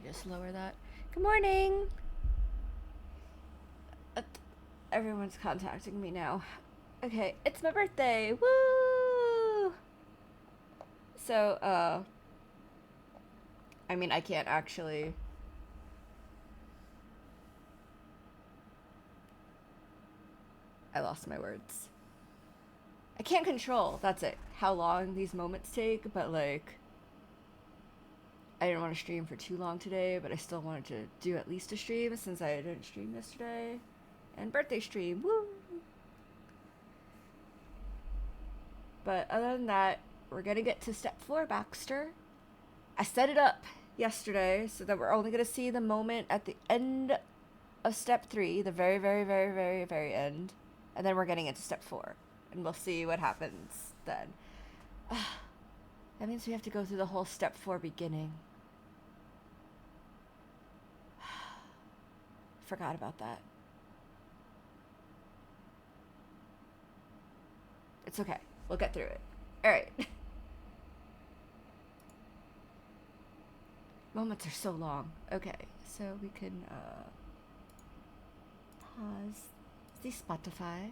just lower that. Good morning! Everyone's contacting me now. Okay, it's my birthday! Woo! So, I mean, I can't actually... I lost my words. I can't control, that's it, how long these moments take, but like... I didn't want to stream for too long today, but I still wanted to do at least a stream since I didn't stream yesterday. And birthday stream, woo! But other than that, we're gonna get to step 4, Baxter. I set it up yesterday so that we're only gonna see the moment at the end of step 3, the very, very, very, very, very end. And then we're getting into step 4. And we'll see what happens then. That means we have to go through the whole step 4 beginning. Forgot about that. It's okay. We'll get through it. Alright. Moments are so long. Okay, so we can pause the Spotify.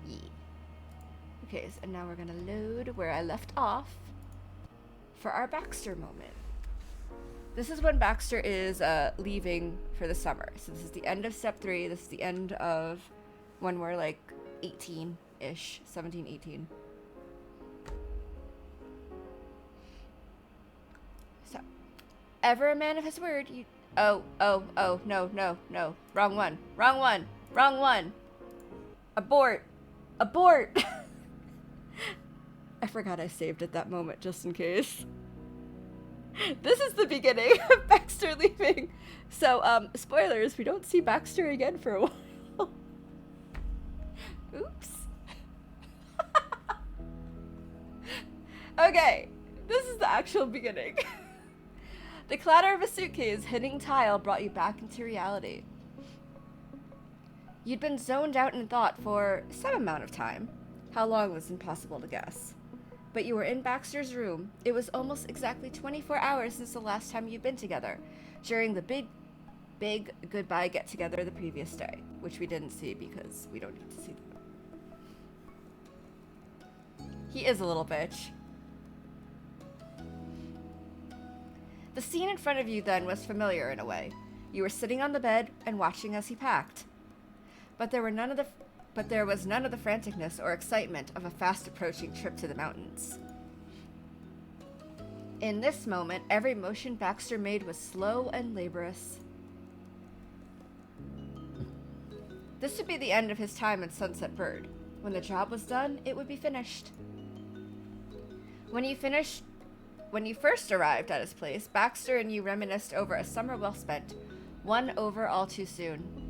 Yeah. Okay, so now we're gonna load where I left off for our Baxter moment. This is when Baxter is leaving for the summer. So this is the end of step 3. This is the end of when we're like 18-ish, 17, 18. So, ever a man of his word, you... Oh, no. Wrong one. Abort. I forgot I saved at that moment just in case. This is the beginning of Baxter leaving. So, spoilers, we don't see Baxter again for a while. Oops. Okay, this is the actual beginning. The clatter of a suitcase hitting tile brought you back into reality. You'd been zoned out in thought for some amount of time. How long was impossible to guess. But you were in Baxter's room. It was almost exactly 24 hours since the last time you'd been together, during the big goodbye get-together the previous day, which we didn't see because we don't need to see that. He is a little bitch. The scene in front of you then was familiar in a way. You were sitting on the bed and watching as he packed. But there was none of the franticness or excitement of a fast-approaching trip to the mountains. In this moment, every motion Baxter made was slow and laborious. This would be the end of his time in Sunset Bird. When the job was done, it would be finished. When you first arrived at his place, Baxter and you reminisced over a summer well spent, one over all too soon.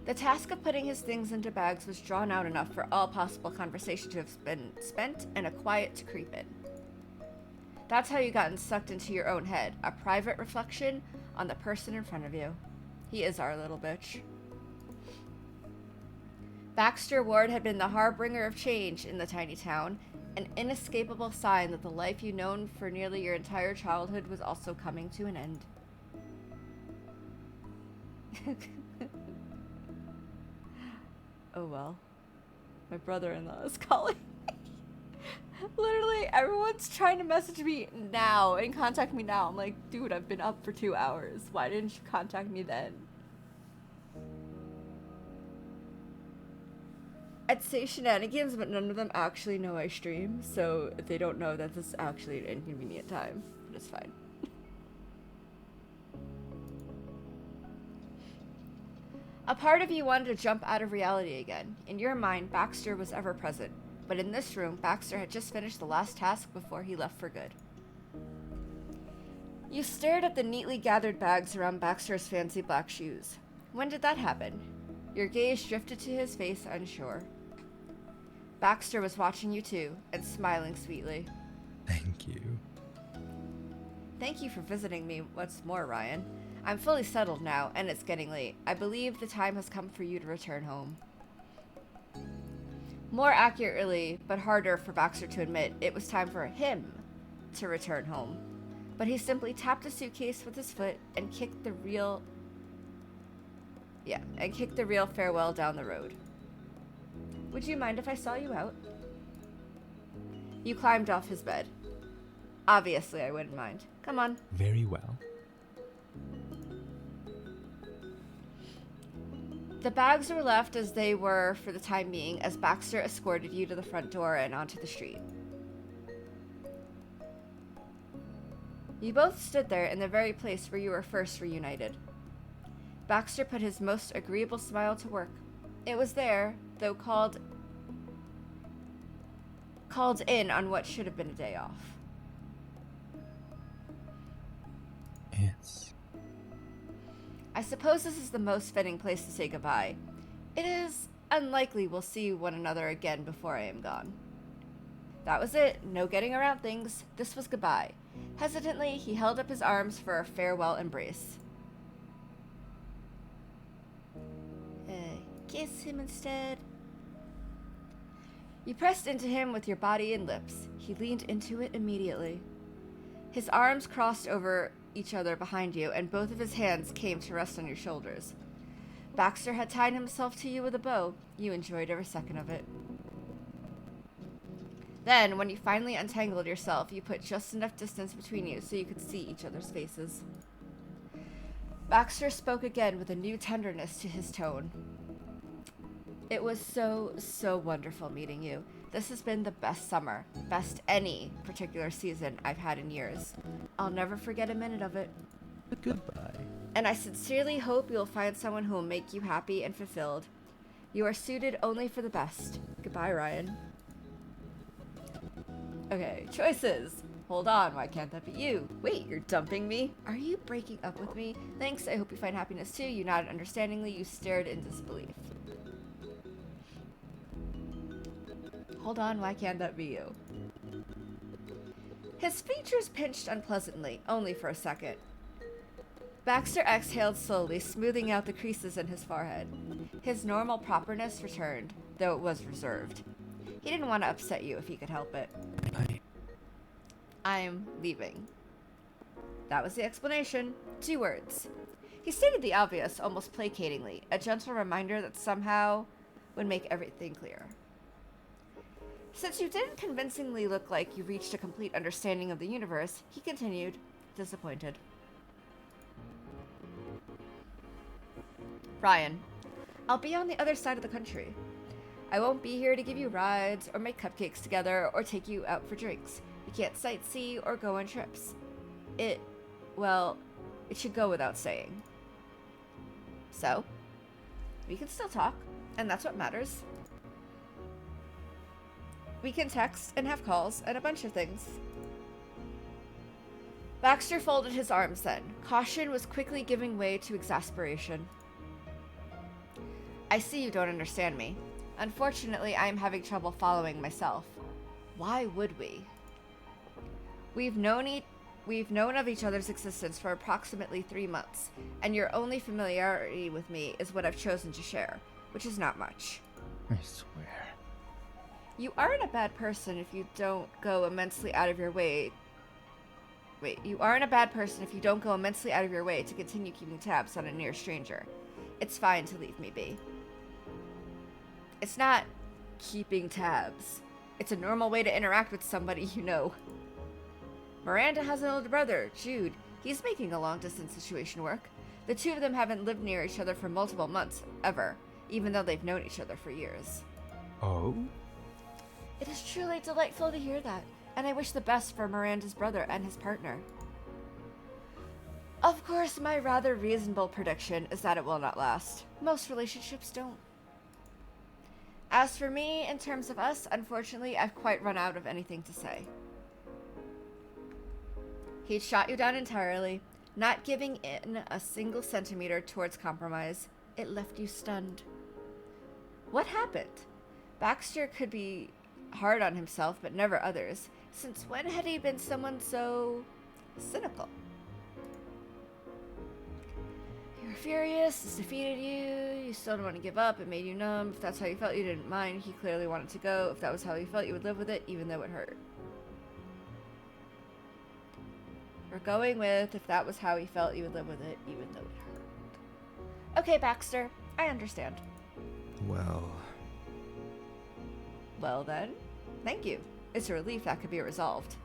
The task of putting his things into bags was drawn out enough for all possible conversation to have been spent and a quiet to creep in. That's how you gotten sucked into your own head, a private reflection on the person in front of you. He is our little bitch. Baxter Ward had been the harbinger of change in the tiny town, an inescapable sign that the life you'd known for nearly your entire childhood was also coming to an end. Oh well. My brother-in-law is calling. Literally, everyone's trying to message me now and contact me now. I'm like, dude, I've been up for 2 hours. Why didn't you contact me then? I'd say shenanigans, but none of them actually know I stream, so they don't know that this is actually an inconvenient time. But it's fine. A part of you wanted to jump out of reality again. In your mind, Baxter was ever present. But in this room, Baxter had just finished the last task before he left for good. You stared at the neatly gathered bags around Baxter's fancy black shoes. When did that happen? Your gaze drifted to his face, unsure. Baxter was watching you too, and smiling sweetly. Thank you. Thank you for visiting me once more, Ryan. I'm fully settled now, and it's getting late. I believe the time has come for you to return home. More accurately, but harder for Baxter to admit, it was time for him to return home. But he simply tapped a suitcase with his foot and kicked the real farewell down the road. Would you mind if I saw you out? You climbed off his bed. Obviously, I wouldn't mind. Come on. Very well. The bags were left as they were for the time being, as Baxter escorted you to the front door and onto the street. You both stood there in the very place where you were first reunited. Baxter put his most agreeable smile to work. It was there, though called in on what should have been a day off. I suppose this is the most fitting place to say goodbye. It is unlikely we'll see one another again before I am gone. That was it. No getting around things. This was goodbye. Hesitantly, he held up his arms for a farewell embrace. Kiss him instead. You pressed into him with your body and lips. He leaned into it immediately. His arms crossed over each other behind you, and both of his hands came to rest on your shoulders. Baxter had tied himself to you with a bow. You enjoyed every second of it. Then, when you finally untangled yourself, you put just enough distance between you so you could see each other's faces. Baxter spoke again with a new tenderness to his tone. It was so wonderful meeting you. This has been the best summer, best any particular season I've had in years. I'll never forget a minute of it. Goodbye. And I sincerely hope you'll find someone who will make you happy and fulfilled. You are suited only for the best. Goodbye, Ryan. Okay, choices. Hold on, why can't that be you? Wait, you're dumping me? Are you breaking up with me? Thanks, I hope you find happiness too. You nodded understandingly, you stared in disbelief. Hold on, why can't that be you? His features pinched unpleasantly, only for a second. Baxter exhaled slowly, smoothing out the creases in his forehead. His normal properness returned, though it was reserved. He didn't want to upset you if he could help it. I'm leaving. That was the explanation. 2 words. He stated the obvious, almost placatingly, a gentle reminder that somehow would make everything clear. Since you didn't convincingly look like you reached a complete understanding of the universe, he continued, disappointed. Ryan, I'll be on the other side of the country. I won't be here to give you rides or make cupcakes together or take you out for drinks. We can't sightsee or go on trips. It should go without saying. So, we can still talk, and that's what matters. We can text and have calls and a bunch of things. Baxter folded his arms then. Caution was quickly giving way to exasperation. I see you don't understand me. Unfortunately, I am having trouble following myself. Why would we? We've known of each other's existence for approximately 3 months, and your only familiarity with me is what I've chosen to share, which is not much. I swear. You aren't a bad person if you don't go immensely out of your way. You aren't a bad person if you don't go immensely out of your way to continue keeping tabs on a near stranger. It's fine to leave me be. It's not keeping tabs. It's a normal way to interact with somebody you know. Miranda has an older brother, Jude. He's making a long-distance situation work. The 2 of them haven't lived near each other for multiple months, ever, even though they've known each other for years. Oh? It is truly delightful to hear that, and I wish the best for Miranda's brother and his partner. Of course, my rather reasonable prediction is that it will not last. Most relationships don't. As for me, in terms of us, unfortunately, I've quite run out of anything to say. He'd shot you down entirely, not giving in a single centimeter towards compromise. It left you stunned. What happened? Baxter could be hard on himself, but never others. Since when had he been someone so cynical? You're were furious, this defeated you, you still didn't want to give up, it made you numb. If that's how you felt, you didn't mind. He clearly wanted to go. If that was how you felt, you would live with it, even though it hurt. We're going with, if that was how he felt, you would live with it, even though it hurt. Okay, Baxter, I understand. Well. Well then, thank you. It's a relief that could be resolved.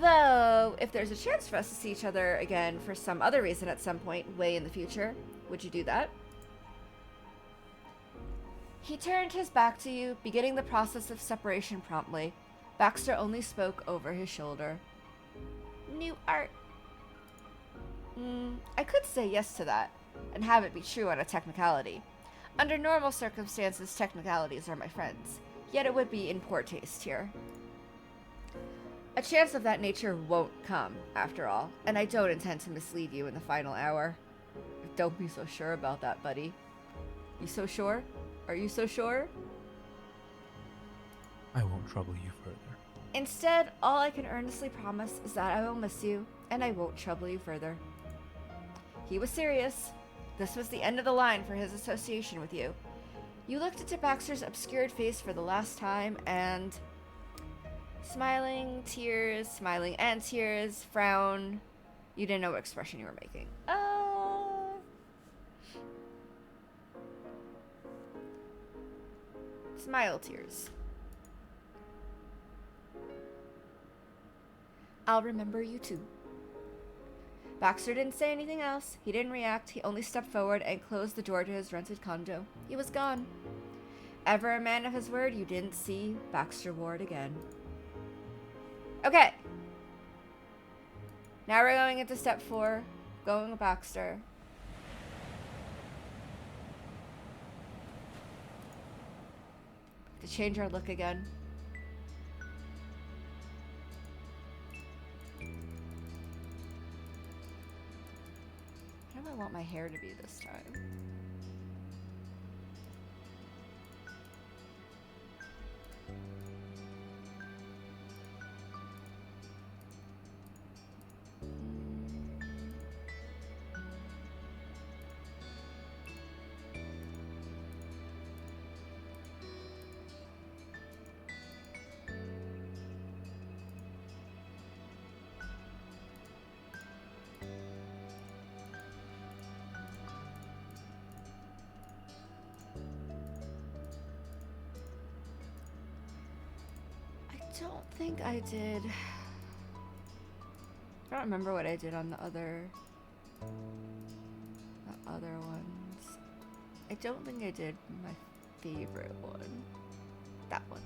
Though, if there's a chance for us to see each other again for some other reason at some point way in the future, would you do that? He turned his back to you, beginning the process of separation promptly. Baxter only spoke over his shoulder. New art. I could say yes to that, and have it be true on a technicality. Under normal circumstances, technicalities are my friends, yet it would be in poor taste here. A chance of that nature won't come, after all, and I don't intend to mislead you in the final hour. Don't be so sure about that, buddy. You so sure? Are you so sure? I won't trouble you further. Instead, all I can earnestly promise is that I will miss you, and I won't trouble you further. He was serious. This was the end of the line for his association with you. You looked into Baxter's obscured face for the last time, and... smiling and tears, frown. You didn't know what expression you were making. Smile, tears. I'll remember you too. Baxter didn't say anything else. He didn't react. He only stepped forward and closed the door to his rented condo. He was gone. Ever a man of his word, you didn't see Baxter Ward again. Okay. Now we're going into step 4. Going with Baxter. To change our look again. How do I want my hair to be this time? I don't think I did. I don't remember what I did on the other ones. I don't think I did my favorite one. That one.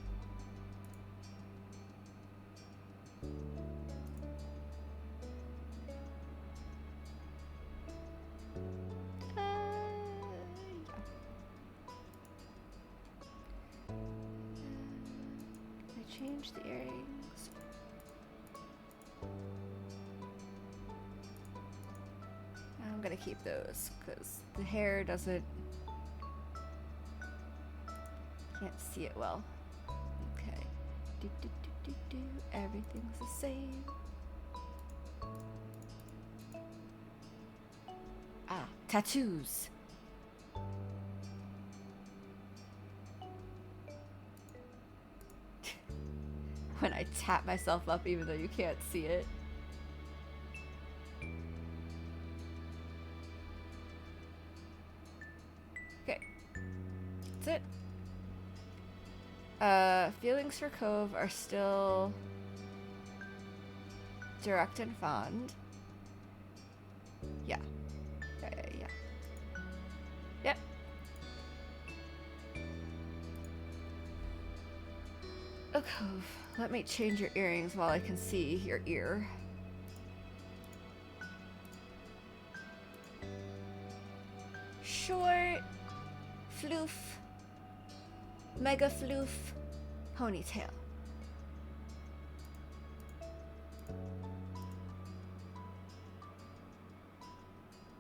Change the earrings. I'm gonna keep those because the hair doesn't. Can't see it well. Okay. Everything's the same. Ah, tattoos. When I tap myself up even though you can't see it. Okay. That's it. Feelings for Cove are still direct and fond. Yeah. Yeah. Yep. Oh, Cove. Let me change your earrings while I can see your ear. Short, floof, mega floof, ponytail.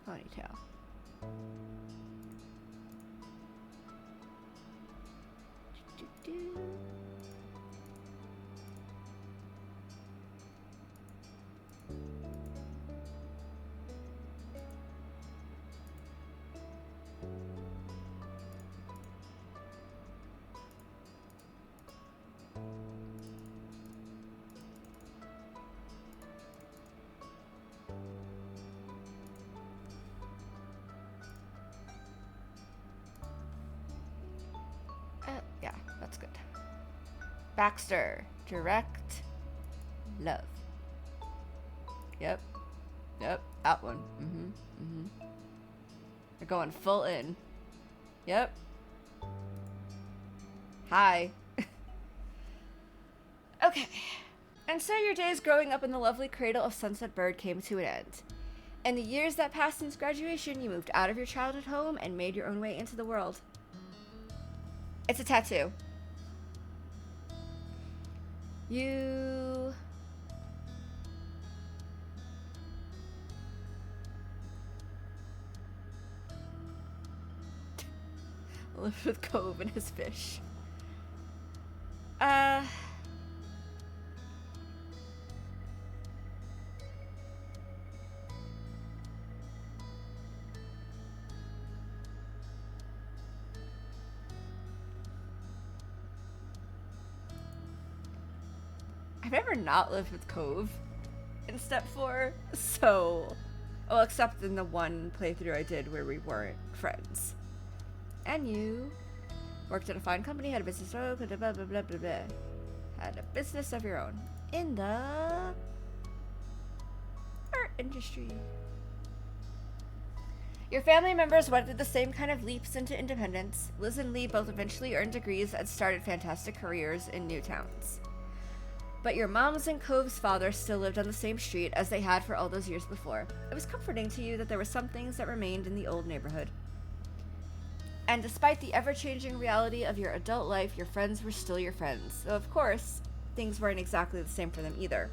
Ponytail. Baxter. Direct love. Yep. Yep. That one. They're going full in. Yep. Hi. Okay. And so your days growing up in the lovely cradle of Sunset Bird came to an end. In the years that passed since graduation, you moved out of your childhood home and made your own way into the world. It's a tattoo. You... lived with Cove and his fish. I've never not lived with Cove in step 4, so... Well, except in the one playthrough I did where we weren't friends. And you worked at a fine company, had a business, blah, blah, blah, blah, blah, blah. Had a business of your own in the art industry. Your family members went through the same kind of leaps into independence. Liz and Lee both eventually earned degrees and started fantastic careers in new towns. But your mom's and Cove's father still lived on the same street as they had for all those years before. It was comforting to you that there were some things that remained in the old neighborhood. And despite the ever-changing reality of your adult life, your friends were still your friends. Though, of course, things weren't exactly the same for them either.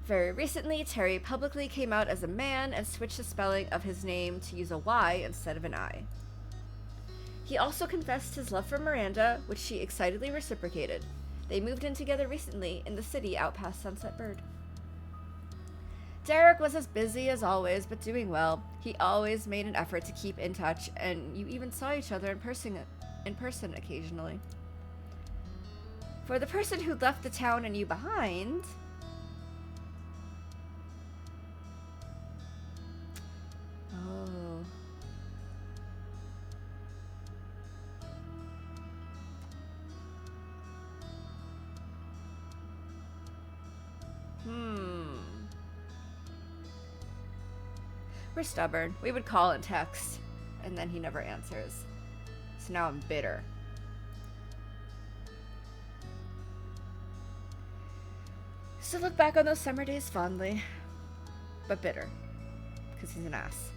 Very recently, Terry publicly came out as a man and switched the spelling of his name to use a Y instead of an I. He also confessed his love for Miranda, which she excitedly reciprocated. They moved in together recently in the city out past Sunset Bird. Derek was as busy as always, but doing well. He always made an effort to keep in touch, and you even saw each other in person occasionally. For the person who left the town and you behind... Oh. We're stubborn. We would call and text, and then he never answers. So now I'm bitter. Still look back on those summer days fondly, but bitter, because he's an ass.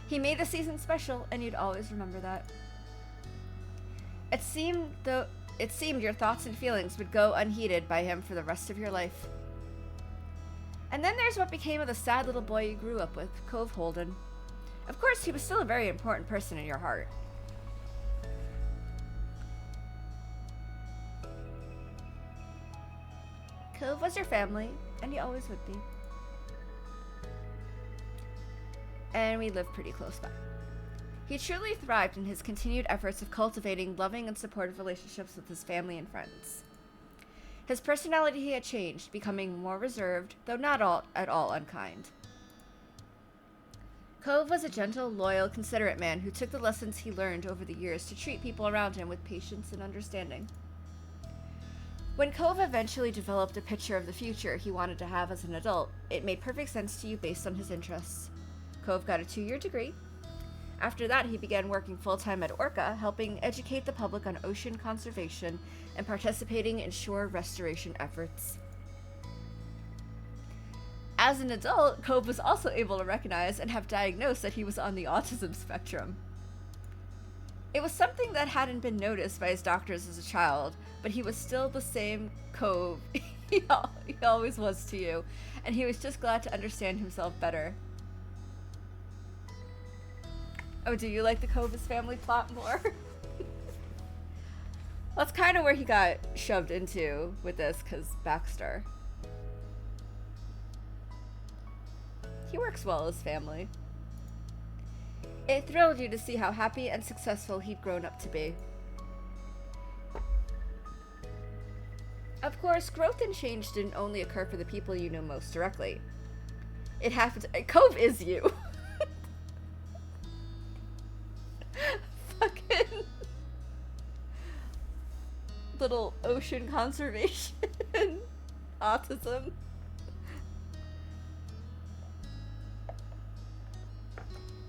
He made the season special, and you'd always remember that. It seemed your thoughts and feelings would go unheeded by him for the rest of your life. And then there's what became of the sad little boy you grew up with, Cove Holden. Of course, he was still a very important person in your heart. Cove was your family, and he always would be. And we lived pretty close by. He truly thrived in his continued efforts of cultivating loving and supportive relationships with his family and friends. His personality had changed, becoming more reserved, though not at all unkind. Cove was a gentle, loyal, considerate man who took the lessons he learned over the years to treat people around him with patience and understanding. When Cove eventually developed a picture of the future he wanted to have as an adult, it made perfect sense to you based on his interests. Cove got a 2-year degree. After that, he began working full-time at Orca, helping educate the public on ocean conservation and participating in shore restoration efforts. As an adult, Cove was also able to recognize and have diagnosed that he was on the autism spectrum. It was something that hadn't been noticed by his doctors as a child, but he was still the same Cove he always was to you, and he was just glad to understand himself better. Oh, do you like the Cove's family plot more? That's kind of where he got shoved into with this, because Baxter. He works well as family. It thrilled you to see how happy and successful he'd grown up to be. Of course, growth and change didn't only occur for the people you know most directly. It happened. Cove is you. Fucking little ocean conservation autism.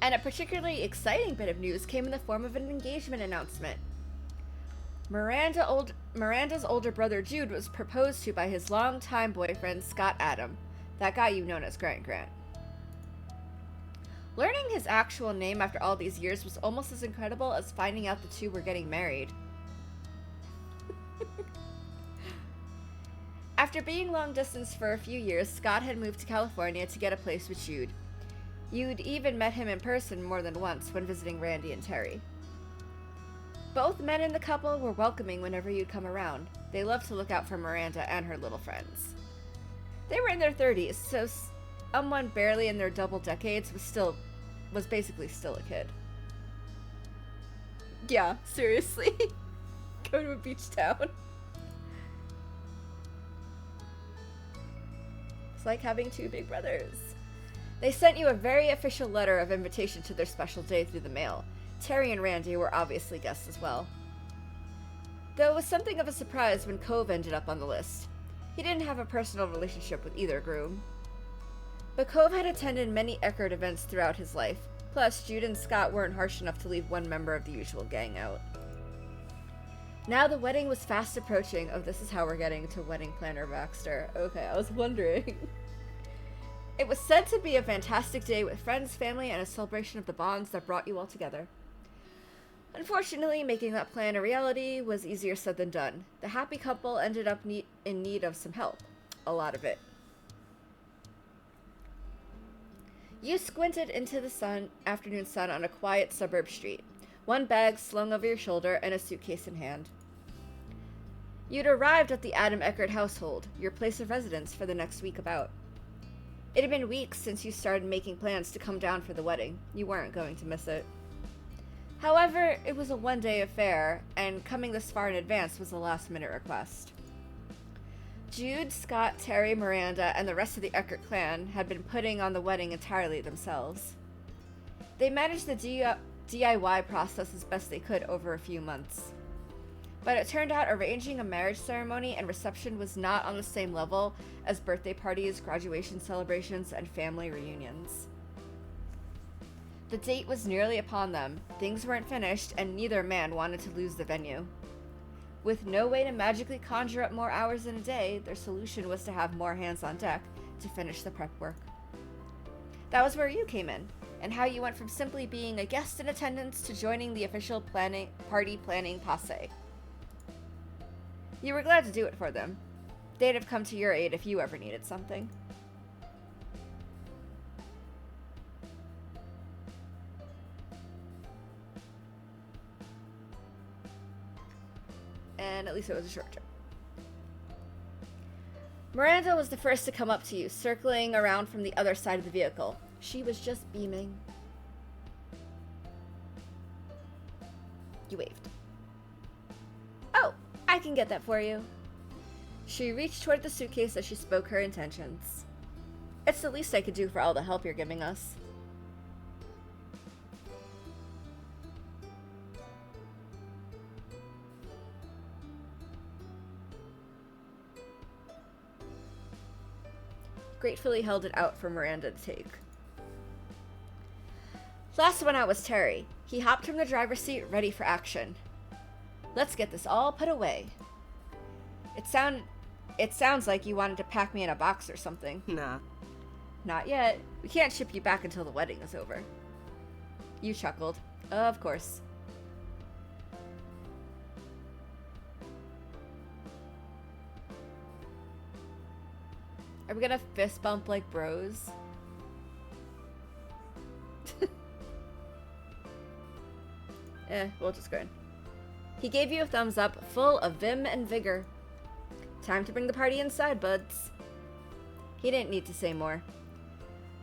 And a particularly exciting bit of news came in the form of an engagement announcement. Miranda's older brother Jude was proposed to by his longtime boyfriend Scott Adam, that guy you known as Grant Grant. Learning his actual name after all these years was almost as incredible as finding out the two were getting married. After being long distance for a few years, Scott had moved to California to get a place with Jude. You'd even met him in person more than once when visiting Randy and Terry. Both men in the couple were welcoming whenever you'd come around. They loved to look out for Miranda and her little friends. They were in their 30s, so someone barely in their double decades was basically still a kid. Yeah, seriously. Go to a beach town. It's like having two big brothers. They sent you a very official letter of invitation to their special day through the mail. Terry and Randy were obviously guests as well. Though it was something of a surprise when Cove ended up on the list. He didn't have a personal relationship with either groom. But Cove had attended many Eckerd events throughout his life. Plus, Jude and Scott weren't harsh enough to leave one member of the usual gang out. Now the wedding was fast approaching. Oh, this is how we're getting to wedding planner Baxter. Okay, I was wondering. It was said to be a fantastic day with friends, family, and a celebration of the bonds that brought you all together. Unfortunately, making that plan a reality was easier said than done. The happy couple ended up in need of some help. A lot of it. You squinted into the afternoon sun on a quiet suburb street, one bag slung over your shoulder and a suitcase in hand. You'd arrived at the Adam Eckerd household, your place of residence for the next week about. It had been weeks since you started making plans to come down for the wedding. You weren't going to miss it. However, it was a one-day affair, and coming this far in advance was a last-minute request. Jude, Scott, Terry, Miranda, and the rest of the Eckerd clan had been putting on the wedding entirely themselves. They managed the DIY process as best they could over a few months. But it turned out arranging a marriage ceremony and reception was not on the same level as birthday parties, graduation celebrations, and family reunions. The date was nearly upon them, things weren't finished, and neither man wanted to lose the venue. With no way to magically conjure up more hours in a day, their solution was to have more hands on deck to finish the prep work. That was where you came in, and how you went from simply being a guest in attendance to joining the official party planning posse. You were glad to do it for them. They'd have come to your aid if you ever needed something. And at least it was a short trip. Miranda was the first to come up to you, circling around from the other side of the vehicle. She was just beaming. You waved. Oh, I can get that for you. She reached toward the suitcase as she spoke her intentions. It's the least I could do for all the help you're giving us. Gratefully held it out for Miranda to take. Last one out was Terry. He hopped from the driver's seat, ready for action. Let's get this all put away. It sounds like you wanted to pack me in a box or something. Nah. Not yet. We can't ship you back until the wedding is over. You chuckled. Of course. Are we gonna fist bump like bros? We'll just grin. He gave you a thumbs up, full of vim and vigor. Time to bring the party inside, buds. He didn't need to say more.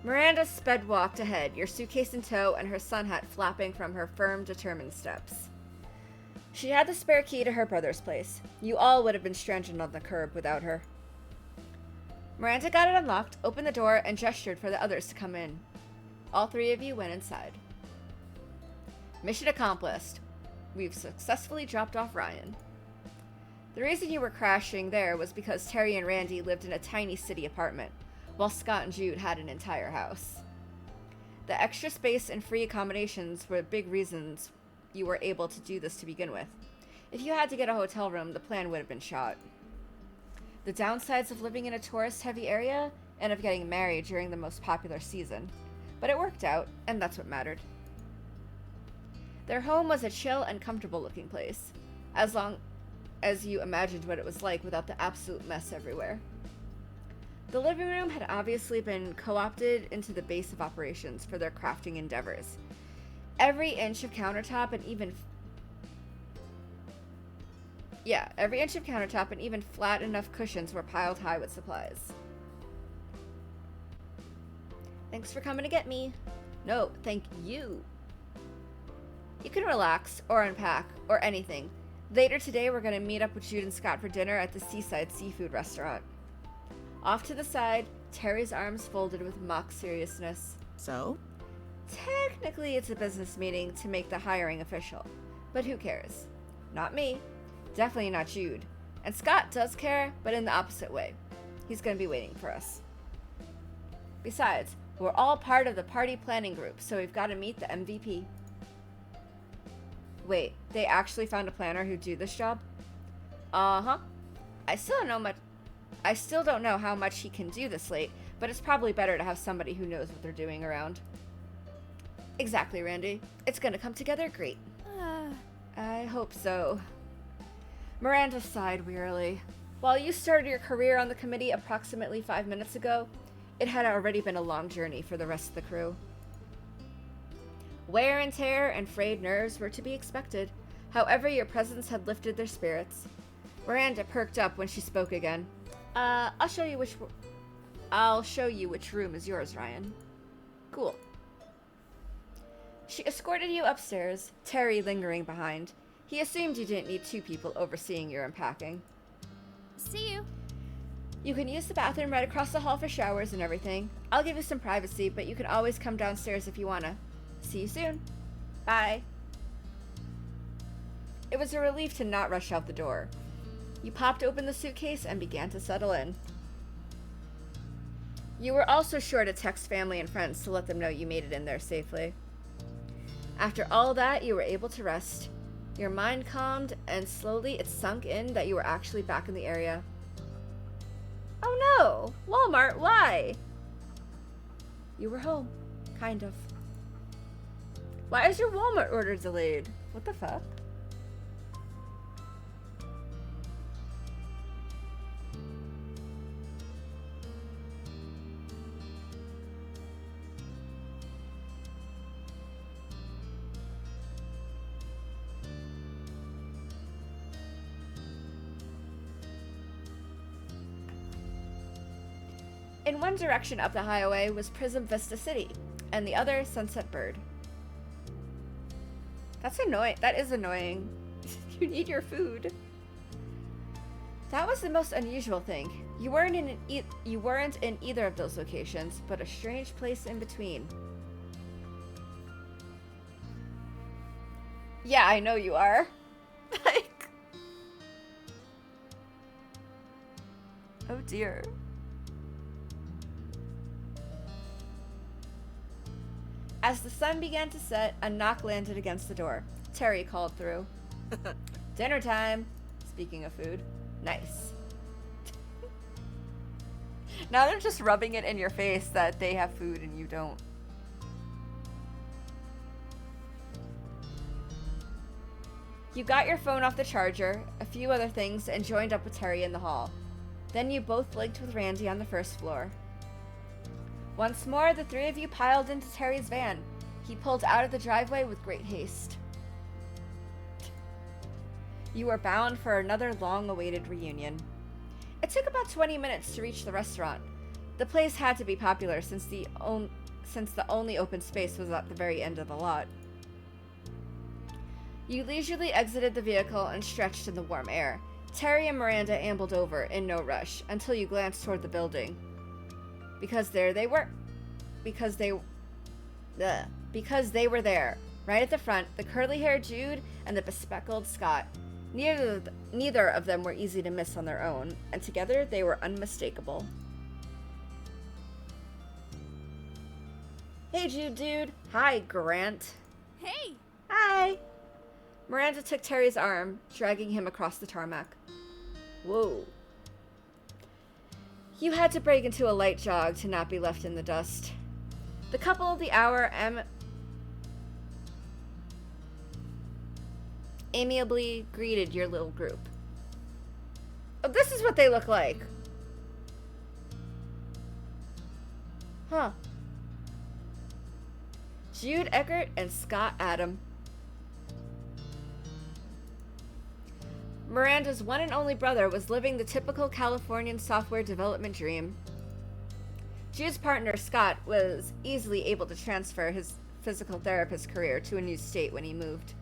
Miranda sped walked ahead, your suitcase in tow and her sun hat flapping from her firm, determined steps. She had the spare key to her brother's place. You all would have been stranded on the curb without her. Miranda got it unlocked, opened the door, and gestured for the others to come in. All three of you went inside. Mission accomplished. We've successfully dropped off Ryan. The reason you were crashing there was because Terry and Randy lived in a tiny city apartment, while Scott and Jude had an entire house. The extra space and free accommodations were big reasons you were able to do this to begin with. If you had to get a hotel room, the plan would have been shot. The downsides of living in a tourist-heavy area and of getting married during the most popular season. But it worked out, and that's what mattered. Their home was a chill and comfortable-looking place, as long as you imagined what it was like without the absolute mess everywhere. The living room had obviously been co-opted into the base of operations for their crafting endeavors. Every inch of countertop and even flat enough cushions were piled high with supplies. Thanks for coming to get me. No, thank you. You can relax or unpack or anything. Later today, we're going to meet up with Jude and Scott for dinner at the Seaside Seafood Restaurant. Off to the side, Terry's arms folded with mock seriousness. So? Technically, it's a business meeting to make the hiring official. But who cares? Not me. Definitely not Jude. And Scott does care, but in the opposite way. He's going to be waiting for us. Besides, we're all part of the party planning group, so we've got to meet the MVP. Wait, they actually found a planner who'd do this job? Uh-huh. I still don't know how much he can do this late, but it's probably better to have somebody who knows what they're doing around. Exactly, Randy. It's gonna come together great. I hope so. Miranda sighed wearily. While you started your career on the committee approximately 5 minutes ago, it had already been a long journey for the rest of the crew. Wear and tear and frayed nerves were to be expected. However, your presence had lifted their spirits. Miranda perked up when she spoke again. I'll show you which room is yours, Ryan. Cool. She escorted you upstairs, Terry lingering behind. He assumed you didn't need 2 people overseeing your unpacking. See you. You can use the bathroom right across the hall for showers and everything. I'll give you some privacy, but you can always come downstairs if you wanna. See you soon. Bye. It was a relief to not rush out the door. You popped open the suitcase and began to settle in. You were also sure to text family and friends to let them know you made it in there safely. After all that, you were able to rest. Your mind calmed, and slowly it sunk in that you were actually back in the area. Oh no! Walmart, why? You were home. Kind of. Why is your Walmart order delayed? What the fuck? In one direction up the highway was Prism Vista City, and the other Sunset Bird. That's annoying. That is annoying. You need your food. That was the most unusual thing. You weren't in either of those locations, but a strange place in between. Yeah, I know you are. Like, oh dear. As the sun began to set, a knock landed against the door. Terry called through. Dinner time. Speaking of food. Nice. Now they're just rubbing it in your face that they have food and you don't. You got your phone off the charger, a few other things, and joined up with Terry in the hall. Then you both linked with Randy on the first floor. Once more, the 3 of you piled into Terry's van. He pulled out of the driveway with great haste. You were bound for another long-awaited reunion. It took about 20 minutes to reach the restaurant. The place had to be popular since the only open space was at the very end of the lot. You leisurely exited the vehicle and stretched in the warm air. Terry and Miranda ambled over in no rush until you glanced toward the building. Because there they were. Because they were there, right at the front, the curly-haired Jude and the bespectacled Scott. Neither of them were easy to miss on their own, and together they were unmistakable. Hey, Jude, dude. Hi, Grant. Hey! Hi. Miranda took Terry's arm, dragging him across the tarmac. Whoa. You had to break into a light jog to not be left in the dust. The couple of the hour amiably greeted your little group. Oh, this is what they look like. Huh. Jude Eckert and Scott Adam. Miranda's one and only brother was living the typical Californian software development dream. Jude's partner, Scott, was easily able to transfer his physical therapist career to a new state when he moved.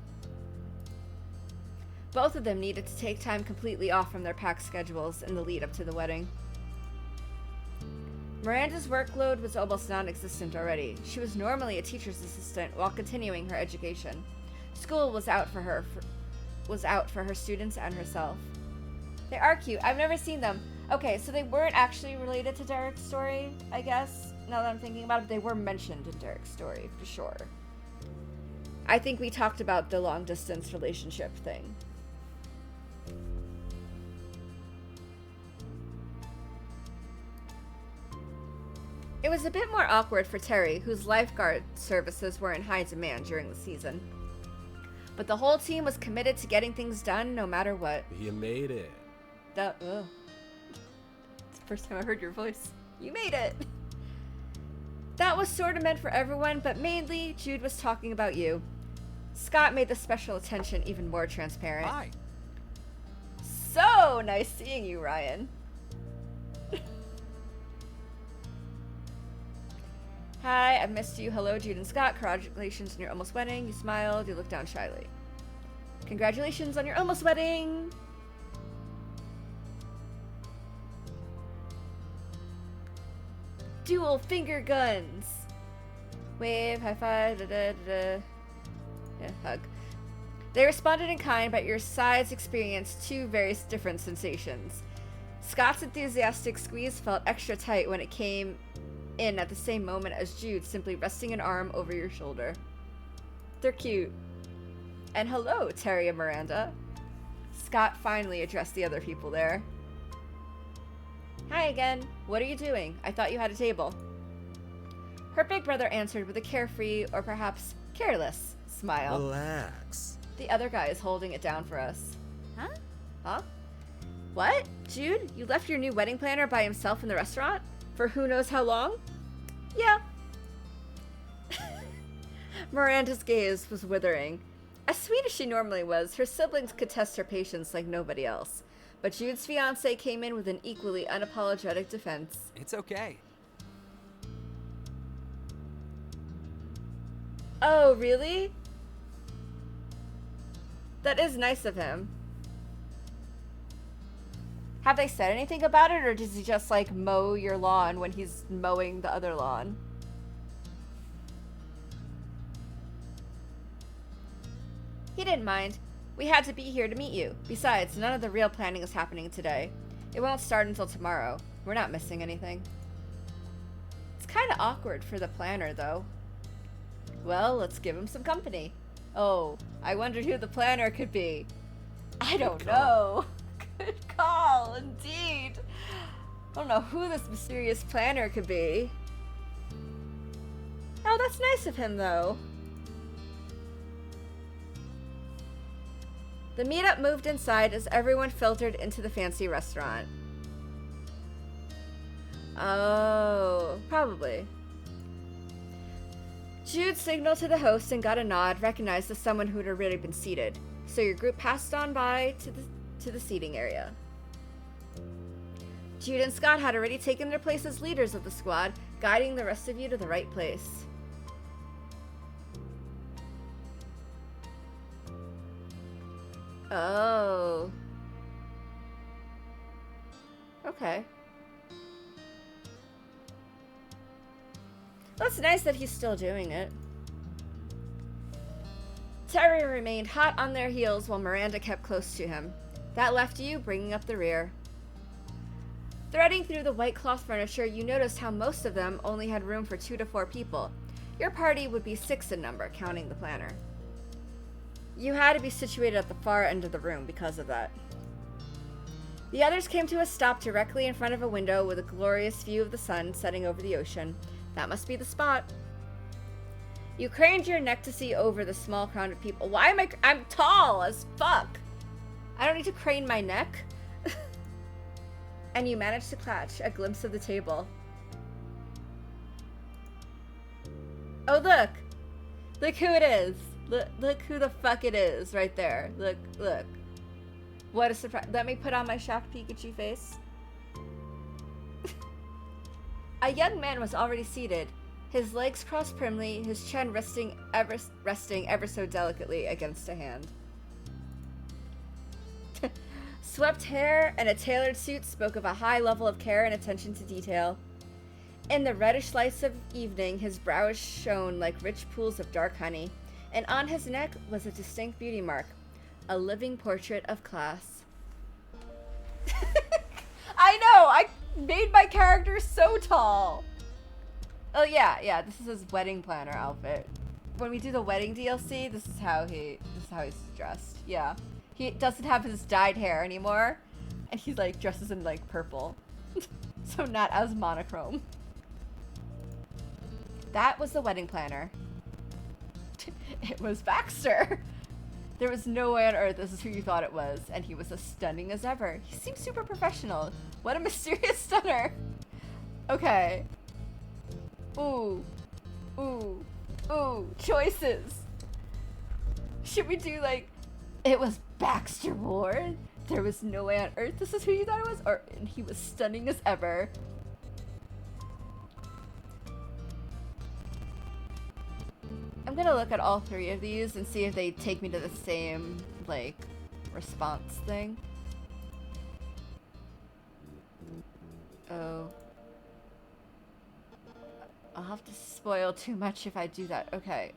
Both of them needed to take time completely off from their packed schedules in the lead up to the wedding. Miranda's workload was almost non-existent already. She was normally a teacher's assistant while continuing her education. School was out for her students and herself. They are cute. I've never seen them. Okay, so they weren't actually related to Derek's story, I guess. Now that I'm thinking about it, they were mentioned in Derek's story, for sure. I think we talked about the long-distance relationship thing. It was a bit more awkward for Terry, whose lifeguard services were in high demand during the season. But the whole team was committed to getting things done no matter what. You made it. It's the first time I heard your voice. You made it! That was sort of meant for everyone, but mainly Jude was talking about you. Scott made the special attention even more transparent. Hi. So nice seeing you, Ryan. Hi, I've missed you. Hello, Jude and Scott. Congratulations on your almost wedding. You smiled. You looked down shyly. Congratulations on your almost wedding. Dual finger guns. Wave, high five, da da da da. Yeah, hug. They responded in kind, but your sides experienced two very different sensations. Scott's enthusiastic squeeze felt extra tight when it came in at the same moment as Jude simply resting an arm over your shoulder. They're cute. And hello, Terry and Miranda. Scott finally addressed the other people there. Hi again. What are you doing? I thought you had a table. Her big brother answered with a carefree, or perhaps careless, smile. Relax. The other guy is holding it down for us. Huh? Huh? What? Jude, you left your new wedding planner by himself in the restaurant? For who knows how long? Yeah. Miranda's gaze was withering. As sweet as she normally was, her siblings could test her patience like nobody else. But Jude's fiancé came in with an equally unapologetic defense. It's okay. Oh, really? That is nice of him. Have they said anything about it, or does he just, like, mow your lawn when he's mowing the other lawn? He didn't mind. We had to be here to meet you. Besides, none of the real planning is happening today. It won't start until tomorrow. We're not missing anything. It's kind of awkward for the planner, though. Well, let's give him some company. Oh, I wondered who the planner could be. I don't know. Good call, indeed. I don't know who this mysterious planner could be. Oh, that's nice of him, though. The meetup moved inside as everyone filtered into the fancy restaurant. Oh, probably. Jude signaled to the host and got a nod, recognized as someone who had already been seated. So your group passed on by to the seating area. Jude and Scott had already taken their place as leaders of the squad, guiding the rest of you to the right place. Oh. Okay. That's nice that he's still doing it. Terry remained hot on their heels while Miranda kept close to him. That left you bringing up the rear. Threading through the white cloth furniture, you noticed how most of them only had room for 2 to 4 people. Your party would be 6 in number, counting the planner. You had to be situated at the far end of the room because of that. The others came to a stop directly in front of a window with a glorious view of the sun setting over the ocean. That must be the spot. You craned your neck to see over the small crowd of people. Why am I'm tall as fuck. I don't need to crane my neck. And you managed to catch a glimpse of the table. Oh, look. Look who it is. Look who the fuck it is right there. Look. What a surprise. Let me put on my shocked Pikachu face. A young man was already seated, his legs crossed primly, his chin resting ever so delicately against a hand. Swept hair and a tailored suit spoke of a high level of care and attention to detail. In the reddish lights of evening, his brows shone like rich pools of dark honey, and on his neck was a distinct beauty mark, a living portrait of class. I know! I made my character so tall! Oh yeah, this is his wedding planner outfit. When we do the wedding DLC, this is how he's dressed. Yeah. He doesn't have his dyed hair anymore, and he like dresses in like purple. So not as monochrome. That was the wedding planner. It was Baxter. There was no way on earth this is who you thought it was, and he was as stunning as ever. He seemed super professional. What a mysterious stunner. Okay. Ooh. Choices. Should we do like, it was Baxter Ward? There was no way on earth this is who you thought it was? Or, and he was stunning as ever. I'm gonna look at all 3 of these and see if they take me to the same, like, response thing. Oh. I'll have to spoil too much if I do that. Okay,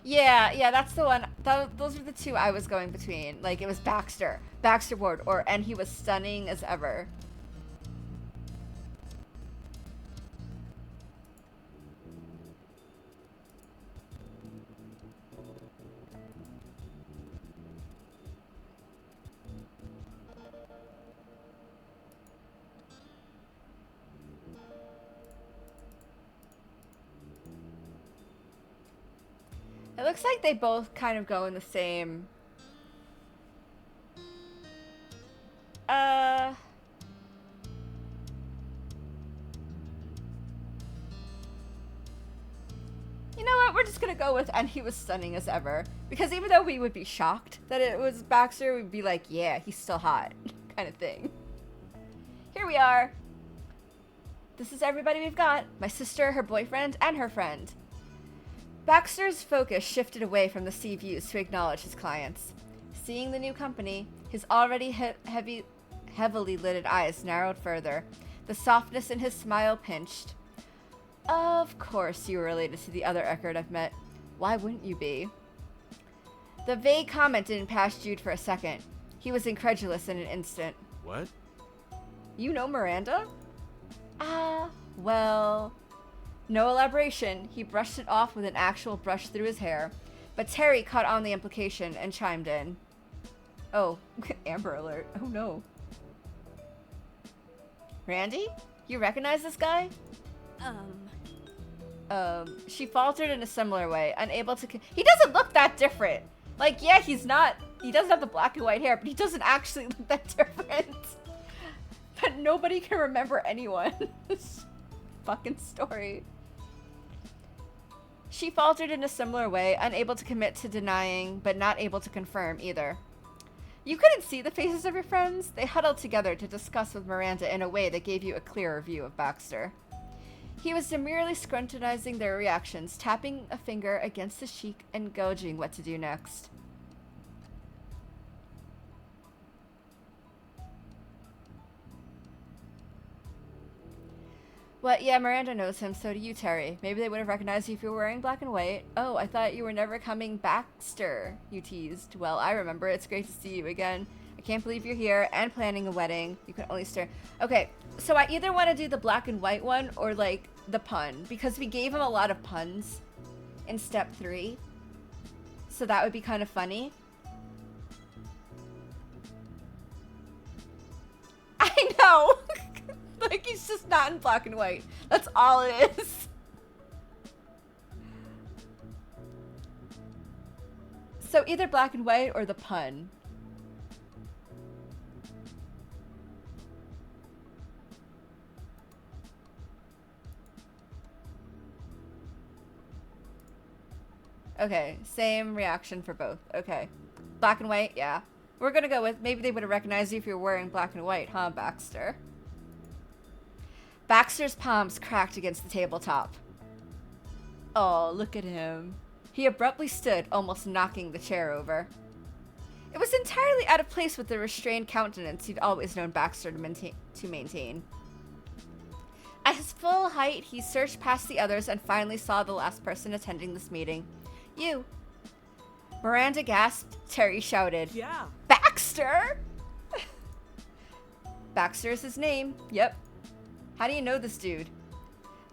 Yeah, that's the one. Those are the 2 I was going between. Like, it was Baxter Ward, and he was stunning as ever. It looks like they both kind of go in the same... You know what? We're just gonna go with, and he was stunning as ever. Because even though we would be shocked that it was Baxter, we'd be like, yeah, he's still hot. Kind of thing. Here we are. This is everybody we've got. My sister, her boyfriend, and her friend. Baxter's focus shifted away from the sea views to acknowledge his clients. Seeing the new company, his already heavily lidded eyes narrowed further. The softness in his smile pinched. Of course you were related to the other Eckert I've met. Why wouldn't you be? The vague comment didn't pass Jude for a second. He was incredulous in an instant. What? You know Miranda? Well... No elaboration. He brushed it off with an actual brush through his hair. But Terry caught on the implication and chimed in. Oh, Amber Alert. Oh no. Randy? You recognize this guy? She faltered in a similar way, unable to... He doesn't look that different! Like, yeah, he doesn't have the black and white hair, but he doesn't actually look that different. But nobody can remember anyone. This fucking story. She faltered in a similar way, unable to commit to denying, but not able to confirm either. You couldn't see the faces of your friends. They huddled together to discuss with Miranda in a way that gave you a clearer view of Baxter. He was demurely scrutinizing their reactions, tapping a finger against his cheek and gauging what to do next. What? Yeah, Miranda knows him, so do you, Terry. Maybe they would have recognized you if you were wearing black and white. Oh, I thought you were never coming, Baxter, you teased. Well, I remember. It's great to see you again. I can't believe you're here and planning a wedding. You can only stare. Okay, so I either want to do the black and white one or, like, the pun, because we gave him a lot of puns in step 3. So that would be kind of funny. I know! Like, he's just not in black and white. That's all it is. So either black and white or the pun. Okay, same reaction for both. Okay. Black and white, yeah. We're gonna go with, maybe they would have recognized you if you were wearing black and white, huh, Baxter? Baxter's palms cracked against the tabletop. Oh, look at him. He abruptly stood, almost knocking the chair over. It was entirely out of place with the restrained countenance he'd always known Baxter to maintain. At his full height, he searched past the others and finally saw the last person attending this meeting. You. Miranda gasped. Terry shouted. Yeah. Baxter? Baxter is his name. Yep. How do you know this dude?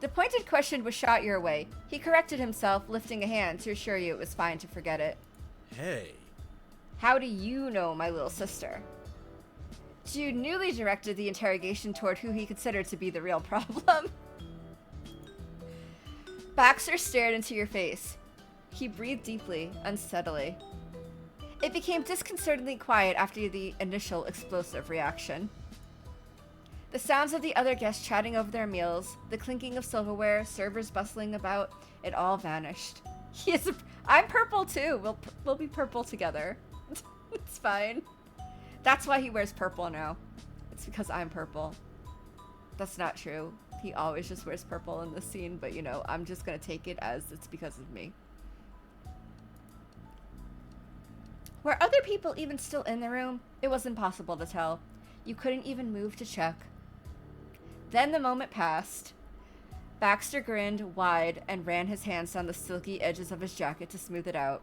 The pointed question was shot your way. He corrected himself, lifting a hand to assure you it was fine to forget it. Hey. How do you know my little sister? Jude newly directed the interrogation toward who he considered to be the real problem. Baxter stared into your face. He breathed deeply, unsteadily. It became disconcertingly quiet after the initial explosive reaction. The sounds of the other guests chatting over their meals, the clinking of silverware, servers bustling about, it all vanished. I'm purple too. We'll be purple together. It's fine. That's why he wears purple now. It's because I'm purple. That's not true. He always just wears purple in this scene, but you know, I'm just gonna take it as it's because of me. Were other people even still in the room? It was impossible to tell. You couldn't even move to check. Then the moment passed. Baxter grinned wide and ran his hands down the silky edges of his jacket to smooth it out.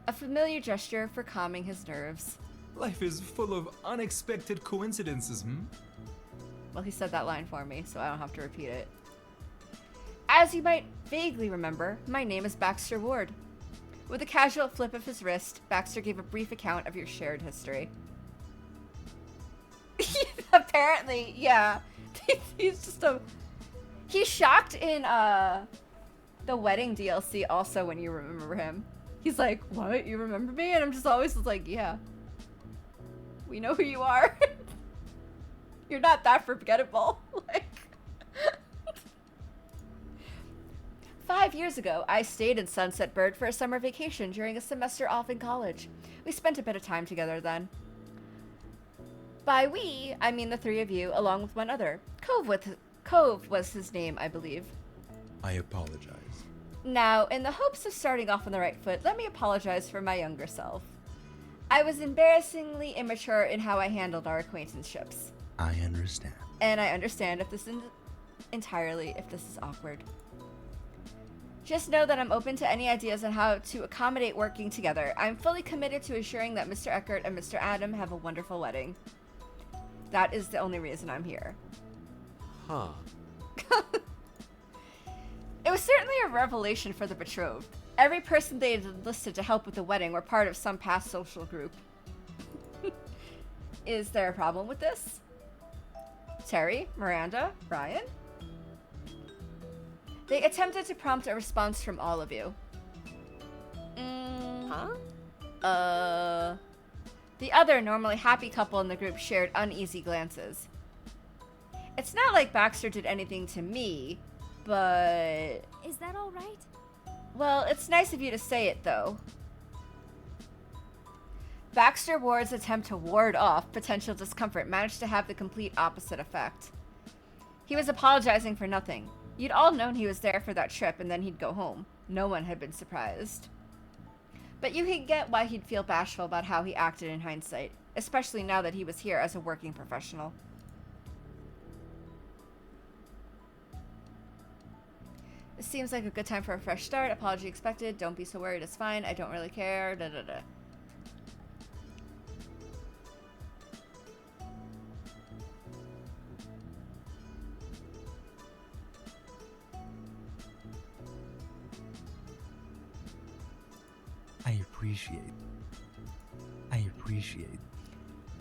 A familiar gesture for calming his nerves. Life is full of unexpected coincidences, Well, he said that line for me, so I don't have to repeat it. As you might vaguely remember, my name is Baxter Ward. With a casual flip of his wrist, Baxter gave a brief account of your shared history. Apparently, yeah. He's just he's shocked in the wedding DLC also when you remember him. He's like, what? You remember me? And I'm just always like, yeah. We know who you are. You're not that forgettable. Like 5 years ago, I stayed in Sunset Bird for a summer vacation during a semester off in college. We spent a bit of time together then. By we, I mean the three of you, along with one other. Cove was his name, I believe. I apologize. Now, in the hopes of starting off on the right foot, let me apologize for my younger self. I was embarrassingly immature in how I handled our acquaintanceships. I understand. And I understand if this is awkward. Just know that I'm open to any ideas on how to accommodate working together. I'm fully committed to assuring that Mr. Eckert and Mr. Adam have a wonderful wedding. That is the only reason I'm here. Huh. It was certainly a revelation for the betrothed. Every person they had enlisted to help with the wedding were part of some past social group. Is there a problem with this? Terry, Miranda, Ryan? They attempted to prompt a response from all of you. Huh? The other normally happy couple in the group shared uneasy glances. It's not like Baxter did anything to me, but... Is that all right? Well, it's nice of you to say it, though. Baxter Ward's attempt to ward off potential discomfort managed to have the complete opposite effect. He was apologizing for nothing. You'd all known he was there for that trip and then he'd go home. No one had been surprised. But you could get why he'd feel bashful about how he acted in hindsight, especially now that he was here as a working professional. It seems like a good time for a fresh start. Apology expected. Don't be so worried. It's fine. I don't really care. Da da da. I appreciate.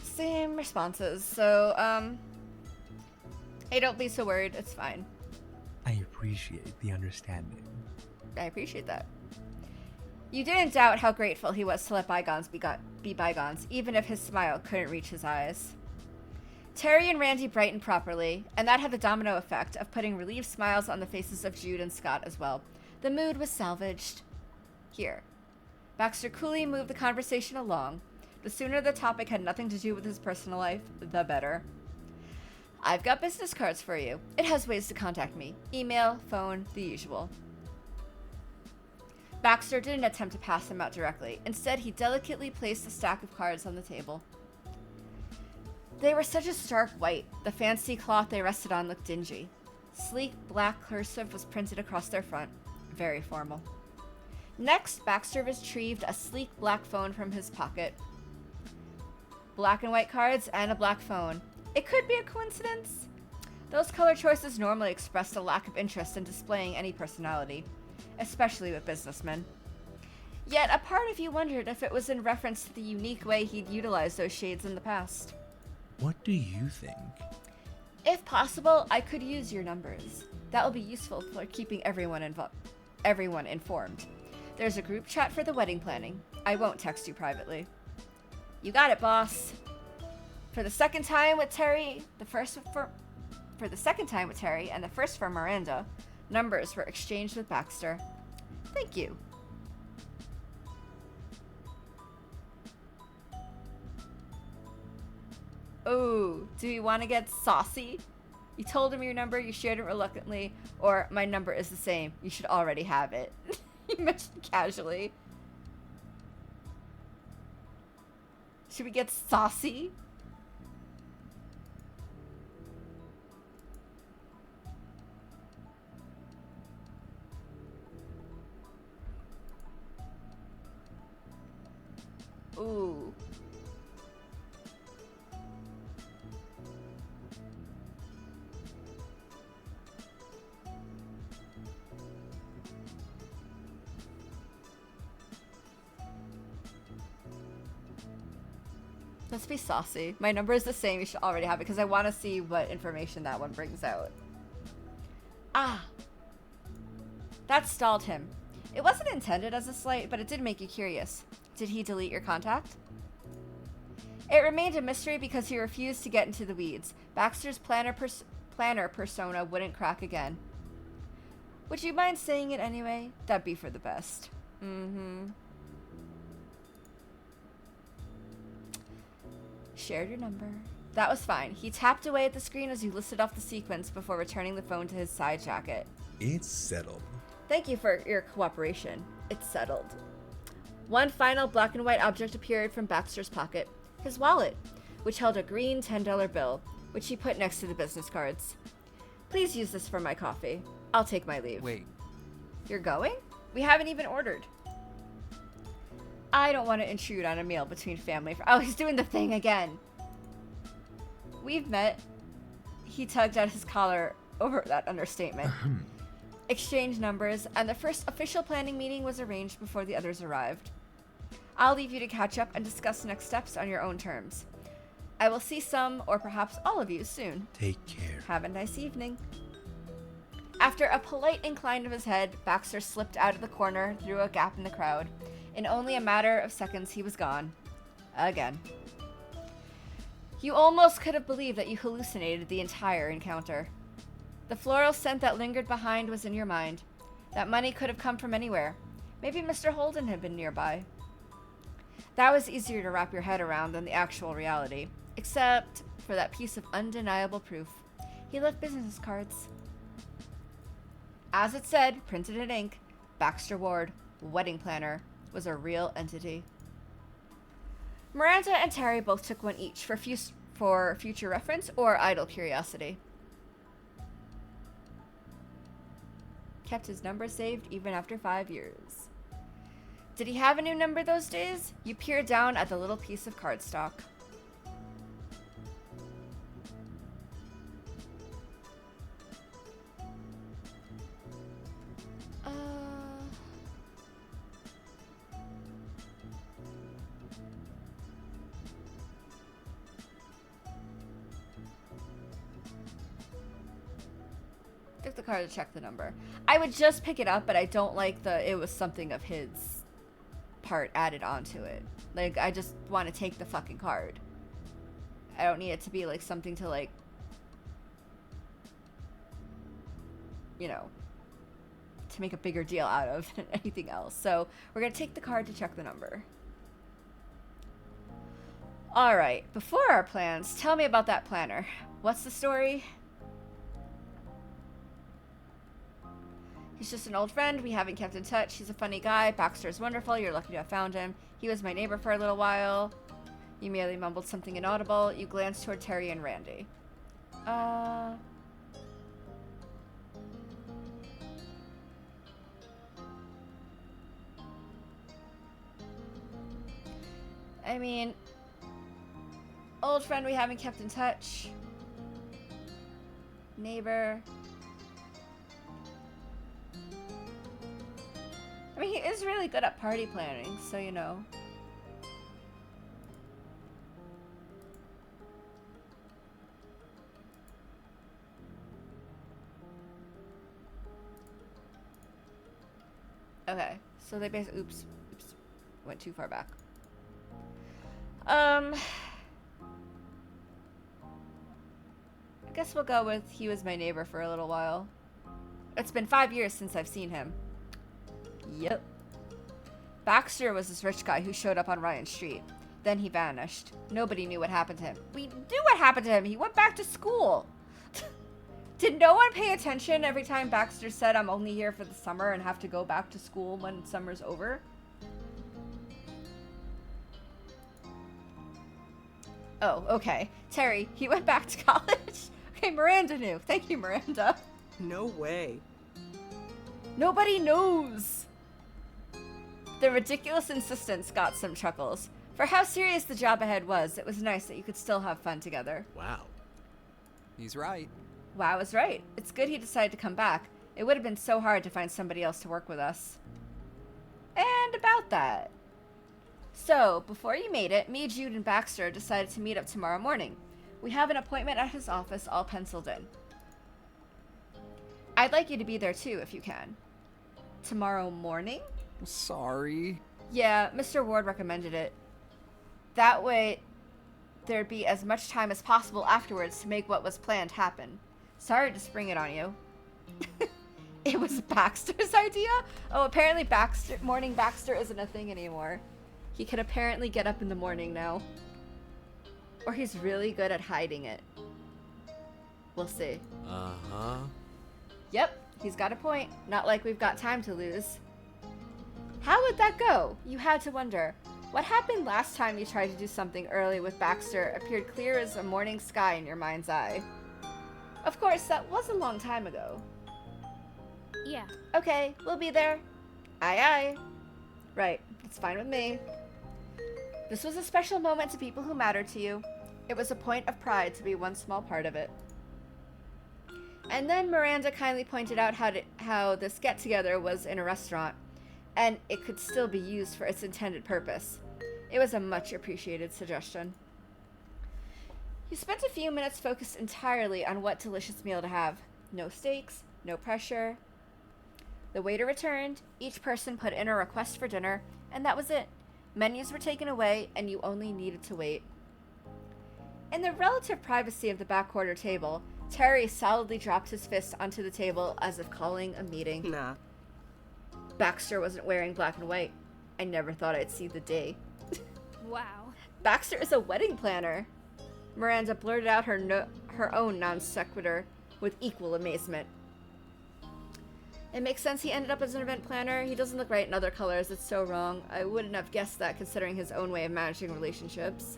Same responses. So, hey, don't be so worried. It's fine. I appreciate the understanding. I appreciate that. You didn't doubt how grateful he was to let bygones be bygones, even if his smile couldn't reach his eyes. Terry and Randy brightened properly, and that had the domino effect of putting relieved smiles on the faces of Jude and Scott as well. The mood was salvaged. Here. Baxter coolly moved the conversation along. The sooner the topic had nothing to do with his personal life, the better. I've got business cards for you. It has ways to contact me. Email, phone, the usual. Baxter didn't attempt to pass them out directly. Instead, he delicately placed a stack of cards on the table. They were such a stark white. The fancy cloth they rested on looked dingy. Sleek black cursive was printed across their front. Very formal. Next, Baxter retrieved a sleek black phone from his pocket. Black and white cards and a black phone. It could be a coincidence. Those color choices normally expressed a lack of interest in displaying any personality, especially with businessmen. Yet a part of you wondered if it was in reference to the unique way he'd utilized those shades in the past. What do you think? If possible, I could use your numbers. That will be useful for keeping everyone informed. There's a group chat for the wedding planning. I won't text you privately. You got it, boss. For the second time with Terry, and the first for Miranda, numbers were exchanged with Baxter. Thank you. Oh, do you want to get saucy? You told him your number, you shared it reluctantly, or my number is the same. You should already have it. He mentioned casually. Should we get saucy? Ooh. Let's be saucy. My number is the same. You should already have it because I want to see what information that one brings out. Ah. That stalled him. It wasn't intended as a slight, but it did make you curious. Did he delete your contact? It remained a mystery because he refused to get into the weeds. Baxter's planner persona wouldn't crack again. Would you mind saying it anyway? That'd be for the best. Mm-hmm. Shared your number. That was fine. He tapped away at the screen as you listed off the sequence before returning the phone to his side jacket. It's settled. Thank you for your cooperation. It's settled. One final black and white object appeared from Baxter's pocket. His wallet, which held a green $10 bill, which he put next to the business cards. Please use this for my coffee. I'll take my leave. Wait, You're going? We haven't even ordered. I don't want to intrude on a meal between family. Oh, he's doing the thing again. We've met. He tugged at his collar over that understatement. Exchanged numbers, and the first official planning meeting was arranged before the others arrived. I'll leave you to catch up and discuss next steps on your own terms. I will see some, or perhaps all of you, soon. Take care. Have a nice evening. After a polite incline of his head, Baxter slipped out of the corner through a gap in the crowd. In only a matter of seconds, he was gone. Again. You almost could have believed that you hallucinated the entire encounter. The floral scent that lingered behind was in your mind. That money could have come from anywhere. Maybe Mr. Holden had been nearby. That was easier to wrap your head around than the actual reality, except for that piece of undeniable proof. He left business cards. As it said, printed in ink, Baxter Ward, wedding planner, was a real entity. Miranda and Terry both took one each for future reference or idle curiosity. kept his number saved even after 5 years. Did he have a new number those days? You peer down at the little piece of cardstock. Took the card to check the number. I would just pick it up, but I don't like it was something of his part added onto it. Like, I just want to take the fucking card. I don't need it to be like something to like, you know, to make a bigger deal out of than anything else. So we're gonna take the card to check the number. Alright, before our plans, tell me about that planner. What's the story? He's just an old friend. We haven't kept in touch. He's a funny guy. Baxter's wonderful. You're lucky to have found him. He was my neighbor for a little while. You merely mumbled something inaudible. You glanced toward Terry and Randy. I mean, old friend we haven't kept in touch. Neighbor. I mean, he is really good at party planning, so you know. Okay, so they basically, oops, went too far back. I guess we'll go with he was my neighbor for a little while. It's been 5 years since I've seen him. Yep. Baxter was this rich guy who showed up on Ryan Street. Then he vanished. Nobody knew what happened to him. We knew what happened to him. He went back to school. Did no one pay attention every time Baxter said, I'm only here for the summer and have to go back to school when summer's over? Oh, okay. Terry, he went back to college. Okay, Miranda knew. Thank you, Miranda. No way. Nobody knows. The ridiculous insistence got some chuckles. For how serious the job ahead was, it was nice that you could still have fun together. Wow. He's right. Wow was right. It's good he decided to come back. It would have been so hard to find somebody else to work with us. And about that. So, before you made it, me, Jude, and Baxter decided to meet up tomorrow morning. We have an appointment at his office all penciled in. I'd like you to be there too, if you can. Tomorrow morning? Sorry. Yeah, Mr. Ward recommended it. That way, there'd be as much time as possible afterwards to make what was planned happen. Sorry to spring it on you. It was Baxter's idea? Oh, apparently morning Baxter isn't a thing anymore. He can apparently get up in the morning now. Or he's really good at hiding it. We'll see. Uh-huh. Yep, he's got a point. Not like we've got time to lose. How would that go? You had to wonder. What happened last time you tried to do something early with Baxter appeared clear as a morning sky in your mind's eye. Of course, that was a long time ago. Yeah. Okay, we'll be there. Aye aye. Right, it's fine with me. This was a special moment to people who mattered to you. It was a point of pride to be one small part of it. And then Miranda kindly pointed out how this get-together was in a restaurant, and it could still be used for its intended purpose. It was a much appreciated suggestion. You spent a few minutes focused entirely on what delicious meal to have. No stakes, no pressure. The waiter returned, each person put in a request for dinner, and that was it. Menus were taken away, and you only needed to wait. In the relative privacy of the back quarter table, Terry solidly dropped his fist onto the table as if calling a meeting. Nah. Baxter wasn't wearing black and white. I never thought I'd see the day. Wow. Baxter is a wedding planner. Miranda blurted out her own non sequitur with equal amazement. It makes sense he ended up as an event planner. He doesn't look right in other colors. It's so wrong. I wouldn't have guessed that considering his own way of managing relationships.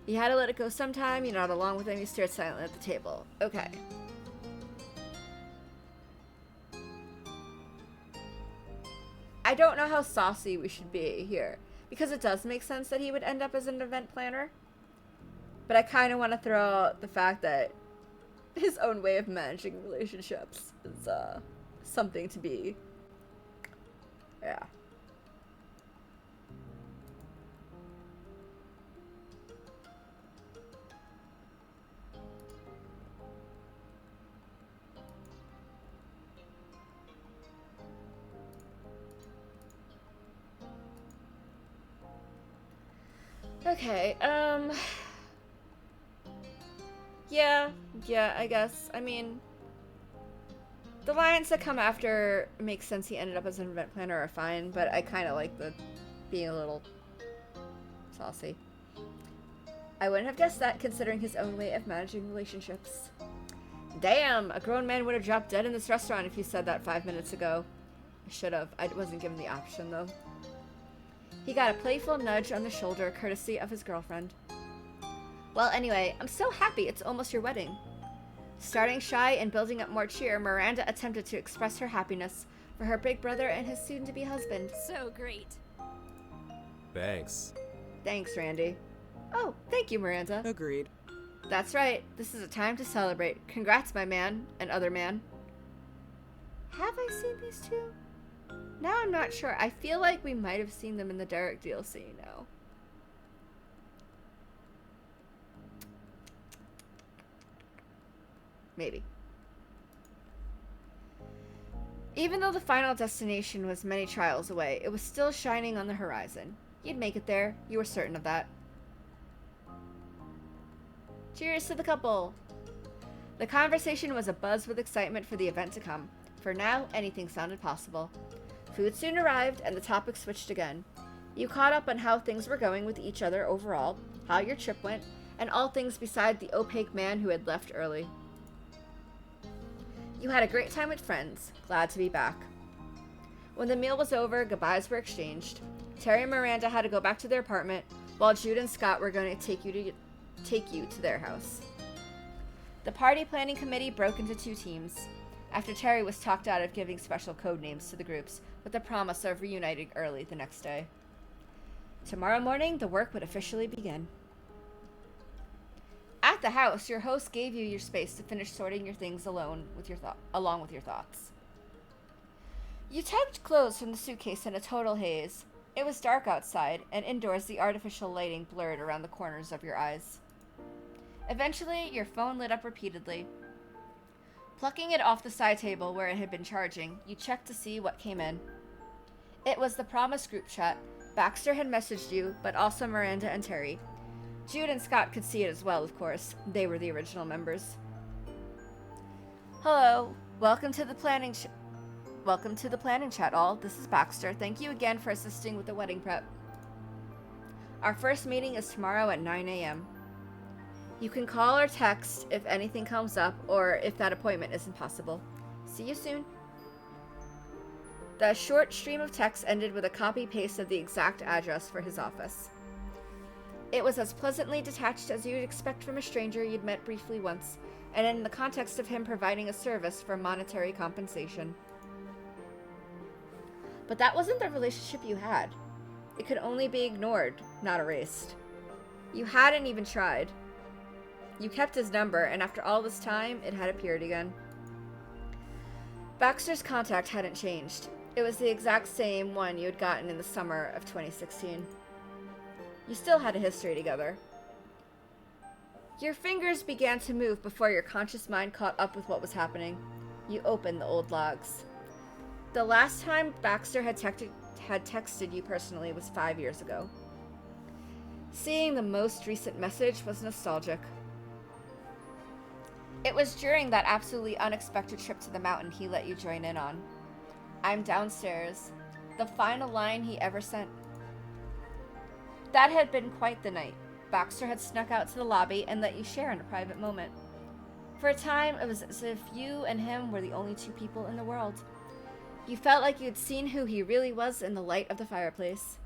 He had to let it go sometime. You nodded along with him. You stared silently at the table. Okay. don't know how saucy we should be here. Because it does make sense that he would end up as an event planner. But I kind of want to throw out the fact that his own way of managing relationships is something to be. Yeah. Okay, yeah, I guess. I mean, the lines that come after make sense he ended up as an event planner are fine, but I kind of like the being a little saucy. I wouldn't have guessed that, considering his own way of managing relationships. Damn, a grown man would have dropped dead in this restaurant if you said that 5 minutes ago. I should have. I wasn't given the option, though. He got a playful nudge on the shoulder, courtesy of his girlfriend. Well, anyway, I'm so happy it's almost your wedding. Starting shy and building up more cheer, Miranda attempted to express her happiness for her big brother and his soon-to-be husband. So great. Thanks. Thanks, Randy. Oh, thank you, Miranda. Agreed. That's right. This is a time to celebrate. Congrats, my man and other man. Have I seen these two? Now I'm not sure. I feel like we might have seen them in the Derek DLC now. Maybe. Even though the final destination was many trials away, it was still shining on the horizon. You'd make it there. You were certain of that. Cheers to the couple! The conversation was abuzz with excitement for the event to come. For now, anything sounded possible. Food soon arrived, and the topic switched again. You caught up on how things were going with each other overall, how your trip went, and all things beside the opaque man who had left early. You had a great time with friends. Glad to be back. When the meal was over, goodbyes were exchanged. Terry and Miranda had to go back to their apartment, while Jude and Scott were going to take you to their house. The party planning committee broke into two teams, after Terry was talked out of giving special code names to the groups, with the promise of reuniting early the next day. Tomorrow morning, the work would officially begin. At the house, your host gave you your space to finish sorting your things along with your thoughts. You tugged clothes from the suitcase in a total haze. It was dark outside, and indoors the artificial lighting blurred around the corners of your eyes. Eventually, your phone lit up repeatedly. Plucking it off the side table where it had been charging, you checked to see what came in. It was the Promise group chat. Baxter had messaged you, but also Miranda and Terry. Jude and Scott could see it as well, of course. They were the original members. Hello. Welcome to the planning chat, all. This is Baxter. Thank you again for assisting with the wedding prep. Our first meeting is tomorrow at 9 a.m. You can call or text if anything comes up or if that appointment isn't possible. See you soon. The short stream of text ended with a copy-paste of the exact address for his office. It was as pleasantly detached as you'd expect from a stranger you'd met briefly once, and in the context of him providing a service for monetary compensation. But that wasn't the relationship you had. It could only be ignored, not erased. You hadn't even tried. You kept his number, and after all this time, it had appeared again. Baxter's contact hadn't changed. It was the exact same one you had gotten in the summer of 2016. You still had a history together. Your fingers began to move before your conscious mind caught up with what was happening. You opened the old logs. The last time Baxter had texted you personally was 5 years ago. Seeing the most recent message was nostalgic. It was during that absolutely unexpected trip to the mountain he let you join in on. I'm downstairs. The final line he ever sent. That had been quite the night. Baxter had snuck out to the lobby and let you share in a private moment. For a time, it was as if you and him were the only two people in the world. You felt like you had seen who he really was in the light of the fireplace.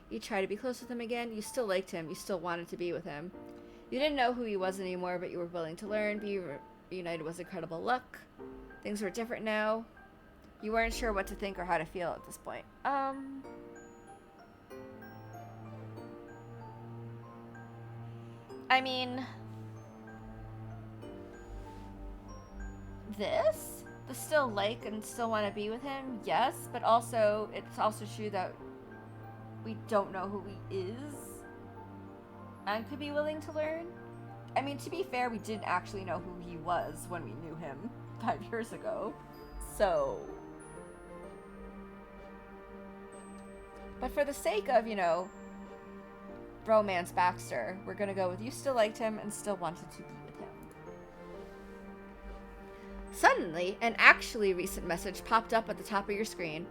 You tried to be close with him again. You still liked him. You still wanted to be with him. You didn't know who he was anymore, but you were willing to learn. Being reunited was incredible luck. Things were different now. You weren't sure what to think or how to feel at this point. I mean, this? The still like and still want to be with him? Yes, but also, it's also true that we don't know who he is and could be willing to learn. I mean, to be fair, we didn't actually know who he was when we knew him 5 years ago. So... But for the sake of, you know, romance Baxter, we're gonna go with you still liked him and still wanted to be with him. Suddenly, an actually recent message popped up at the top of your screen.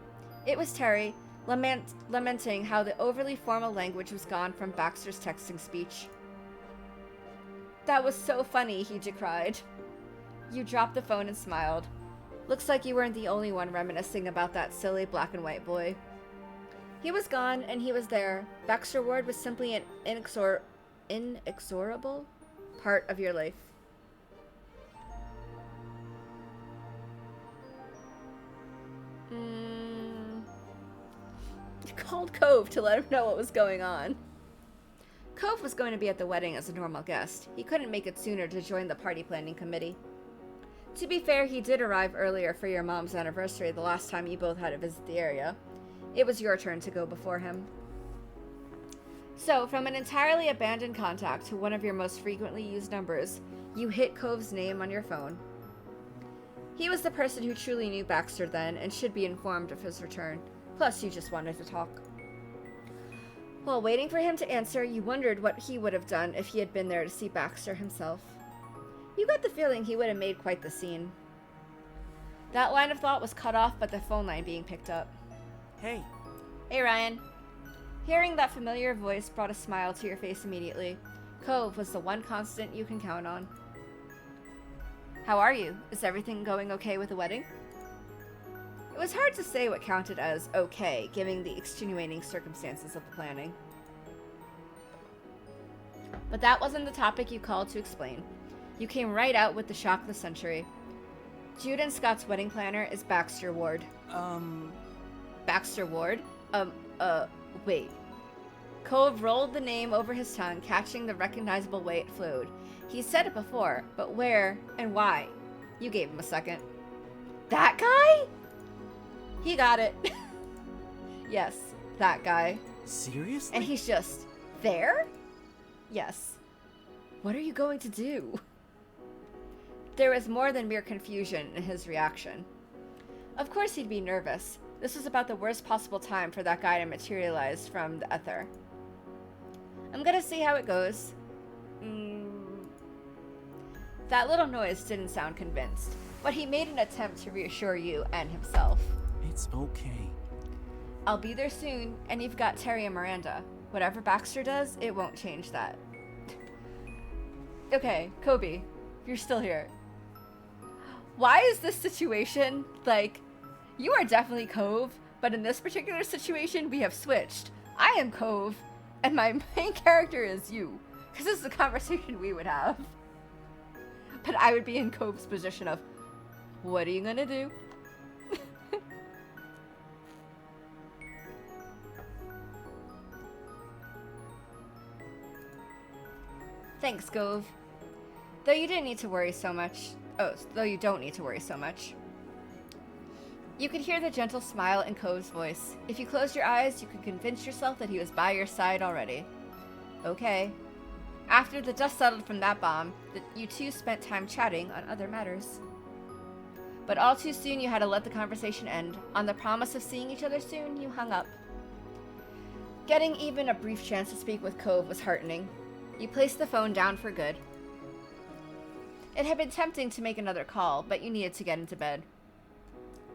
It was Terry, lamenting how the overly formal language was gone from Baxter's texting speech. That was so funny, he decried. You dropped the phone and smiled. Looks like you weren't the only one reminiscing about that silly black and white boy. He was gone, and he was there. Baxter Ward was simply an inexorable part of your life. Called Cove to let him know what was going on. Cove was going to be at the wedding as a normal guest. He couldn't make it sooner to join the party planning committee. To be fair, he did arrive earlier for your mom's anniversary the last time you both had to visit the area. It was your turn to go before him. So, from an entirely abandoned contact to one of your most frequently used numbers, you hit Cove's name on your phone. He was the person who truly knew Baxter then and should be informed of his return. Plus, you just wanted to talk. While waiting for him to answer, you wondered what he would have done if he had been there to see Baxter himself. You got the feeling he would have made quite the scene. That line of thought was cut off by the phone line being picked up. Hey. Hey, Ryan. Hearing that familiar voice brought a smile to your face immediately. Cove was the one constant you can count on. How are you? Is everything going okay with the wedding? It was hard to say what counted as okay, given the extenuating circumstances of the planning. But that wasn't the topic you called to explain. You came right out with the shock of the century. Jude and Scott's wedding planner is Baxter Ward. Baxter Ward? Wait. Cove rolled the name over his tongue, catching the recognizable way it flowed. He said it before, but where and why? You gave him a second. That guy? He got it. Yes, that guy. Seriously? And he's just there? Yes. What are you going to do? There was more than mere confusion in his reaction. Of course he'd be nervous. This was about the worst possible time for that guy to materialize from the ether. I'm gonna see how it goes. That little noise didn't sound convinced, but he made an attempt to reassure you and himself. It's okay. I'll be there soon, and you've got Terry and Miranda. Whatever Baxter does, it won't change that. Okay, Kobe, you're still here. Why is this situation, like, you are definitely Cove, but in this particular situation, we have switched. I am Cove, and my main character is you, because this is a conversation we would have. But I would be in Cove's position of, what are you gonna do? Thanks, Cove. Though you don't need to worry so much. You could hear the gentle smile in Cove's voice. If you closed your eyes, you could convince yourself that he was by your side already. Okay. After the dust settled from that bomb, you two spent time chatting on other matters. But all too soon you had to let the conversation end. On the promise of seeing each other soon, you hung up. Getting even a brief chance to speak with Cove was heartening. You placed the phone down for good. It had been tempting to make another call, but you needed to get into bed.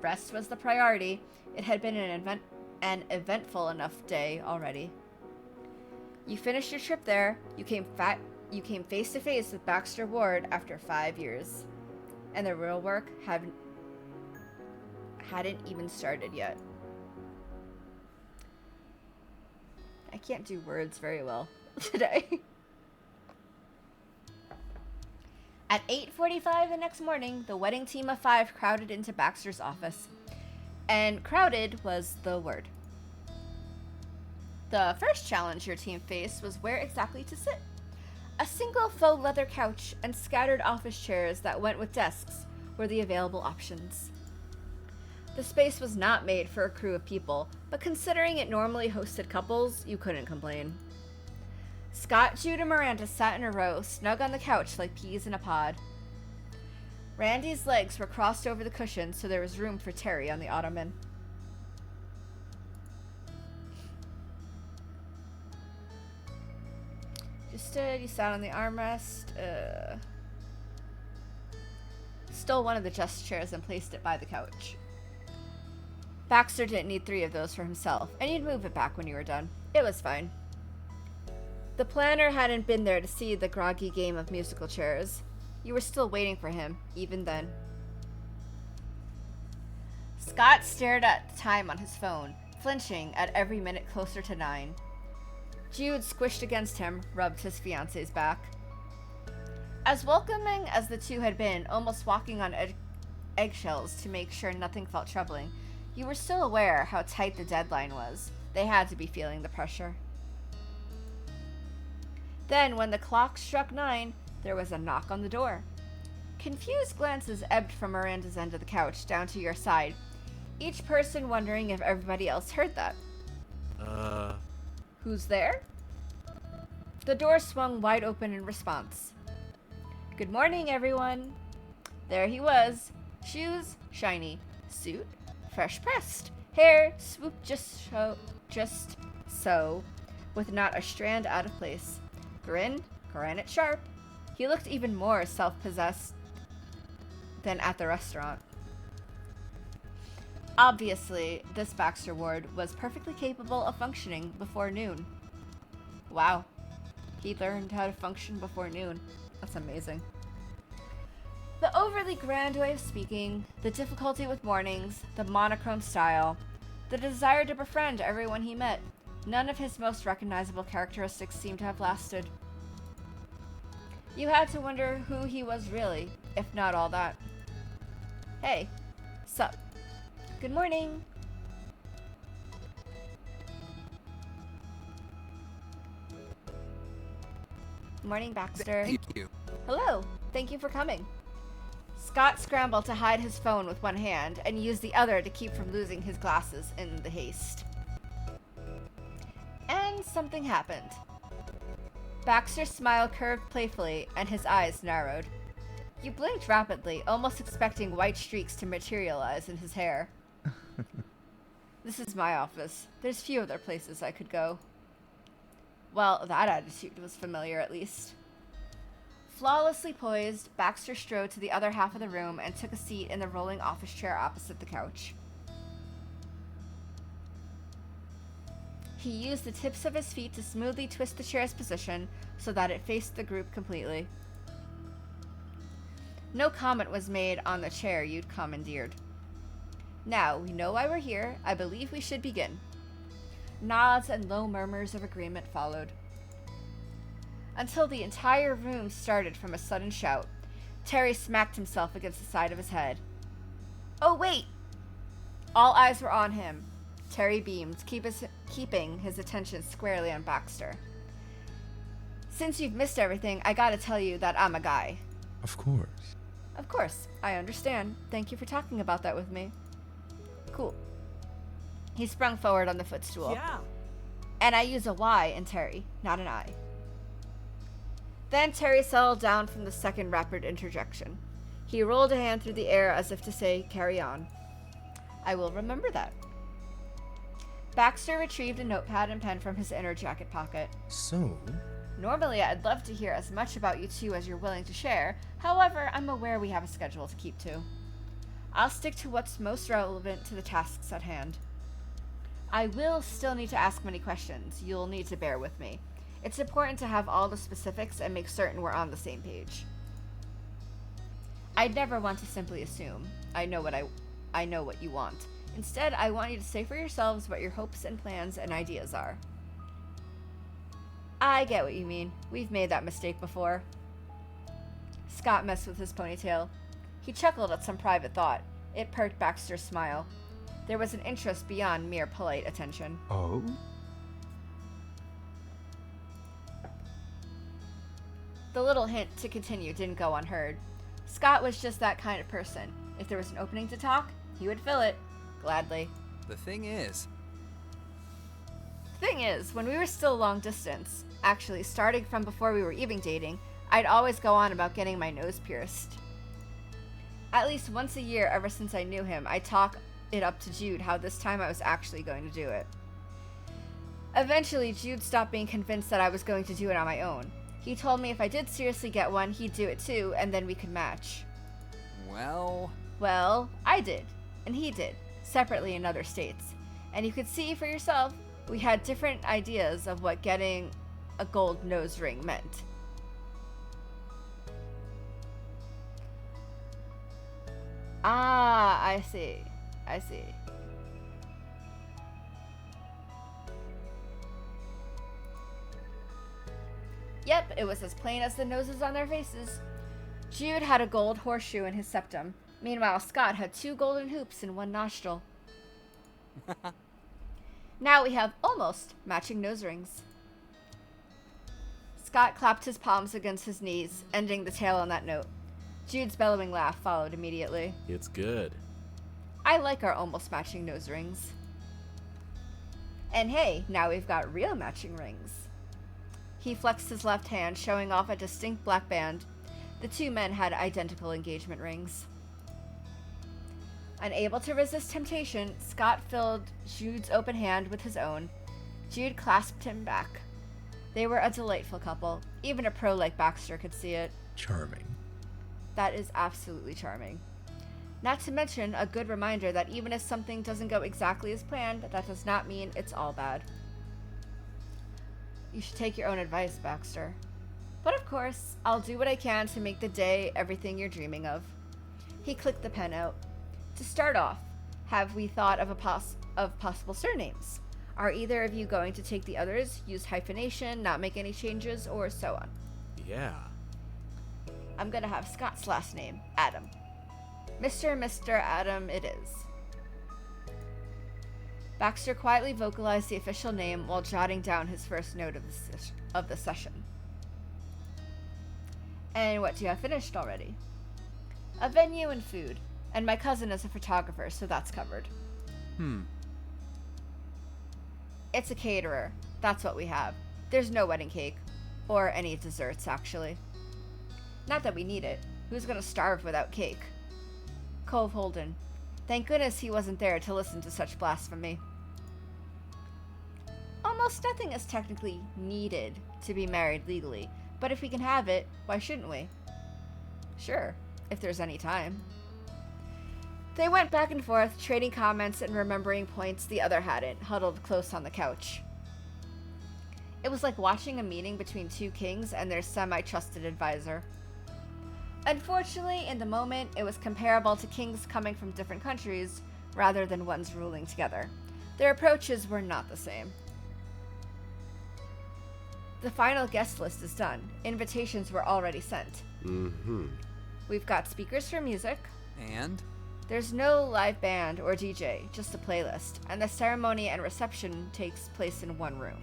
Rest was the priority. It had been an eventful enough day already. You finished your trip there. You came face to face with Baxter Ward after 5 years. And the real work hadn't even started yet. I can't do words very well today. At 8:45 the next morning, the wedding team of 5 crowded into Baxter's office. And crowded was the word. The first challenge your team faced was where exactly to sit. A single faux leather couch and scattered office chairs that went with desks were the available options. The space was not made for a crew of people, but considering it normally hosted couples, you couldn't complain. Scott, Jude, and Miranda sat in a row, snug on the couch like peas in a pod. Randy's legs were crossed over the cushions, so there was room for Terry on the ottoman. You stood, you sat on the armrest, stole one of the just chairs and placed it by the couch. Baxter didn't need 3 of those for himself, and you'd move it back when you were done. It was fine. The planner hadn't been there to see the groggy game of musical chairs. You were still waiting for him, even then. Scott stared at the time on his phone, flinching at every minute closer to 9. Jude, squished against him, rubbed his fiancé's back. As welcoming as the two had been, almost walking on eggshells to make sure nothing felt troubling, you were still aware how tight the deadline was. They had to be feeling the pressure. Then, when the clock struck 9, there was a knock on the door. Confused glances ebbed from Miranda's end of the couch down to your side, each person wondering if everybody else heard that. Who's there? The door swung wide open in response. Good morning, everyone. There he was. Shoes, shiny. Suit, fresh pressed. Hair, swooped just so, with not a strand out of place. Grin, granite sharp. He looked even more self-possessed than at the restaurant. Obviously, this Baxter ward was perfectly capable of functioning before noon. Wow. He learned how to function before noon. That's amazing. The overly grand way of speaking, the difficulty with mornings, the monochrome style, the desire to befriend everyone he met, none of his most recognizable characteristics seemed to have lasted. You had to wonder who he was really, if not all that. Hey, sup? Good morning. Morning, Baxter. Thank you. Hello. Thank you for coming. Scott scrambled to hide his phone with one hand and used the other to keep from losing his glasses in the haste. And something happened. Baxter's smile curved playfully and his eyes narrowed. You blinked rapidly, almost expecting white streaks to materialize in his hair. This is my office. There's few other places I could go. Well, that attitude was familiar, at least. Flawlessly poised, Baxter strode to the other half of the room and took a seat in the rolling office chair opposite the couch. He used the tips of his feet to smoothly twist the chair's position so that it faced the group completely. No comment was made on the chair you'd commandeered. Now, we know why we're here. I believe we should begin. Nods and low murmurs of agreement followed. Until the entire room started from a sudden shout. Terry smacked himself against the side of his head. Oh, wait! All eyes were on him. Terry beamed, keeping his attention squarely on Baxter. Since you've missed everything, I gotta tell you that I'm a guy. Of course. Of course, I understand. Thank you for talking about that with me. Cool. He sprung forward on the footstool. Yeah. And I use a Y in Terry, not an I. Then Terry settled down from the second rapid interjection. He rolled a hand through the air as if to say, carry on. I will remember that. Baxter retrieved a notepad and pen from his inner jacket pocket. So, Normally, I'd love to hear as much about you two as you're willing to share. However, I'm aware we have a schedule to keep to. I'll stick to what's most relevant to the tasks at hand. I will still need to ask many questions. You'll need to bear with me. It's important to have all the specifics and make certain we're on the same page. I'd never want to simply assume. I know what you want. Instead, I want you to say for yourselves what your hopes and plans and ideas are. I get what you mean. We've made that mistake before. Scott messed with his ponytail. He chuckled at some private thought. It perked Baxter's smile. There was an interest beyond mere polite attention. Oh? The little hint to continue didn't go unheard. Scott was just that kind of person. If there was an opening to talk, he would fill it. Gladly. The thing is, Thing is, when we were still long distance, actually starting from before we were even dating, I'd always go on about getting my nose pierced. At least once a year ever since I knew him, I'd talk it up to Jude how this time I was actually going to do it. Eventually, Jude stopped being convinced that I was going to do it on my own. He told me if I did seriously get one, he'd do it too, and then we could match. well, Well, I did, and he did, separately in other states. And you could see for yourself, we had different ideas of what getting a gold nose ring meant. Ah, I see. I see. Yep, it was as plain as the noses on their faces. Jude had a gold horseshoe in his septum. Meanwhile, Scott had 2 golden hoops in one nostril. Now we have almost matching nose rings. Scott clapped his palms against his knees, ending the tale on that note. Jude's bellowing laugh followed immediately. It's good. I like our almost matching nose rings. And hey, now we've got real matching rings. He flexed his left hand, showing off a distinct black band. The 2 men had identical engagement rings. Unable to resist temptation, Scott filled Jude's open hand with his own. Jude clasped him back. They were a delightful couple. Even a pro like Baxter could see it. Charming. That is absolutely charming. Not to mention a good reminder that even if something doesn't go exactly as planned, that does not mean it's all bad. You should take your own advice, Baxter. But of course, I'll do what I can to make the day everything you're dreaming of. He clicked the pen out. To start off, have we thought of possible surnames? Are either of you going to take the others, use hyphenation, not make any changes, or so on? Yeah. I'm gonna have Scott's last name, Adam. Mr. Adam it is. Baxter quietly vocalized the official name while jotting down his first note of the session. And what do you have finished already? A venue and food. And my cousin is a photographer, so that's covered. It's a caterer. That's what we have. There's no wedding cake. Or any desserts, actually. Not that we need it. Who's gonna starve without cake? Cove Holden. Thank goodness he wasn't there to listen to such blasphemy. Almost nothing is technically needed to be married legally, but if we can have it, why shouldn't we? Sure, if there's any time. They went back and forth, trading comments and remembering points the other hadn't, huddled close on the couch. It was like watching a meeting between 2 kings and their semi-trusted advisor. Unfortunately, in the moment, it was comparable to kings coming from different countries rather than ones ruling together. Their approaches were not the same. The final guest list is done. Invitations were already sent. Mm-hmm. We've got speakers for music. and There's no live band or DJ, just a playlist, and the ceremony and reception takes place in one room.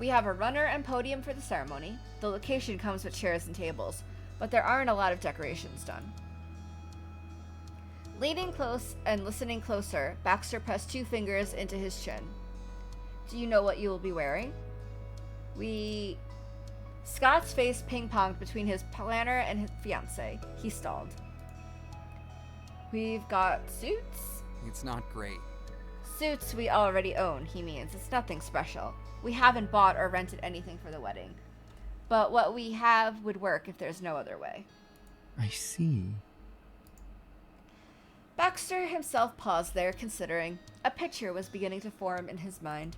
We have a runner and podium for the ceremony. The location comes with chairs and tables, but there aren't a lot of decorations done. Leaning close and listening closer, Baxter pressed 2 fingers into his chin. Do you know what you will be wearing? Scott's face ping-ponged between his planner and his fiancée. He stalled. We've got suits? it's not great. Suits we already own, he means. It's nothing special. We haven't bought or rented anything for the wedding. But what we have would work if there's no other way. I see. Baxter himself paused there, considering. A picture was beginning to form in his mind.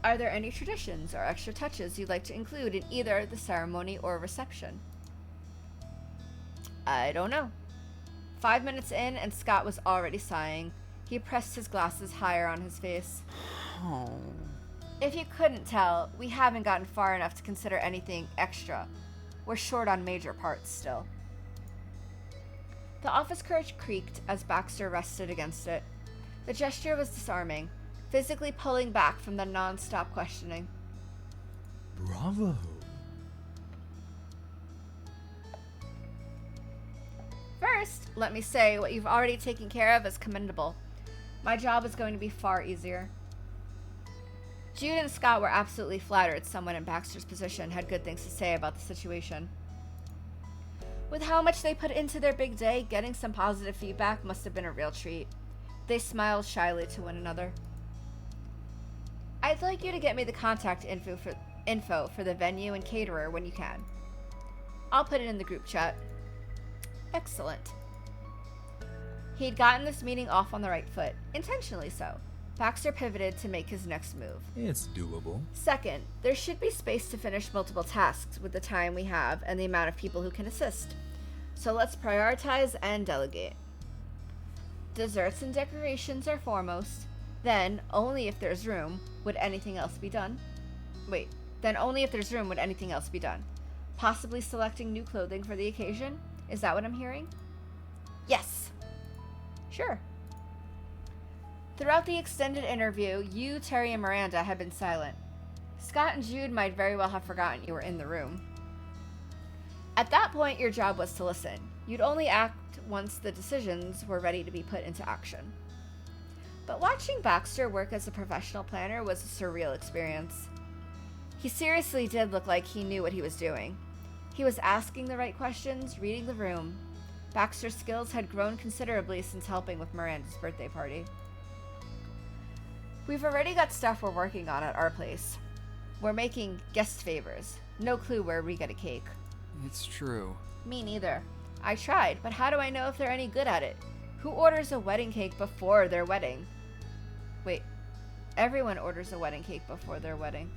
Are there any traditions or extra touches you'd like to include in either the ceremony or reception? I don't know. 5 minutes in, and Scott was already sighing. He pressed his glasses higher on his face. Oh. If you couldn't tell, we haven't gotten far enough to consider anything extra. We're short on major parts still. The office curtain creaked as Baxter rested against it. The gesture was disarming, physically pulling back from the non-stop questioning. Bravo. First, let me say what you've already taken care of is commendable. My job is going to be far easier. Jude and Scott were absolutely flattered someone in Baxter's position had good things to say about the situation. With how much they put into their big day, getting some positive feedback must have been a real treat. They smiled shyly to one another. I'd like you to get me the contact info for the venue and caterer when you can. I'll put it in the group chat. Excellent. He'd gotten this meeting off on the right foot, intentionally so. Baxter pivoted to make his next move. It's doable. Second, there should be space to finish multiple tasks with the time we have and the amount of people who can assist. So let's prioritize and delegate. Desserts and decorations are foremost. Then, only if there's room, would anything else be done? Then only if there's room would anything else be done. Possibly selecting new clothing for the occasion? Is that what I'm hearing? Yes. Sure. Throughout the extended interview, you, Terry, and Miranda had been silent. Scott and Jude might very well have forgotten you were in the room. At that point, your job was to listen. You'd only act once the decisions were ready to be put into action. But watching Baxter work as a professional planner was a surreal experience. He seriously did look like he knew what he was doing. He was asking the right questions, reading the room. Baxter's skills had grown considerably since helping with Miranda's birthday party. We've already got stuff we're working on at our place. We're making guest favors. No clue where we get a cake. It's true. Me neither. I tried, but how do I know if they're any good at it? Who orders a wedding cake before their wedding? Wait, everyone orders a wedding cake before their wedding.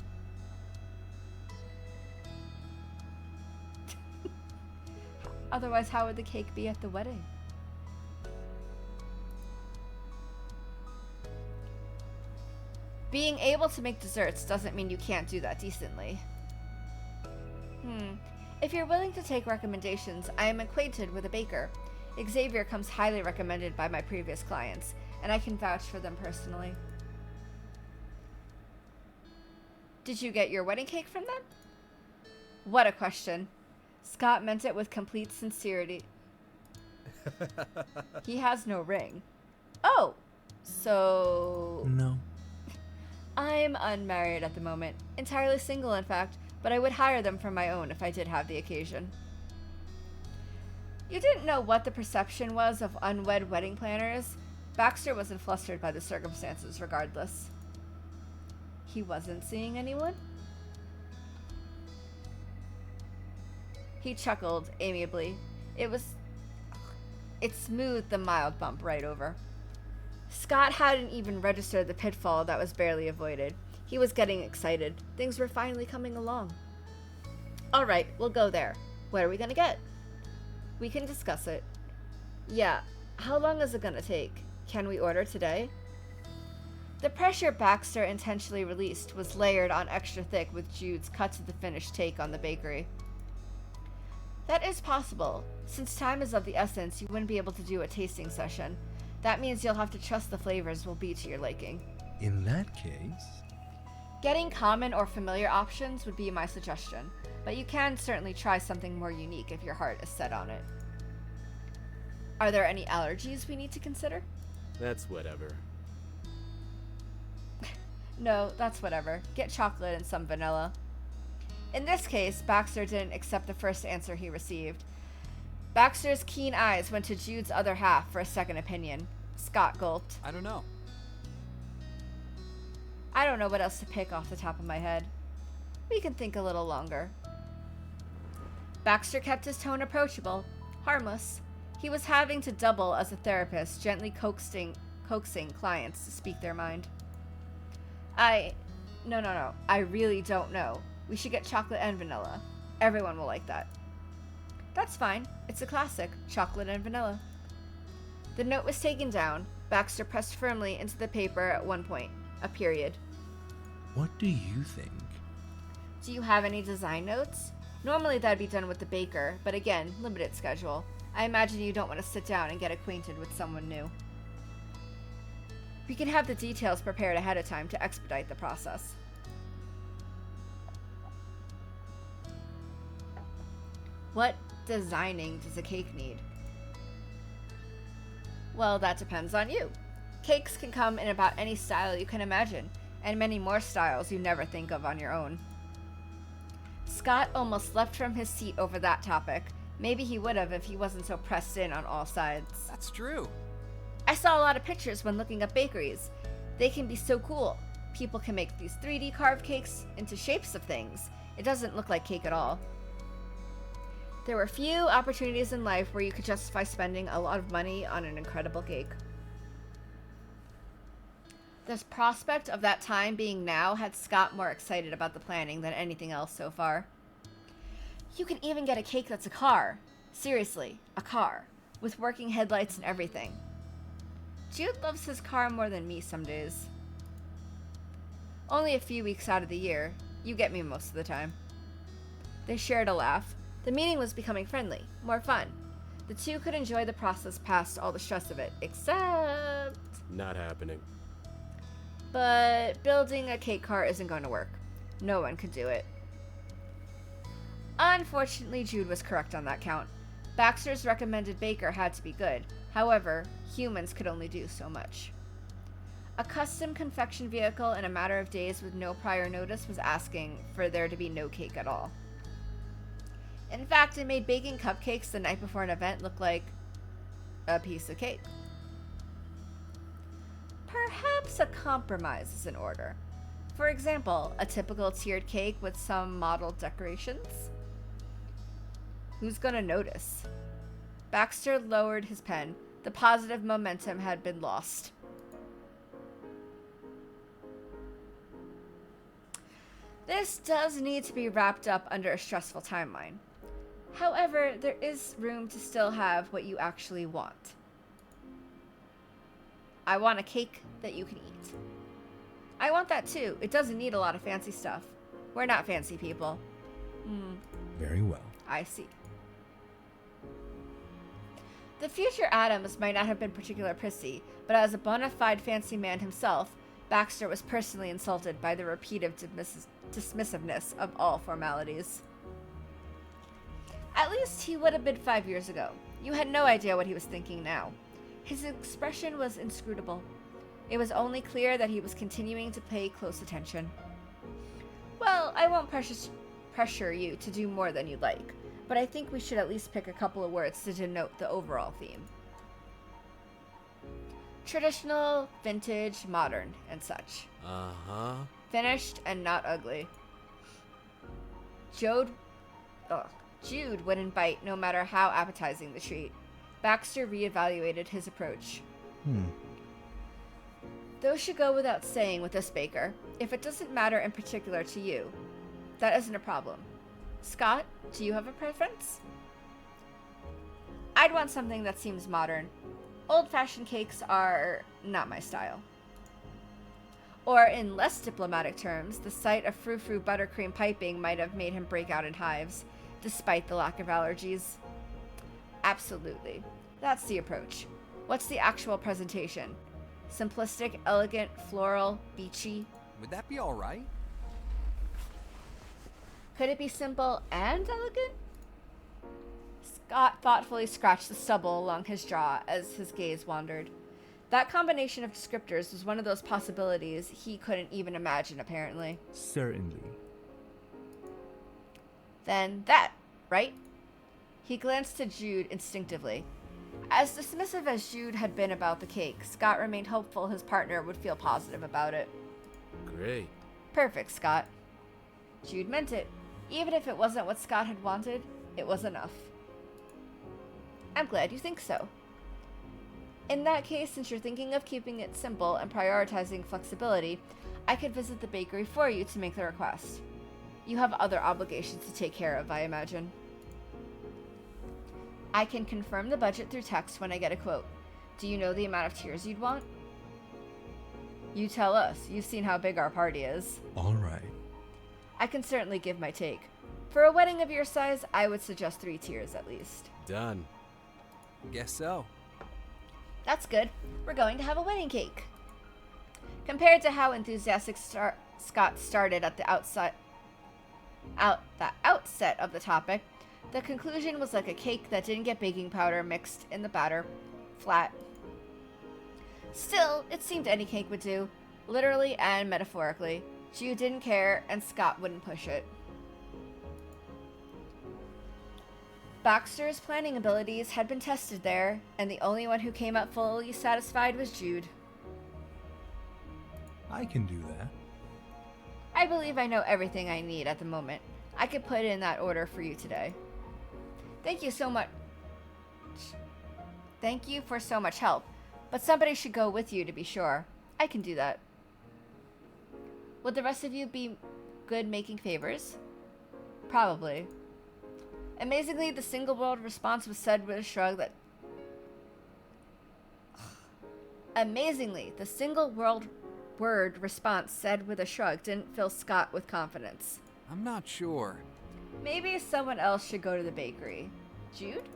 Otherwise, how would the cake be at the wedding? Being able to make desserts doesn't mean you can't do that decently. If you're willing to take recommendations, I am acquainted with a baker. Xavier comes highly recommended by my previous clients, and I can vouch for them personally. Did you get your wedding cake from them? What a question. Scott meant it with complete sincerity. He has no ring. Oh, so... No. I'm unmarried at the moment. Entirely single, in fact, but I would hire them for my own if I did have the occasion. You didn't know what the perception was of unwed wedding planners. Baxter wasn't flustered by the circumstances regardless. He wasn't seeing anyone? He chuckled amiably. It smoothed the mild bump right over. Scott hadn't even registered the pitfall that was barely avoided. He was getting excited. Things were finally coming along. All right, we'll go there. What are we gonna get? We can discuss it. Yeah, how long is it gonna take? Can we order today? The pressure Baxter intentionally released was layered on extra thick with Jude's cut-to-the-finish take on the bakery. That is possible. Since time is of the essence, you wouldn't be able to do a tasting session. That means you'll have to trust the flavors will be to your liking. In that case... Getting common or familiar options would be my suggestion, but you can certainly try something more unique if your heart is set on it. Are there any allergies we need to consider? That's whatever. No, that's whatever. Get chocolate and some vanilla. In this case, Baxter didn't accept the first answer he received. Baxter's keen eyes went to Jude's other half for a second opinion. Scott gulped. I don't know. I don't know what else to pick off the top of my head. We can think a little longer. Baxter kept his tone approachable, harmless. He was having to double as a therapist, gently coaxing clients to speak their mind. No. I really don't know. We should get chocolate and vanilla. Everyone will like that. That's fine. It's a classic, chocolate and vanilla. The note was taken down. Baxter pressed firmly into the paper at one point. A period. What do you think? Do you have any design notes? Normally that'd be done with the baker, but again, limited schedule. I imagine you don't want to sit down and get acquainted with someone new. We can have the details prepared ahead of time to expedite the process. What designing does a cake need? Well, that depends on you. Cakes can come in about any style you can imagine, and many more styles you never think of on your own. Scott almost leapt from his seat over that topic. Maybe he would have if he wasn't so pressed in on all sides. That's true. I saw a lot of pictures when looking up bakeries. They can be so cool. People can make these 3D carved cakes into shapes of things. It doesn't look like cake at all. There were few opportunities in life where you could justify spending a lot of money on an incredible cake. This prospect of that time being now had Scott more excited about the planning than anything else so far. You can even get a cake that's a car. Seriously, a car. With working headlights and everything. Jude loves his car more than me some days. Only a few weeks out of the year. You get me most of the time. They shared a laugh. The meeting was becoming friendly, more fun. The two could enjoy the process past all the stress of it, except... Not happening. But building a cake car isn't going to work. No one could do it. Unfortunately, Jude was correct on that count. Baxter's recommended baker had to be good. However, humans could only do so much. A custom confection vehicle in a matter of days with no prior notice was asking for there to be no cake at all. In fact, it made baking cupcakes the night before an event look like a piece of cake. Perhaps a compromise is in order. For example, a typical tiered cake with some modeled decorations. Who's gonna notice? Baxter lowered his pen. The positive momentum had been lost. This does need to be wrapped up under a stressful timeline. However, there is room to still have what you actually want. I want a cake that you can eat. I want that too. It doesn't need a lot of fancy stuff. We're not fancy people. Very well. I see. The future Adams might not have been particularly prissy, but as a bona fide fancy man himself, Baxter was personally insulted by the repeated dismissiveness of all formalities. At least he would have been 5 years ago. You had no idea what he was thinking now. His expression was inscrutable. It was only clear that he was continuing to pay close attention. Well, I won't pressure you to do more than you'd like, but I think we should at least pick a couple of words to denote the overall theme. Traditional, vintage, modern, and such. Uh-huh. Finished and not ugly. Jude wouldn't bite no matter how appetizing the treat. Baxter reevaluated his approach. Those should go without saying with this baker. If it doesn't matter in particular to you, that isn't a problem. Scott, do you have a preference? I'd want something that seems modern. Old-fashioned cakes are not my style. Or in less diplomatic terms, the sight of frou-frou buttercream piping might have made him break out in hives, despite the lack of allergies. Absolutely. That's the approach. What's the actual presentation? Simplistic, elegant, floral, beachy? Would that be alright? Could it be simple and elegant? Scott thoughtfully scratched the stubble along his jaw as his gaze wandered. That combination of descriptors was one of those possibilities he couldn't even imagine, apparently. Certainly. Then that, right? He glanced to Jude instinctively. As dismissive as Jude had been about the cake, Scott remained hopeful his partner would feel positive about it. Great. Perfect, Scott. Jude meant it. Even if it wasn't what Scott had wanted, it was enough. I'm glad you think so. In that case, since you're thinking of keeping it simple and prioritizing flexibility, I could visit the bakery for you to make the request. You have other obligations to take care of, I imagine. I can confirm the budget through text when I get a quote. Do you know the amount of tiers you'd want? You tell us. You've seen how big our party is. All right. I can certainly give my take. For a wedding of your size, I would suggest 3 tiers at least. Done. Guess so. That's good. We're going to have a wedding cake. Compared to how enthusiastic Scott started at the outset of the topic, the conclusion was like a cake that didn't get baking powder mixed in the batter. Flat. Still, it seemed any cake would do, literally and metaphorically. Jude didn't care, and Scott wouldn't push it. Baxter's planning abilities had been tested there, and the only one who came out fully satisfied was Jude. I can do that. I believe I know everything I need at the moment. I could put in that order for you today. Thank you so much. Thank you for so much help, but somebody should go with you to be sure. I can do that. Would the rest of you be good making favors? Probably. Amazingly, the single world response was said with a shrug that... Amazingly, the single word response said with a shrug didn't fill Scott with confidence. I'm not sure. Maybe someone else should go to the bakery. Jude?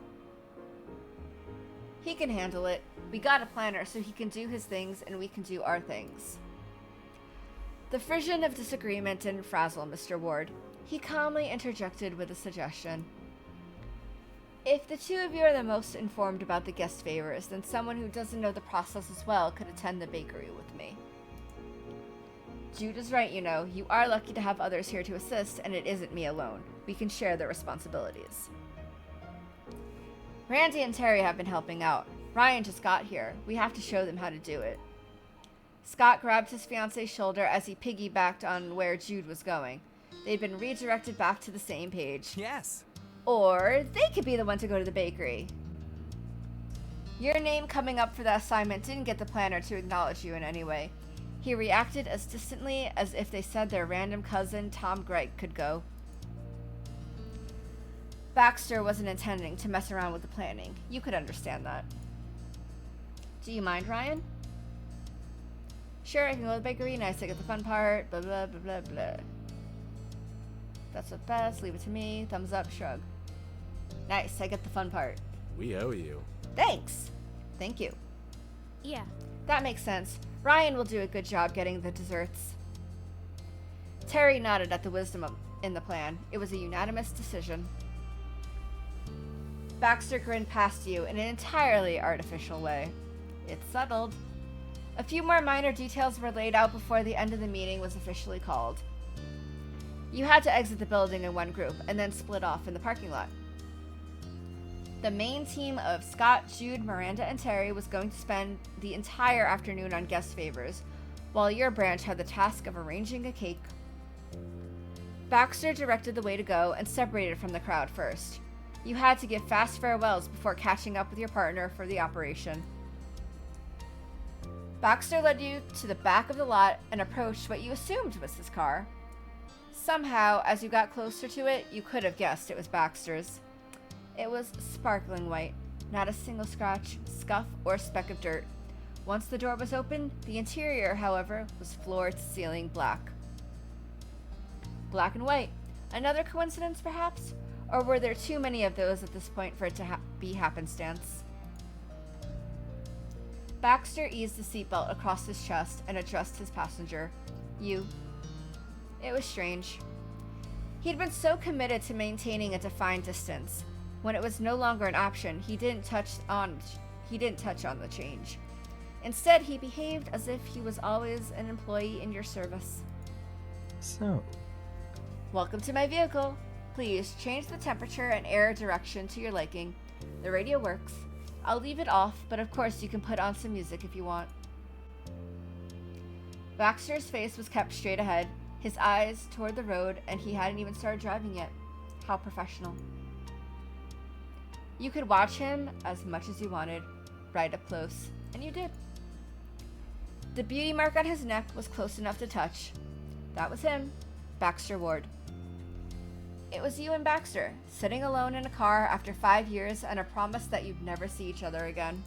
He can handle it. We got a planner so he can do his things and we can do our things. The frisson of disagreement didn't frazzle Mr. Ward. He calmly interjected with a suggestion. If the two of you are the most informed about the guest favors, then someone who doesn't know the process as well could attend the bakery with me. Jude is right, you know. You are lucky to have others here to assist, and it isn't me alone. We can share the responsibilities. Randy and Terry have been helping out. Ryan just got here. We have to show them how to do it. Scott grabbed his fiance's shoulder as he piggybacked on where Jude was going. They'd been redirected back to the same page. Yes. Or they could be the one to go to the bakery. Your name coming up for the assignment didn't get the planner to acknowledge you in any way. He reacted as distantly as if they said their random cousin, Tom Gregg, could go. Baxter wasn't intending to mess around with the planning. You could understand that. Do you mind, Ryan? Sure, I can go to the bakery. Nice, I get the fun part. Blah, blah, blah, blah, blah. That's what's best. Leave it to me. Thumbs up, shrug. Nice, I get the fun part. We owe you. Thanks. Thank you. Yeah. That makes sense. Ryan will do a good job getting the desserts. Terry nodded at the wisdom in the plan. It was a unanimous decision. Baxter grinned past you in an entirely artificial way. It settled. A few more minor details were laid out before the end of the meeting was officially called. You had to exit the building in one group and then split off in the parking lot. The main team of Scott, Jude, Miranda, and Terry was going to spend the entire afternoon on guest favors, while your branch had the task of arranging a cake. Baxter directed the way to go and separated from the crowd first. You had to give fast farewells before catching up with your partner for the operation. Baxter led you to the back of the lot and approached what you assumed was his car. Somehow, as you got closer to it, you could have guessed it was Baxter's. It was sparkling white, not a single scratch, scuff, or speck of dirt. Once the door was open, the interior, however, was floor-to-ceiling black. Black and white. Another coincidence, perhaps? Or were there too many of those at this point for it to be happenstance? Baxter eased the seatbelt across his chest and addressed his passenger. You. It was strange. He'd been so committed to maintaining a defined distance. When it was no longer an option, he didn't touch on the change. Instead, he behaved as if he was always an employee in your service. So, Welcome to my vehicle. Please change the temperature and air direction to your liking. The radio works. I'll leave it off, but of course you can put on some music if you want. Baxter's face was kept straight ahead, his eyes toward the road, and he hadn't even started driving yet. How professional. You could watch him as much as you wanted, right up close, and you did. The beauty mark on his neck was close enough to touch. That was him, Baxter Ward. It was you and Baxter, sitting alone in a car after 5 years and a promise that you'd never see each other again.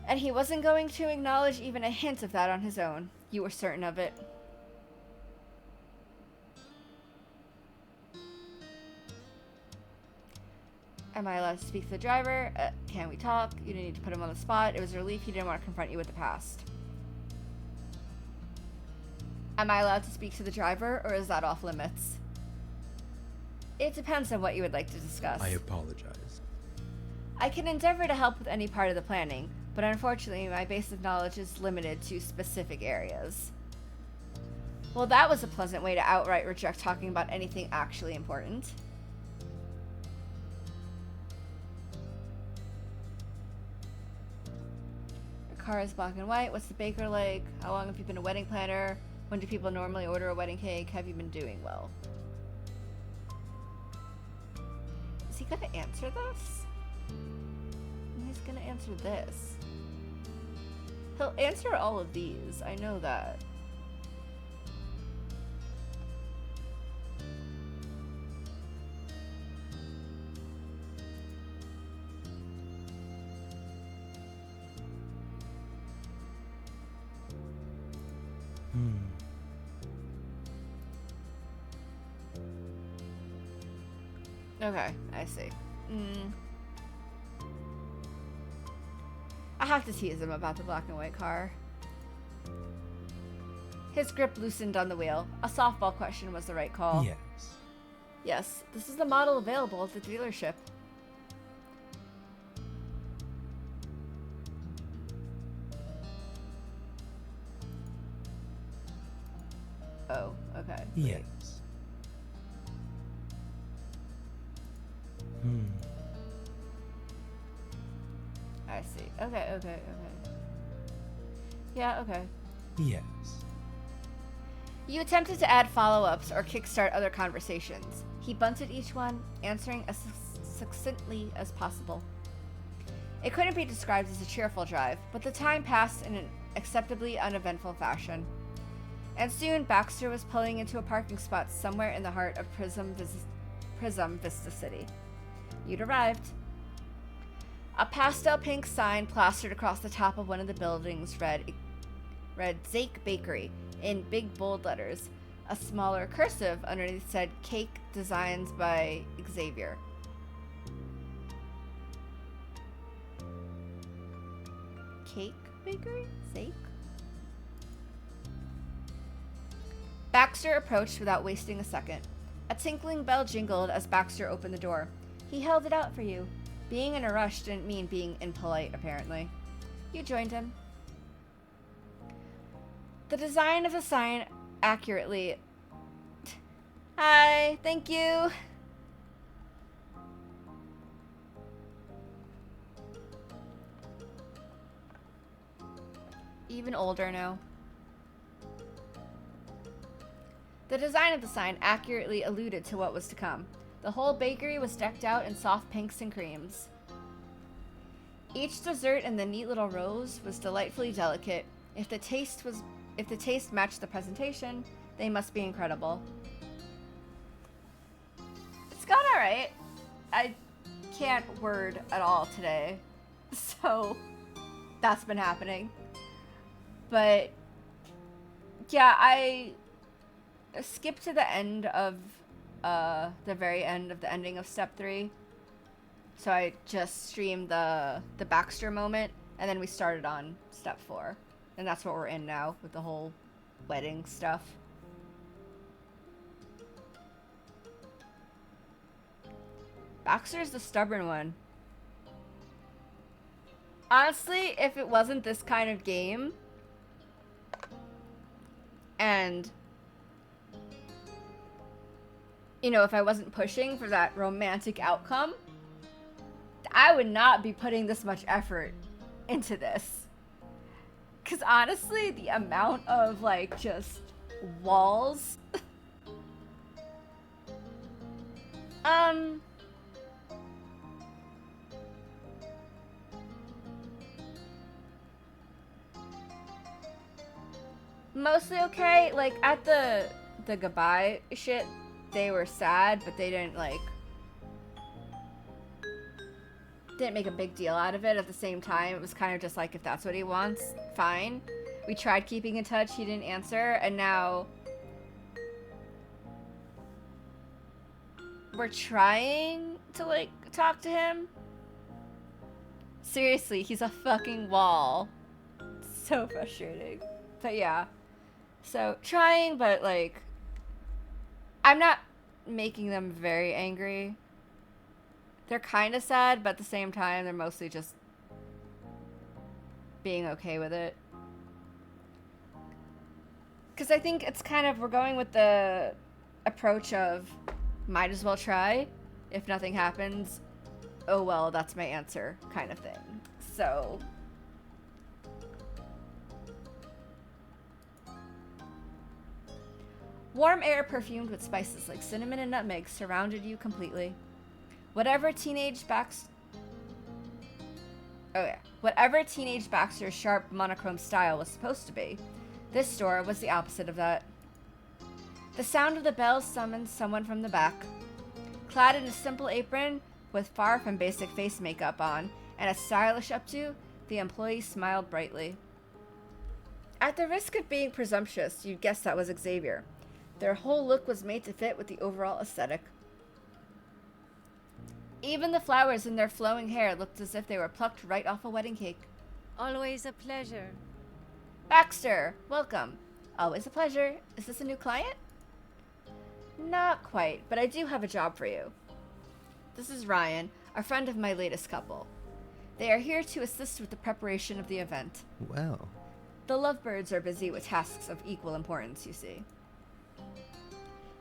And he wasn't going to acknowledge even a hint of that on his own. You were certain of it. Am I allowed to speak to the driver? Can we talk? You didn't need to put him on the spot. It was a relief he didn't want to confront you with the past. Am I allowed to speak to the driver, or is that off limits? It depends on what you would like to discuss. I apologize. I can endeavor to help with any part of the planning, but unfortunately my base of knowledge is limited to specific areas. Well, that was a pleasant way to outright reject talking about anything actually important. Your car is black and white. What's the baker like? How long have you been a wedding planner? When do people normally order a wedding cake? Have you been doing well? Is he gonna answer this? He's gonna answer this. He'll answer all of these. I know that. Okay, I see. I have to tease him about the black and white car. His grip loosened on the wheel. A softball question was the right call. Yes. Yes, this is the model available at the dealership. Oh, okay. Yes. I see. Okay. Yeah, okay. Yes. You attempted to add follow-ups or kickstart other conversations. He bunted each one, answering as succinctly as possible. It couldn't be described as a cheerful drive, but the time passed in an acceptably uneventful fashion. And soon, Baxter was pulling into a parking spot somewhere in the heart of Prism Vista City. You'd arrived. A pastel pink sign plastered across the top of one of the buildings read Zake Bakery in big bold letters. A smaller cursive underneath said Cake Designs by Xavier. Cake Bakery? Zake? Baxter approached without wasting a second. A tinkling bell jingled as Baxter opened the door. He held it out for you. Being in a rush didn't mean being impolite, apparently. You joined him. The design of the sign accurately... Hi, thank you. Even older now. The design of the sign accurately alluded to what was to come. The whole bakery was decked out in soft pinks and creams. Each dessert in the neat little rows was delightfully delicate. If the taste matched the presentation, they must be incredible. It's gone alright. I can't word at all today, so that's been happening. But yeah, I skipped to the end of the very end of the ending of step 3. So I just streamed the Baxter moment, and then we started on step 4. And that's what we're in now with the whole wedding stuff. Baxter's the stubborn one. Honestly, if it wasn't this kind of game, and you know, if I wasn't pushing for that romantic outcome, I would not be putting this much effort into this. Because honestly, the amount of, like, just walls. Mostly okay. Like, at the goodbye shit, they were sad, but they didn't, like, didn't make a big deal out of it. At the same time, it was kind of just like, if that's what he wants, fine. We tried keeping in touch, he didn't answer, and now we're trying to, like, talk to him. Seriously, he's a fucking wall. So frustrating. But yeah. So, trying, but like, I'm not making them very angry. They're kind of sad, but at the same time, they're mostly just being okay with it. Because I think it's kind of, we're going with the approach of might as well try. If nothing happens, oh well, that's my answer kind of thing. So warm air perfumed with spices like cinnamon and nutmeg surrounded you completely. Whatever teenage Baxter's sharp monochrome style was supposed to be, this store was the opposite of that. The sound of the bells summoned someone from the back. Clad in a simple apron with far from basic face makeup on and a stylish updo, the employee smiled brightly. At the risk of being presumptuous, you'd guess that was Xavier. Their whole look was made to fit with the overall aesthetic. Even the flowers in their flowing hair looked as if they were plucked right off a wedding cake. Always a pleasure. Baxter, welcome. Always a pleasure. Is this a new client? Not quite, but I do have a job for you. This is Ryan, a friend of my latest couple. They are here to assist with the preparation of the event. Well, The lovebirds are busy with tasks of equal importance, you see.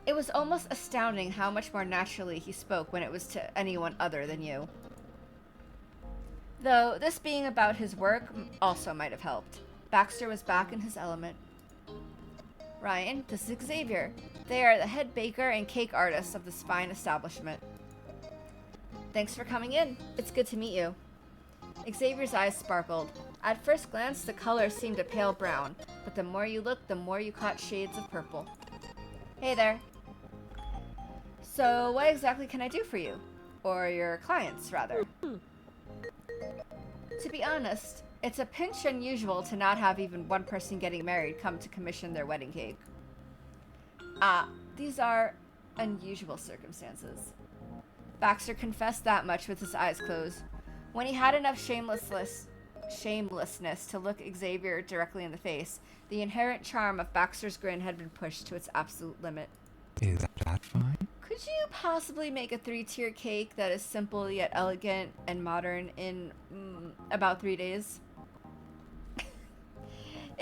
It was almost astounding how much more naturally he spoke when it was to anyone other than you. Though this being about his work also might have helped. Baxter was back in his element. Ryan, this is Xavier. They are the head baker and cake artists of this fine establishment. Thanks for coming in. It's good to meet you. Xavier's eyes sparkled. At first glance, the color seemed a pale brown, but the more you looked, the more you caught shades of purple. Hey there. So, what exactly can I do for you? Or your clients, rather? To be honest, it's a pinch unusual to not have even one person getting married come to commission their wedding cake. These are unusual circumstances. Baxter confessed that much with his eyes closed. When he had enough shamelessness to look Xavier directly in the face, the inherent charm of Baxter's grin had been pushed to its absolute limit. is that fine? Could you possibly make a 3-tier cake that is simple yet elegant and modern in about 3 days?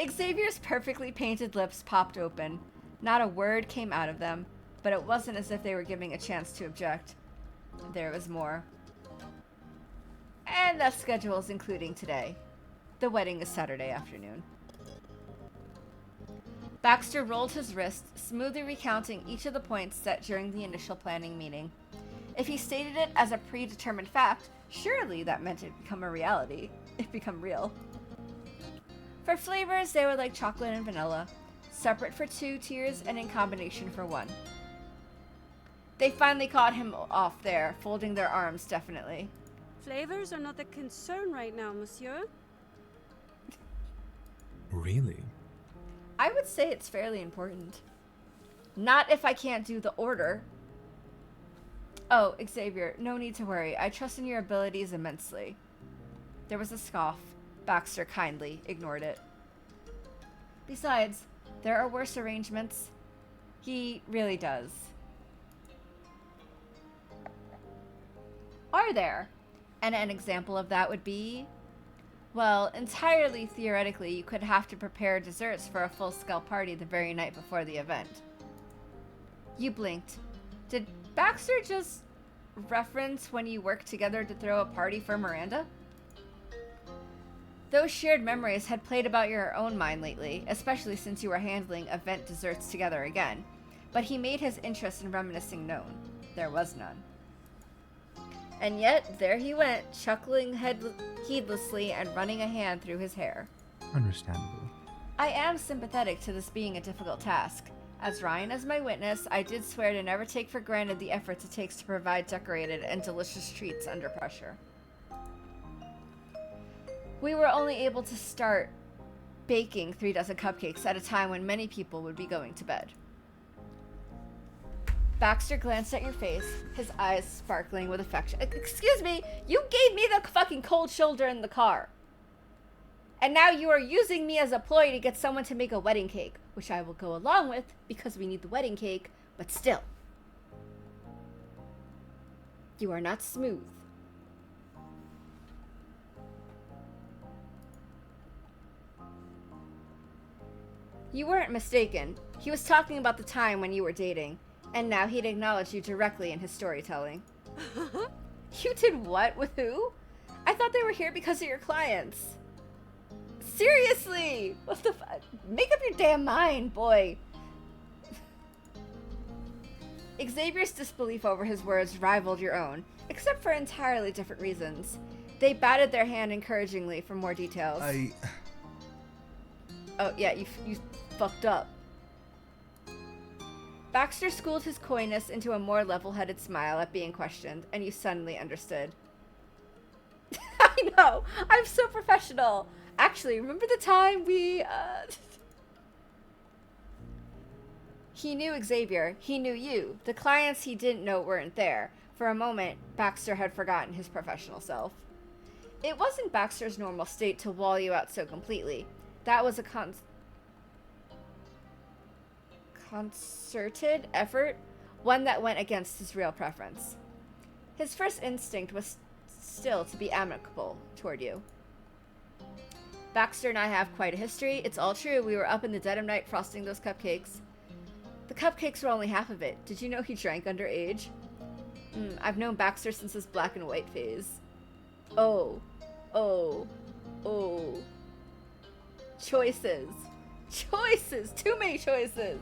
Xavier's perfectly painted lips popped open. Not a word came out of them, but it wasn't as if they were giving a chance to object. There was more. And that's schedules including today. The wedding is Saturday afternoon. Baxter rolled his wrist, smoothly recounting each of the points set during the initial planning meeting. If he stated it as a predetermined fact, surely that meant it become a reality. It become real. For flavors, they were like chocolate and vanilla, separate for 2 tiers and in combination for 1. They finally caught him off there, folding their arms definitely. Flavors are not a concern right now, monsieur. Really? I would say it's fairly important. Not if I can't do the order. Oh, Xavier, no need to worry. I trust in your abilities immensely. There was a scoff. Baxter kindly ignored it. Besides, there are worse arrangements. He really does. Are there? And an example of that would be... Well, entirely theoretically, you could have to prepare desserts for a full-scale party the very night before the event. You blinked. Did Baxter just reference when you worked together to throw a party for Miranda? Those shared memories had played about your own mind lately, especially since you were handling event desserts together again. But he made his interest in reminiscing known. There was none. And yet, there he went, chuckling heedlessly and running a hand through his hair. Understandable. I am sympathetic to this being a difficult task. As Ryan is my witness, I did swear to never take for granted the efforts it takes to provide decorated and delicious treats under pressure. We were only able to start baking 3 dozen cupcakes at a time when many people would be going to bed. Baxter glanced at your face, his eyes sparkling with affection. Excuse me, you gave me the fucking cold shoulder in the car. And now you are using me as a ploy to get someone to make a wedding cake, which I will go along with because we need the wedding cake, but still. You are not smooth. You weren't mistaken. He was talking about the time when you were dating, and now he'd acknowledged you directly in his storytelling. You did what with who? I thought they were here because of your clients. Seriously! What the fuck? Make up your damn mind, boy. Xavier's disbelief over his words rivaled your own, except for entirely different reasons. They batted their hand encouragingly for more details. Oh, yeah, you fucked up. Baxter schooled his coyness into a more level-headed smile at being questioned, and you suddenly understood. I know! I'm so professional! Actually, remember the time we, He knew Xavier. He knew you. The clients he didn't know weren't there. For a moment, Baxter had forgotten his professional self. It wasn't Baxter's normal state to wall you out so completely. That was a concerted effort, one that went against his real preference. His first instinct was still to be amicable toward you. Baxter and I have quite a history. It's all true. We were up in the dead of night frosting those cupcakes. The cupcakes were only half of it. Did you know he drank underage? I've known Baxter since his black and white phase. Oh. Choices. Choices! Too many choices!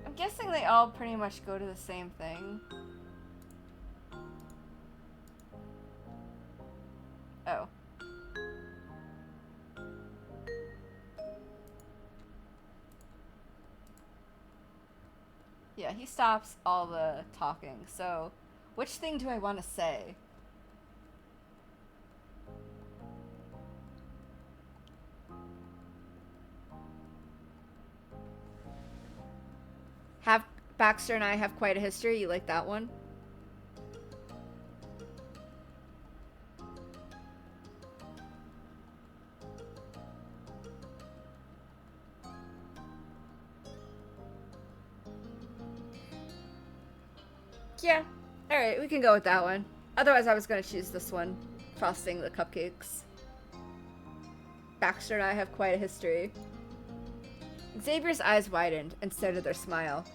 I'm guessing they all pretty much go to the same thing. Oh. Yeah, he stops all the talking, so which thing do I want to say? Have Baxter and I have quite a history. You like that one? Yeah. Alright, we can go with that one. Otherwise, I was going to choose this one. Frosting the cupcakes. Baxter and I have quite a history. Xavier's eyes widened, and so did their smile.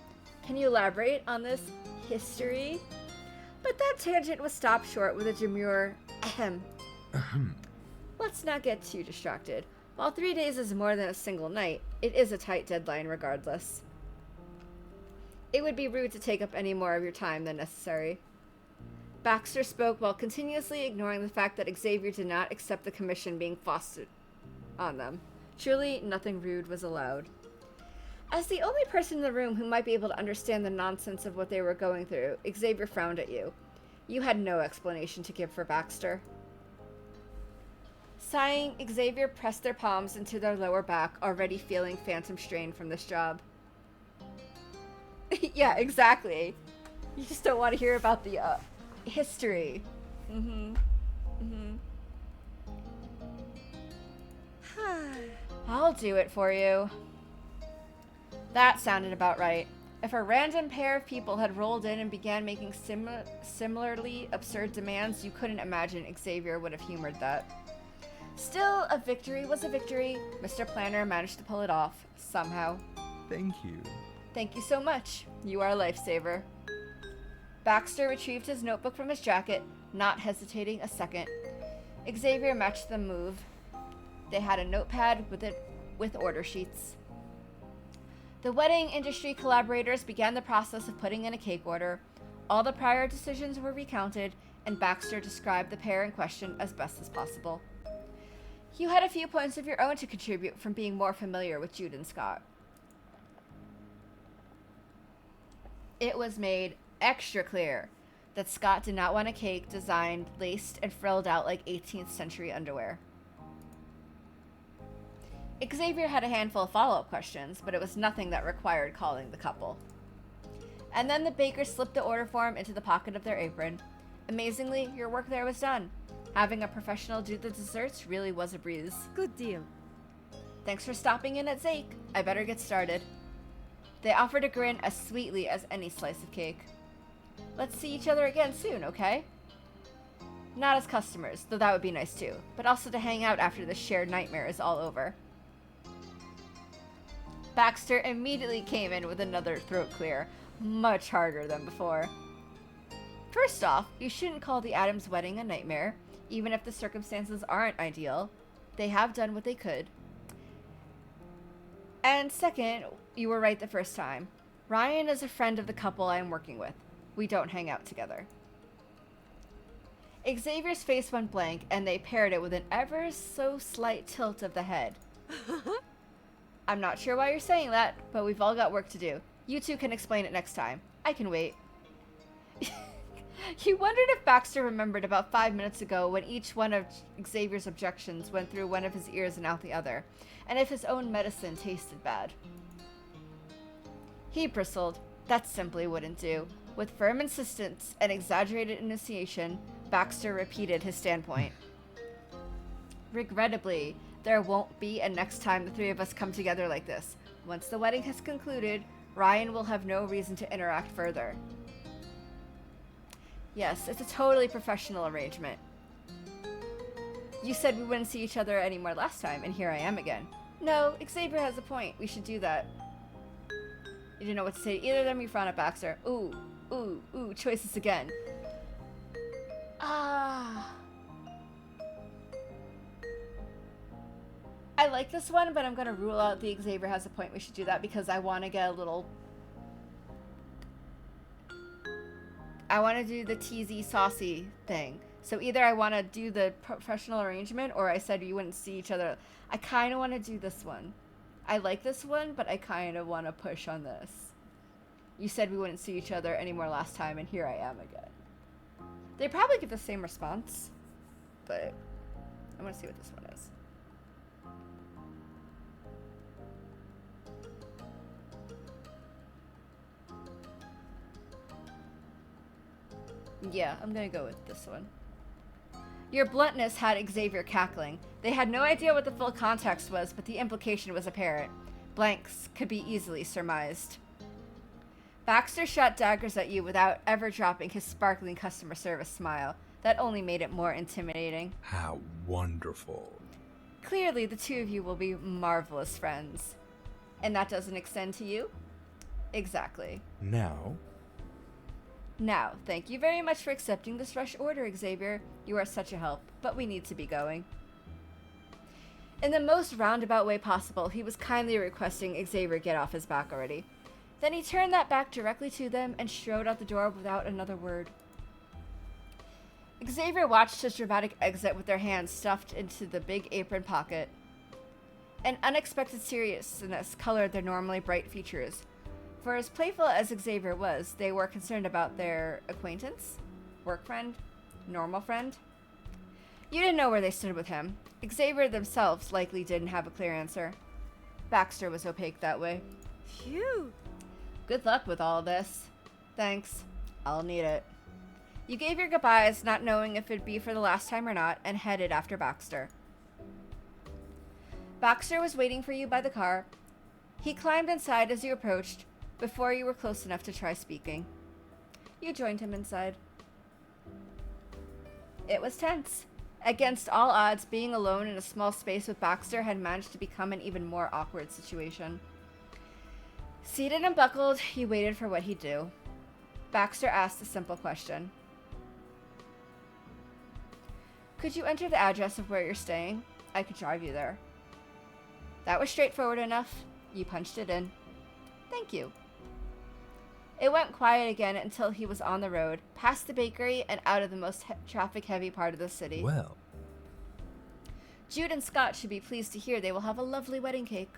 Can you elaborate on this history? But that tangent was stopped short with a demure ahem. Let's not get too distracted. While 3 days is more than a single night, it is a tight deadline regardless. It would be rude to take up any more of your time than necessary. Baxter spoke while continuously ignoring the fact that Xavier did not accept the commission being foisted on them. Truly, nothing rude was allowed. As the only person in the room who might be able to understand the nonsense of what they were going through, Xavier frowned at you. You had no explanation to give for Baxter. Sighing, Xavier pressed their palms into their lower back, already feeling phantom strain from this job. Yeah, exactly. You just don't want to hear about the, history. I'll do it for you. That sounded about right. If a random pair of people had rolled in and began making similarly absurd demands, you couldn't imagine Xavier would have humored that. Still, a victory was a victory. Mr. Planner managed to pull it off, somehow. Thank you. Thank you so much. You are a lifesaver. Baxter retrieved his notebook from his jacket, not hesitating a second. Xavier matched the move. They had a notepad with order sheets. The wedding industry collaborators began the process of putting in a cake order. All the prior decisions were recounted, and Baxter described the pair in question as best as possible. You had a few points of your own to contribute from being more familiar with Jude and Scott. It was made extra clear that Scott did not want a cake designed, laced, and frilled out like 18th century underwear. Xavier had a handful of follow-up questions, but it was nothing that required calling the couple. And then the baker slipped the order form into the pocket of their apron. Amazingly, your work there was done. Having a professional do the desserts really was a breeze. Good deal. Thanks for stopping in at Zake. I better get started. They offered a grin as sweetly as any slice of cake. Let's see each other again soon, okay? Not as customers, though that would be nice too, but also to hang out after this shared nightmare is all over. Baxter immediately came in with another throat clear, much harder than before. First off, you shouldn't call the Adams wedding a nightmare, even if the circumstances aren't ideal. They have done what they could. And second, you were right the first time. Ryan is a friend of the couple I am working with. We don't hang out together. Xavier's face went blank, and they paired it with an ever so slight tilt of the head. I'm not sure why you're saying that, but we've all got work to do. You two can explain it next time. I can wait. You wondered if Baxter remembered about 5 minutes ago when each one of Xavier's objections went through one of his ears and out the other, and if his own medicine tasted bad. He bristled. That simply wouldn't do. With firm insistence and exaggerated enunciation, Baxter repeated his standpoint. Regrettably, there won't be a next time the three of us come together like this. Once the wedding has concluded, Ryan will have no reason to interact further. Yes, it's a totally professional arrangement. You said we wouldn't see each other anymore last time, and here I am again. No, Xavier has a point. We should do that. You didn't know what to say to either of them. You frown at Baxter. Ooh, choices again. I like this one, but I'm going to rule out the Xavier has a point. We should do that because I want to get a little... I want to do the teasy, saucy thing. So either I want to do the professional arrangement, or I said you wouldn't see each other. I kind of want to do this one. I like this one, but I kind of want to push on this. You said we wouldn't see each other anymore last time, and here I am again. They probably give the same response, but I want to see what this one is. Yeah, I'm gonna go with this one. Your bluntness had Xavier cackling. They had no idea what the full context was, but the implication was apparent. Blanks could be easily surmised. Baxter shot daggers at you without ever dropping his sparkling customer service smile. That only made it more intimidating. How wonderful. Clearly, the two of you will be marvelous friends. And that doesn't extend to you? Exactly. Now, Now, thank you very much for accepting this rush order, Xavier. You are such a help, but we need to be going. In the most roundabout way possible, he was kindly requesting Xavier get off his back already. Then he turned that back directly to them and strode out the door without another word. Xavier watched his dramatic exit with their hands stuffed into the big apron pocket. An unexpected seriousness colored their normally bright features. For as playful as Xavier was, they were concerned about their acquaintance, work friend, normal friend. You didn't know where they stood with him. Xavier themselves likely didn't have a clear answer. Baxter was opaque that way. Phew. Good luck with all of this. Thanks. I'll need it. You gave your goodbyes, not knowing if it'd be for the last time or not, and headed after Baxter. Baxter was waiting for you by the car. He climbed inside as you approached, before you were close enough to try speaking. You joined him inside. It was tense. Against all odds, being alone in a small space with Baxter had managed to become an even more awkward situation. Seated and buckled, you waited for what he'd do. Baxter asked a simple question. Could you enter the address of where you're staying? I could drive you there. That was straightforward enough. You punched it in. Thank you. It went quiet again until he was on the road, past the bakery and out of the most traffic-heavy part of the city. well, Jude and Scott should be pleased to hear they will have a lovely wedding cake.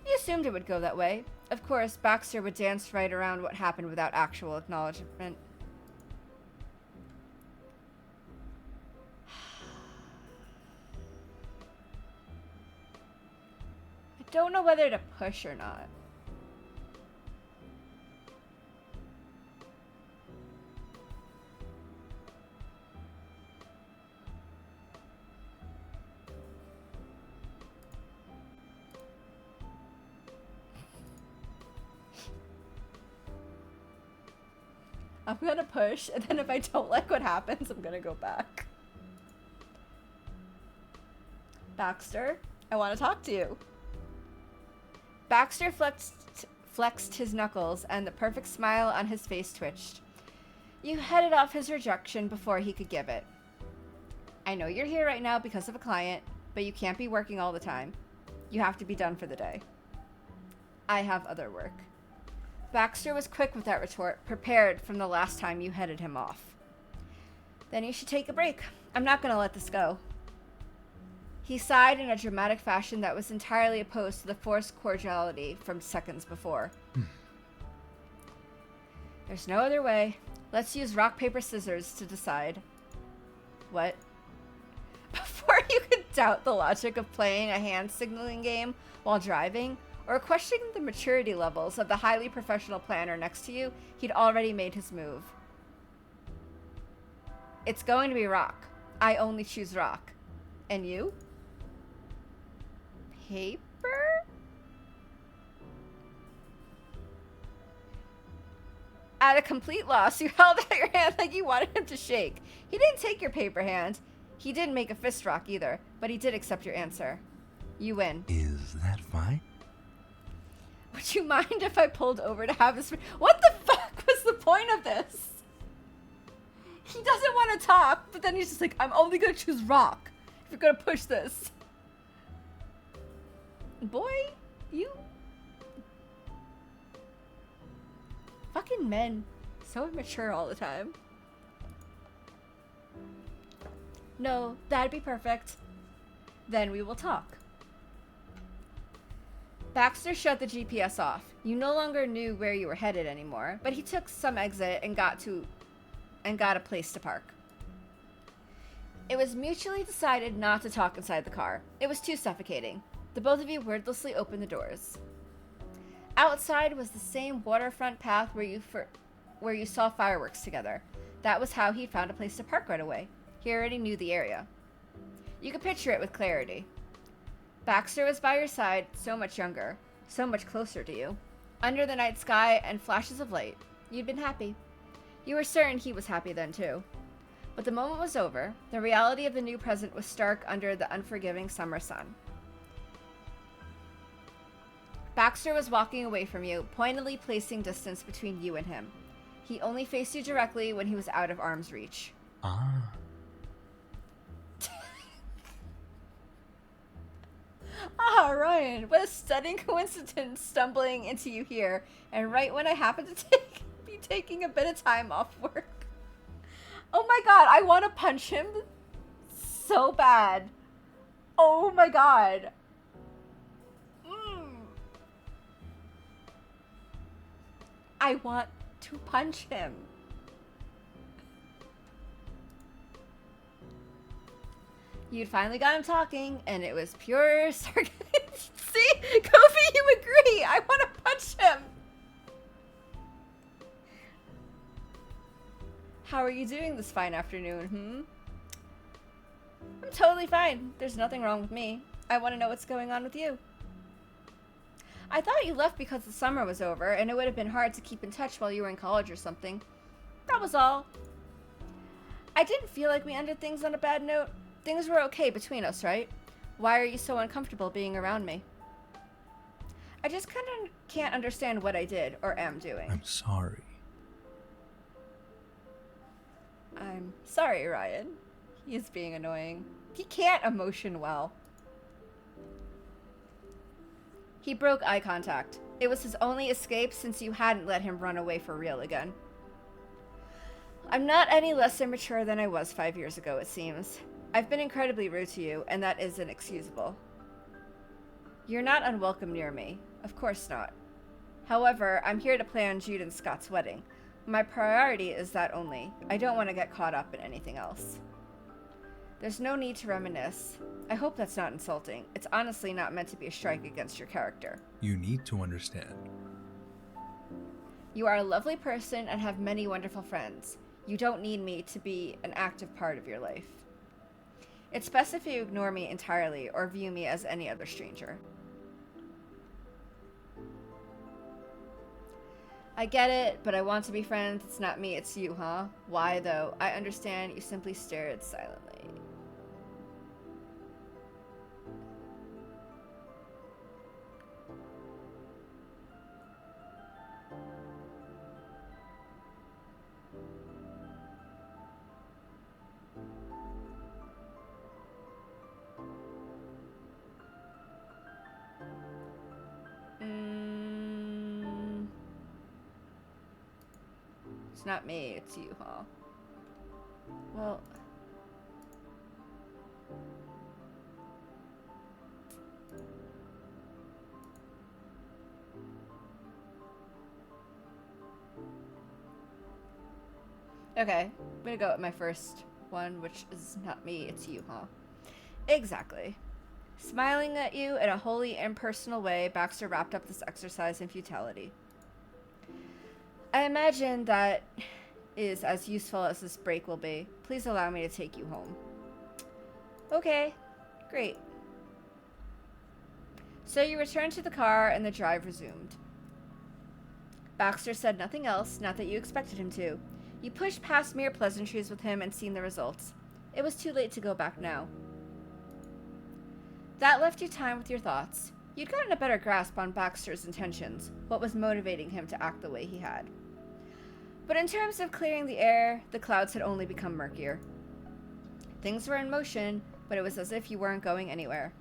You assumed it would go that way. Of course, Baxter would dance right around what happened without actual acknowledgement. I don't know whether to push or not. I'm gonna push, and then if I don't like what happens, I'm gonna go back. Baxter, I want to talk to you. Baxter flexed his knuckles, and the perfect smile on his face twitched. You headed off his rejection before he could give it. I know you're here right now because of a client, but you can't be working all the time. You have to be done for the day. I have other work. Baxter was quick with that retort, prepared from the last time you headed him off. Then you should take a break. I'm not going to let this go. He sighed in a dramatic fashion that was entirely opposed to the forced cordiality from seconds before. There's no other way. Let's use rock, paper, scissors to decide. What? Before you could doubt the logic of playing a hand signaling game while driving, or questioning the maturity levels of the highly professional planner next to you, he'd already made his move. It's going to be rock. I only choose rock. And you? Paper? At a complete loss, you held out your hand like you wanted him to shake. He didn't take your paper hand. He didn't make a fist rock either, but he did accept your answer. You win. Is that fine? Would you mind if I pulled over to have this? What the fuck was the point of this? He doesn't want to talk, but then he's just like, I'm only going to choose rock if you're going to push this. Boy, you... Fucking men. So immature all the time. No, that'd be perfect. Then we will talk. Baxter shut the GPS off. You no longer knew where you were headed anymore, but he took some exit and got a place to park. It was mutually decided not to talk inside the car. It was too suffocating. The both of you wordlessly opened the doors. Outside was the same waterfront path where you saw fireworks together. That was how he'd found a place to park right away. He already knew the area. You could picture it with clarity. Baxter was by your side, so much younger, so much closer to you. Under the night sky and flashes of light, you'd been happy. You were certain he was happy then too. But the moment was over. The reality of the new present was stark under the unforgiving summer sun. Baxter was walking away from you, pointedly placing distance between you and him. He only faced you directly when he was out of arm's reach. Ah. Ah, Ryan, what a stunning coincidence stumbling into you here, and right when I happen to be taking a bit of time off work. Oh my god, I want to punch him so bad. Oh my god. I want to punch him. You'd finally got him talking, and it was pure sarcasm. See? Kofi, you agree. I want to punch him. How are you doing this fine afternoon, I'm totally fine. There's nothing wrong with me. I want to know what's going on with you. I thought you left because the summer was over, and it would have been hard to keep in touch while you were in college or something. That was all. I didn't feel like we ended things on a bad note. Things were okay between us, right? Why are you so uncomfortable being around me? I just kind of can't understand what I did or am doing. I'm sorry. I'm sorry, Ryan. He is being annoying. He can't emotion well. He broke eye contact. It was his only escape since you hadn't let him run away for real again. I'm not any less immature than I was 5 years ago, it seems. I've been incredibly rude to you, and that is inexcusable. You're not unwelcome near me. Of course not. However, I'm here to plan Jude and Scott's wedding. My priority is that only. I don't want to get caught up in anything else. There's no need to reminisce. I hope that's not insulting. It's honestly not meant to be a strike against your character. You need to understand. You are a lovely person and have many wonderful friends. You don't need me to be an active part of your life. It's best if you ignore me entirely or view me as any other stranger. I get it, but I want to be friends. It's not me, it's you, huh? Why, though? I understand. You simply stared silently. It's not me, it's you, huh? Well... Okay, I'm gonna go with my first one, which is not me, it's you, huh? Exactly. Smiling at you in a wholly impersonal way, Baxter wrapped up this exercise in futility. I imagine that is as useful as this break will be. Please allow me to take you home. Okay, great. So you returned to the car and the drive resumed. Baxter said nothing else, not that you expected him to. You pushed past mere pleasantries with him and seen the results. It was too late to go back now. That left you time with your thoughts. You'd gotten a better grasp on Baxter's intentions, what was motivating him to act the way he had. But in terms of clearing the air, the clouds had only become murkier. Things were in motion, but it was as if you weren't going anywhere.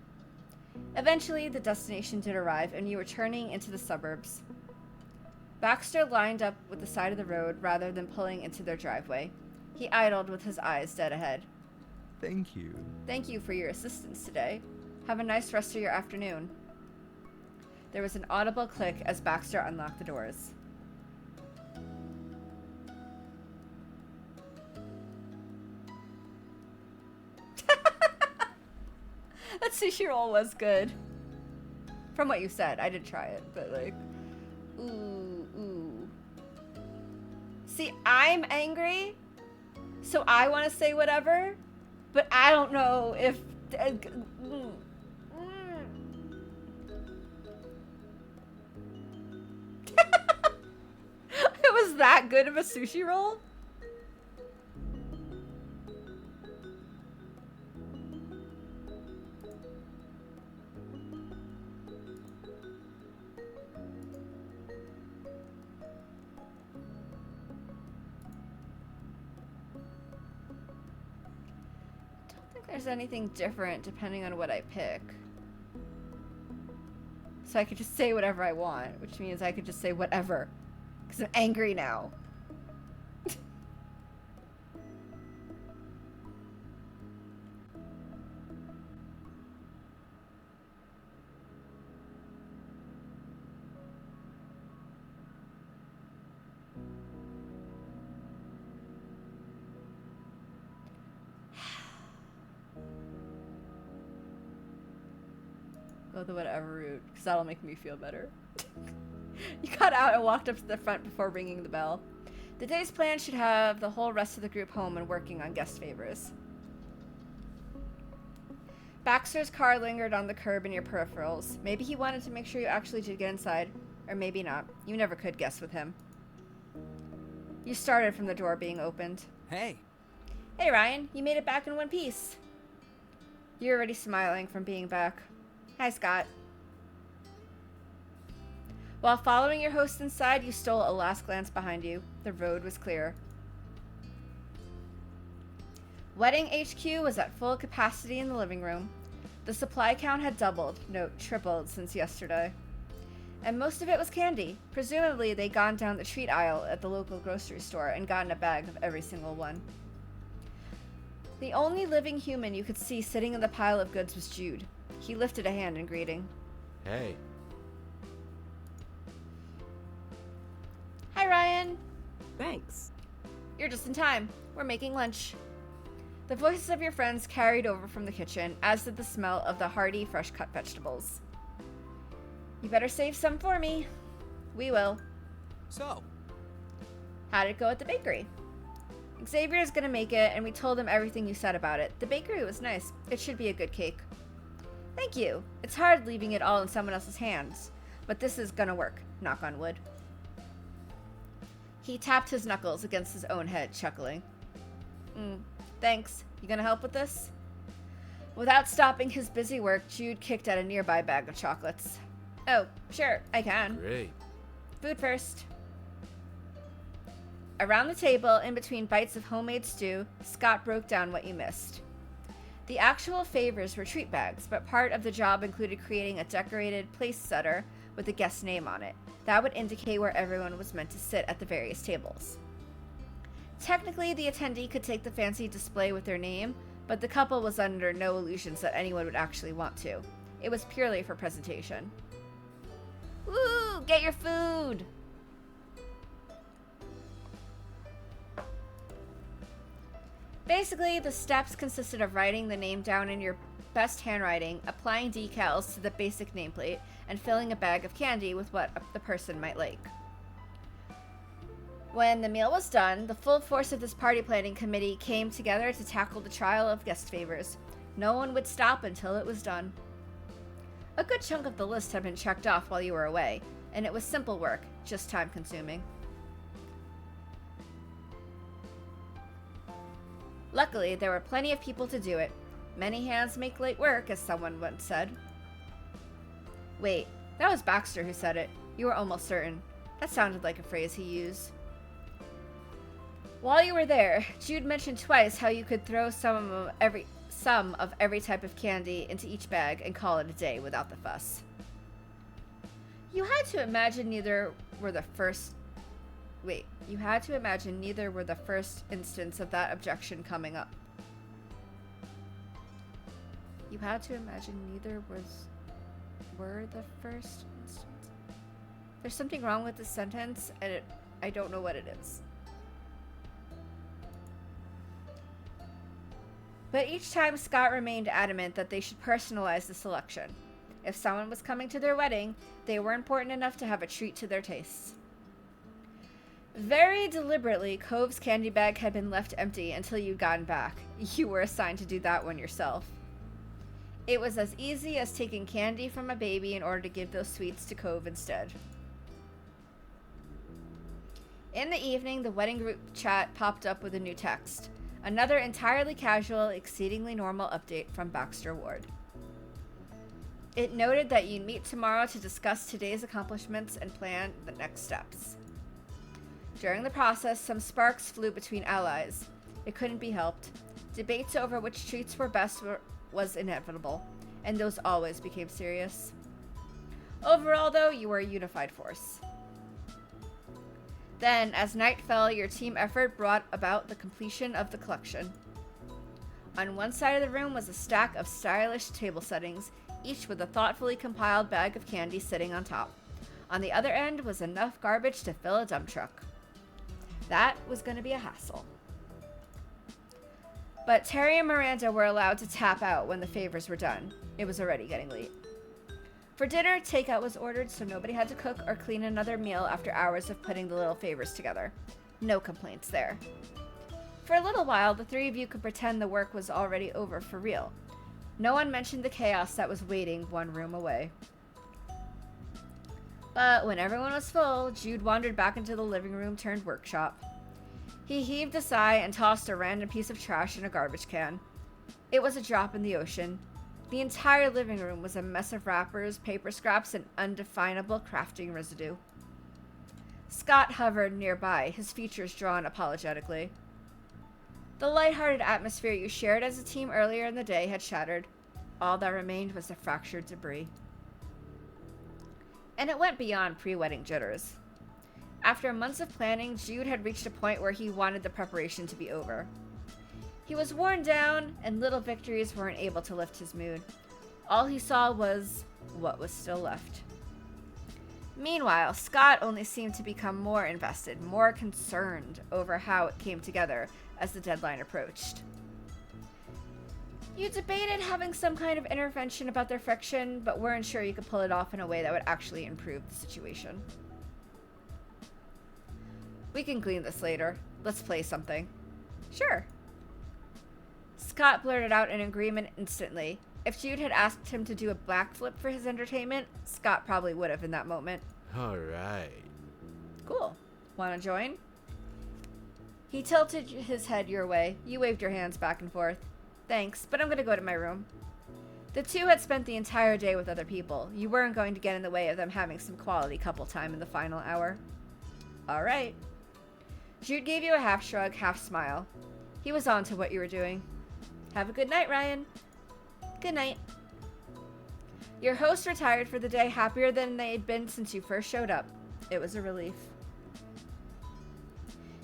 Eventually, the destination did arrive, and you were turning into the suburbs. Baxter lined up with the side of the road rather than pulling into their driveway. He idled with his eyes dead ahead. Thank you. Thank you for your assistance today. Have a nice rest of your afternoon. There was an audible click as Baxter unlocked the doors. That sushi roll was good. From what you said, I did try it, but like, ooh. See, I'm angry, so I want to say whatever, but I don't know if... It was that good of a sushi roll? There's anything different depending on what I pick. So I could just say whatever I want, which means I could just say whatever. Because I'm angry now. Go the whatever route, because that'll make me feel better. You got out and walked up to the front before ringing the bell. The day's plan should have the whole rest of the group home and working on guest favors. Baxter's car lingered on the curb in your peripherals. Maybe he wanted to make sure you actually did get inside, or maybe not. You never could guess with him. You started from the door being opened. Hey. Hey Ryan, you made it back in one piece. You're already smiling from being back. Hi, Scott. While following your host inside, you stole a last glance behind you. The road was clear. Wedding HQ was at full capacity in the living room. The supply count had doubled, no, tripled since yesterday. And most of it was candy. Presumably, they'd gone down the treat aisle at the local grocery store and gotten a bag of every single one. The only living human you could see sitting in the pile of goods was Jude. He lifted a hand in greeting. Hey. Hi, Ryan. Thanks. You're just in time. We're making lunch. The voices of your friends carried over from the kitchen, as did the smell of the hearty, fresh-cut vegetables. You better save some for me. We will. So, How'd it go at the bakery? Xavier's gonna make it, and we told him everything you said about it. The bakery was nice. It should be a good cake. Thank you. It's hard leaving it all in someone else's hands, but this is gonna work. Knock on wood. He tapped his knuckles against his own head, chuckling. Thanks. You gonna help with this? Without stopping his busy work, Jude kicked at a nearby bag of chocolates. Oh, sure, I can. Great. Food first. Around the table, in between bites of homemade stew, Scott broke down what you missed. The actual favors were treat bags, but part of the job included creating a decorated place setter with the guest's name on it. That would indicate where everyone was meant to sit at the various tables. Technically, the attendee could take the fancy display with their name, but the couple was under no illusions that anyone would actually want to. It was purely for presentation. Woo! Get your food! Basically, the steps consisted of writing the name down in your best handwriting, applying decals to the basic nameplate, and filling a bag of candy with what the person might like. When the meal was done, the full force of this party planning committee came together to tackle the trial of guest favors. No one would stop until it was done. A good chunk of the list had been checked off while you were away, and it was simple work, just time-consuming. Luckily, there were plenty of people to do it. Many hands make light work, as someone once said. Wait, that was Baxter who said it. You were almost certain. That sounded like a phrase he used. While you were there, Jude mentioned twice how you could throw some of every type of candy into each bag and call it a day without the fuss. You had to imagine neither were the first instance of that objection coming up. You had to imagine neither were the first instance. There's something wrong with this sentence, and I don't know what it is. But each time Scott remained adamant that they should personalize the selection. If someone was coming to their wedding, they were important enough to have a treat to their tastes. Very deliberately, Cove's candy bag had been left empty until you'd gotten back. You were assigned to do that one yourself. It was as easy as taking candy from a baby in order to give those sweets to Cove instead. In the evening, the wedding group chat popped up with a new text. Another entirely casual, exceedingly normal update from Baxter Ward. It noted that you'd meet tomorrow to discuss today's accomplishments and plan the next steps. During the process, some sparks flew between allies. It couldn't be helped. Debates over which treats were best was inevitable, and those always became serious. Overall, though, you were a unified force. Then, as night fell, your team effort brought about the completion of the collection. On one side of the room was a stack of stylish table settings, each with a thoughtfully compiled bag of candy sitting on top. On the other end was enough garbage to fill a dump truck. That was going to be a hassle. But Terry and Miranda were allowed to tap out when the favors were done. It was already getting late. For dinner, takeout was ordered so nobody had to cook or clean another meal after hours of putting the little favors together. No complaints there. For a little while, the three of you could pretend the work was already over for real. No one mentioned the chaos that was waiting one room away. But when everyone was full, Jude wandered back into the living room turned workshop. He heaved a sigh and tossed a random piece of trash in a garbage can. It was a drop in the ocean. The entire living room was a mess of wrappers, paper scraps, and undefinable crafting residue. Scott hovered nearby, his features drawn apologetically. The lighthearted atmosphere you shared as a team earlier in the day had shattered. All that remained was the fractured debris. And it went beyond pre-wedding jitters. After months of planning, Jude had reached a point where he wanted the preparation to be over. He was worn down, and little victories weren't able to lift his mood. All he saw was what was still left. Meanwhile, Scott only seemed to become more invested, more concerned over how it came together as the deadline approached. You debated having some kind of intervention about their friction, but weren't sure you could pull it off in a way that would actually improve the situation. We can clean this later. Let's play something. Sure. Scott blurted out in agreement instantly. If Jude had asked him to do a backflip for his entertainment, Scott probably would have in that moment. Alright. Cool. Wanna join? He tilted his head your way. You waved your hands back and forth. Thanks, but I'm gonna go to my room. The two had spent the entire day with other people. You weren't going to get in the way of them having some quality couple time in the final hour. Alright. Jude gave you a half shrug, half smile. He was on to what you were doing. Have a good night, Ryan. Good night. Your hosts retired for the day happier than they had been since you first showed up. It was a relief.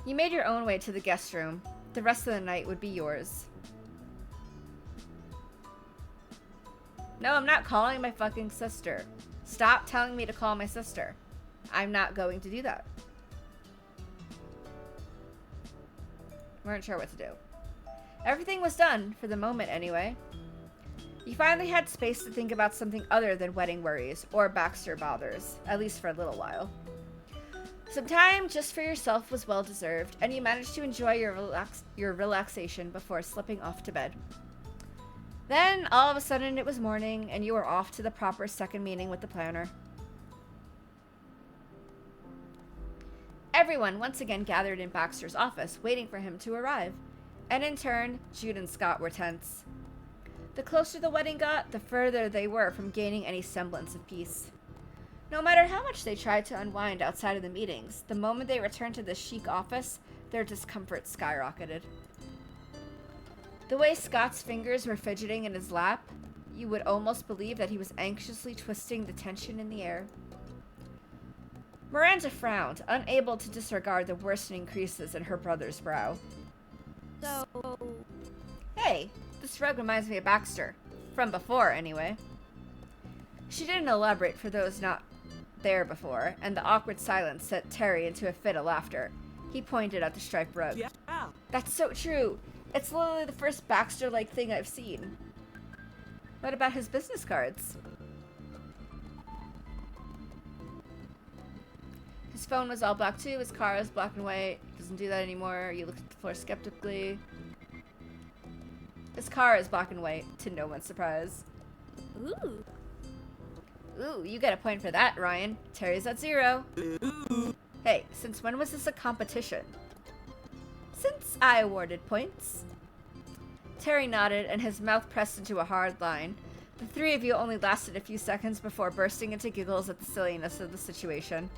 You made your own way to the guest room. The rest of the night would be yours. No, I'm not calling my fucking sister. Stop telling me to call my sister. I'm not going to do that. Weren't sure what to do. Everything was done, for the moment anyway. You finally had space to think about something other than wedding worries or Baxter bothers, at least for a little while. Some time just for yourself was well deserved, and you managed to enjoy your relaxation before slipping off to bed. Then, all of a sudden, it was morning, and you were off to the proper second meeting with the planner. Everyone once again gathered in Baxter's office, waiting for him to arrive. And in turn, Jude and Scott were tense. The closer the wedding got, the further they were from gaining any semblance of peace. No matter how much they tried to unwind outside of the meetings, the moment they returned to the chic office, their discomfort skyrocketed. The way Scott's fingers were fidgeting in his lap, you would almost believe that he was anxiously twisting the tension in the air. Miranda frowned, unable to disregard the worsening creases in her brother's brow. So, Hey, this rug reminds me of Baxter. From before, anyway. She didn't elaborate for those not there before, and the awkward silence set Terry into a fit of laughter. He pointed at the striped rug. Yeah. That's so true. It's literally the first Baxter-like thing I've seen. What about his business cards? His phone was all black too. His car is black and white. Doesn't do that anymore. You looked at the floor skeptically. His car is black and white, to no one's surprise. ooh. Ooh, you get a point for that, Ryan. Terry's at 0. Hey, since when was this a competition? Since I awarded points. Terry nodded, and his mouth pressed into a hard line. The three of you only lasted a few seconds before bursting into giggles at the silliness of the situation.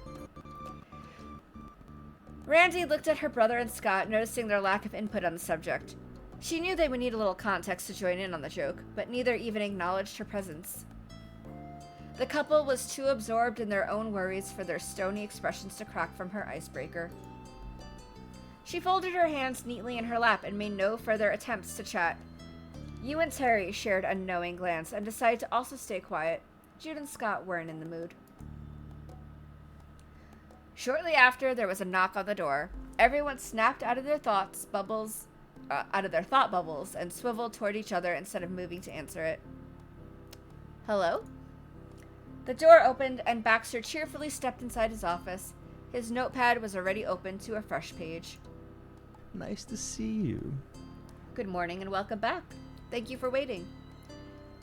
Randy looked at her brother and Scott, noticing their lack of input on the subject. She knew they would need a little context to join in on the joke, but neither even acknowledged her presence. The couple was too absorbed in their own worries for their stony expressions to crack from her icebreaker. She folded her hands neatly in her lap and made no further attempts to chat. You and Terry shared a knowing glance and decided to also stay quiet. Jude and Scott weren't in the mood. Shortly after, there was a knock on the door. Everyone snapped out of their thought bubbles, and swiveled toward each other instead of moving to answer it. Hello? The door opened, and Baxter cheerfully stepped inside his office. His notepad was already open to a fresh page. Nice to see you. Good morning and welcome back. Thank you for waiting.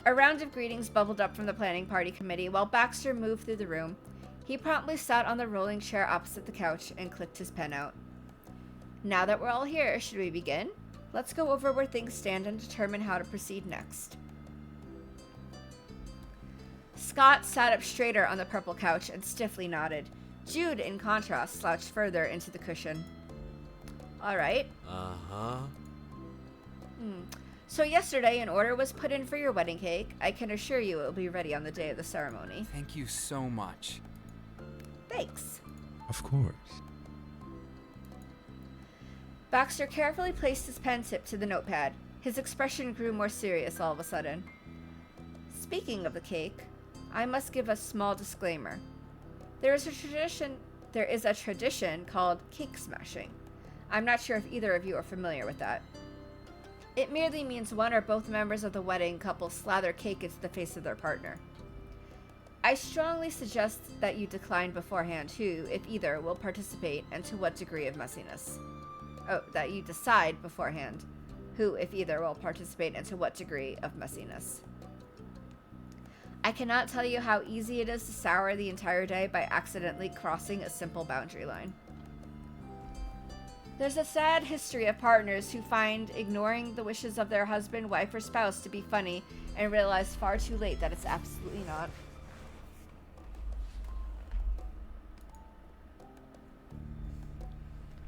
A round of greetings bubbled up from the planning party committee while Baxter moved through the room. He promptly sat on the rolling chair opposite the couch and clicked his pen out. Now that we're all here, should we begin? Let's go over where things stand and determine how to proceed next. Scott sat up straighter on the purple couch and stiffly nodded. Jude, in contrast, slouched further into the cushion. All right. Uh-huh. So yesterday, an order was put in for your wedding cake. I can assure you it will be ready on the day of the ceremony. Thank you so much. Thanks. Of course. Baxter carefully placed his pen tip to the notepad. His expression grew more serious all of a sudden. Speaking of the cake, I must give a small disclaimer. There is a tradition called cake smashing. I'm not sure if either of you are familiar with that. It merely means one or both members of the wedding couple slather cake into the face of their partner. I strongly suggest that you decline beforehand who, if either, will participate and to what degree of messiness. Oh, that you decide beforehand who, if either, will participate and to what degree of messiness. I cannot tell you how easy it is to sour the entire day by accidentally crossing a simple boundary line. There's a sad history of partners who find ignoring the wishes of their husband, wife, or spouse to be funny and realize far too late that it's absolutely not.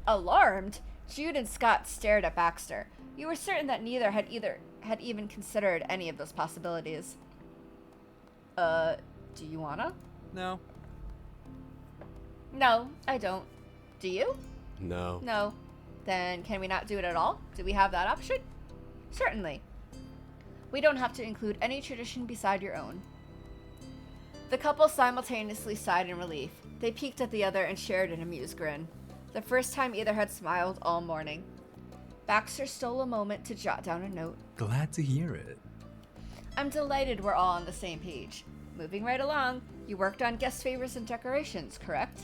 Alarmed, Jude and Scott stared at Baxter. You were certain that neither had even considered any of those possibilities. Do you wanna? No. No, I don't. Do you? No. No. Then can we not do it at all? Do we have that option? Certainly. We don't have to include any tradition beside your own. The couple simultaneously sighed in relief. They peeked at the other and shared an amused grin. The first time either had smiled all morning. Baxter stole a moment to jot down a note. Glad to hear it. I'm delighted we're all on the same page. Moving right along, you worked on guest favors and decorations, correct?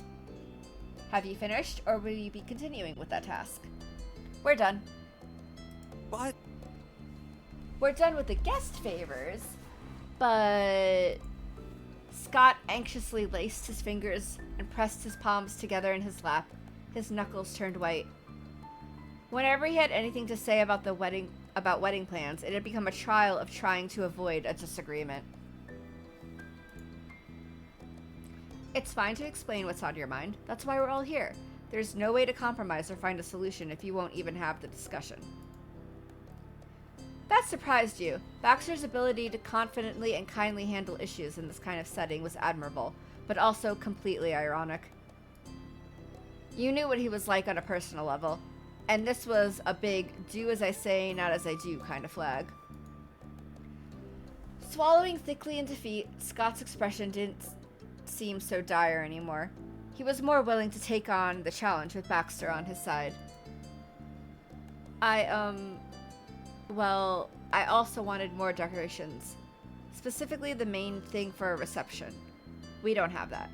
Have you finished, or will you be continuing with that task? We're done. But We're done with the guest favors, but... Scott anxiously laced his fingers and pressed his palms together in his lap. His knuckles turned white. Whenever he had anything to say about wedding plans, it had become a trial of trying to avoid a disagreement. It's fine to explain what's on your mind. That's why we're all here. There's no way to compromise or find a solution if you won't even have the discussion. That surprised you. Baxter's ability to confidently and kindly handle issues in this kind of setting was admirable, but also completely ironic. You knew what he was like on a personal level, and this was a big do as I say, not as I do kind of flag. Swallowing thickly in defeat, Scott's expression didn't seem so dire anymore. He was more willing to take on the challenge with Baxter on his side. Well, I also wanted more decorations. Specifically the main thing for a reception. We don't have that.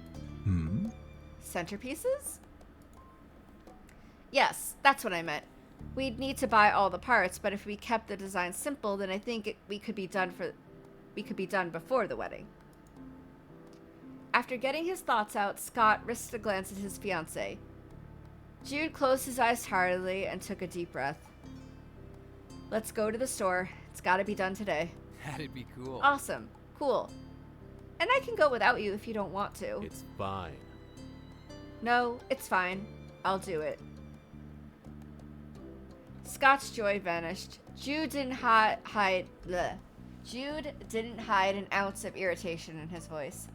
Centerpieces? Yes, that's what I meant. We'd need to buy all the parts, but if we kept the design simple, then I think we could be done before the wedding. After getting his thoughts out, Scott risked a glance at his fiancée. Jude closed his eyes heartily and took a deep breath. Let's go to the store. It's gotta be done today. that'd be cool. Awesome. Cool. And I can go without you if you don't want to. It's fine. No, it's fine. I'll do it. Scott's joy vanished. Jude didn't hide an ounce of irritation in his voice.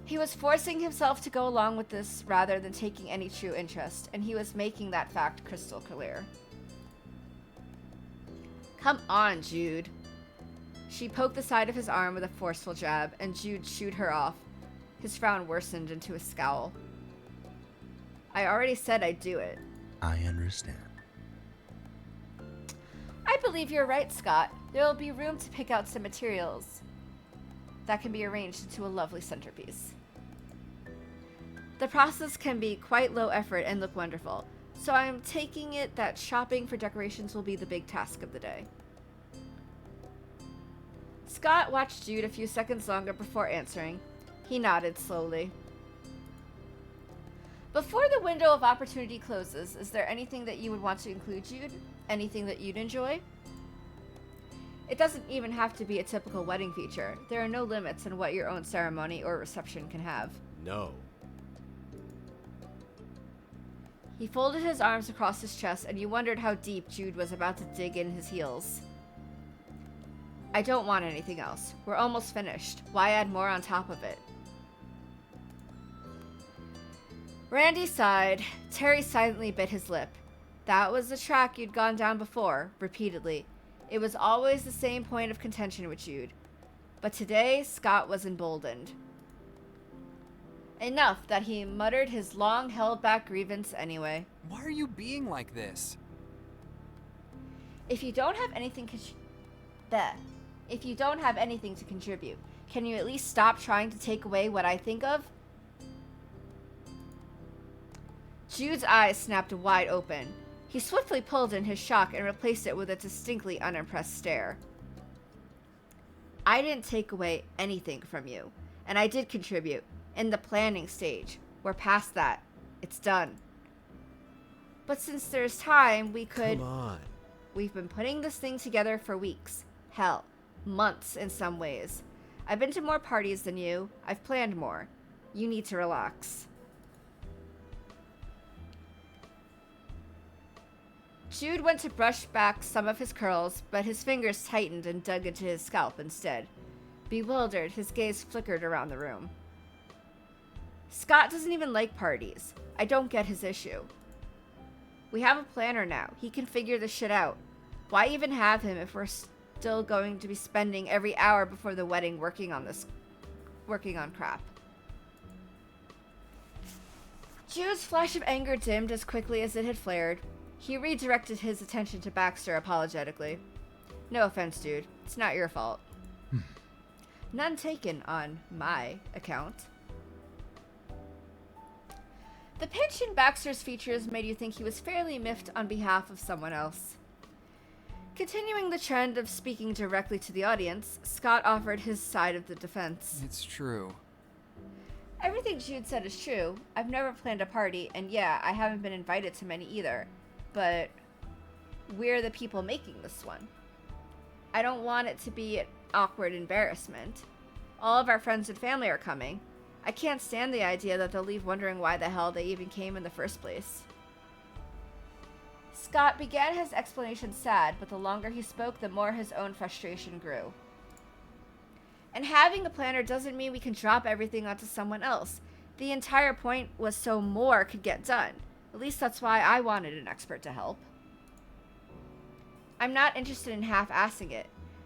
He was forcing himself to go along with this rather than taking any true interest, and he was making that fact crystal clear. Come on, Jude. She poked the side of his arm with a forceful jab, and Jude shooed her off. His frown worsened into a scowl. I already said I'd do it. I understand. I believe you're right, Scott. There will be room to pick out some materials that can be arranged into a lovely centerpiece. The process can be quite low effort and look wonderful, so I'm taking it that shopping for decorations will be the big task of the day. Scott watched Jude a few seconds longer before answering. He nodded slowly. Before the window of opportunity closes, is there anything that you would want to include, Jude? Anything that you'd enjoy? It doesn't even have to be a typical wedding feature. There are no limits on what your own ceremony or reception can have. No. He folded his arms across his chest, and you wondered how deep Jude was about to dig in his heels. I don't want anything else. We're almost finished. Why add more on top of it? Randy sighed. Terry silently bit his lip. That was the track you'd gone down before, repeatedly. It was always the same point of contention with Jude. But today, Scott was emboldened. Enough that he muttered his long-held-back grievance anyway. Why are you being like this? If you don't have anything If you don't have anything to contribute, can you at least stop trying to take away what I think of? Jude's eyes snapped wide open. He swiftly pulled in his shock and replaced it with a distinctly unimpressed stare. I didn't take away anything from you, and I did contribute. In the planning stage. We're past that. It's done. But since there's time, we could... Come on. We've been putting this thing together for weeks. Hell, months in some ways. I've been to more parties than you. I've planned more. You need to relax. Jude went to brush back some of his curls, but his fingers tightened and dug into his scalp instead. Bewildered, his gaze flickered around the room. Scott doesn't even like parties. I don't get his issue. We have a planner now. He can figure this shit out. Why even have him if we're still going to be spending every hour before the wedding working on crap? Jude's flash of anger dimmed as quickly as it had flared. He redirected his attention to Baxter apologetically. No offense, dude. It's not your fault. None taken on my account. The pinch in Baxter's features made you think he was fairly miffed on behalf of someone else. Continuing the trend of speaking directly to the audience, Scott offered his side of the defense. It's true. Everything Jude said is true. I've never planned a party, and yeah, I haven't been invited to many either. But we're the people making this one. I don't want it to be an awkward embarrassment. All of our friends and family are coming. I can't stand the idea that they'll leave wondering why the hell they even came in the first place. Scott began his explanation sad, but the longer he spoke, the more his own frustration grew. And having a planner doesn't mean we can drop everything onto someone else. The entire point was so more could get done. At least that's why I wanted an expert to help. I'm not interested in half-assing it,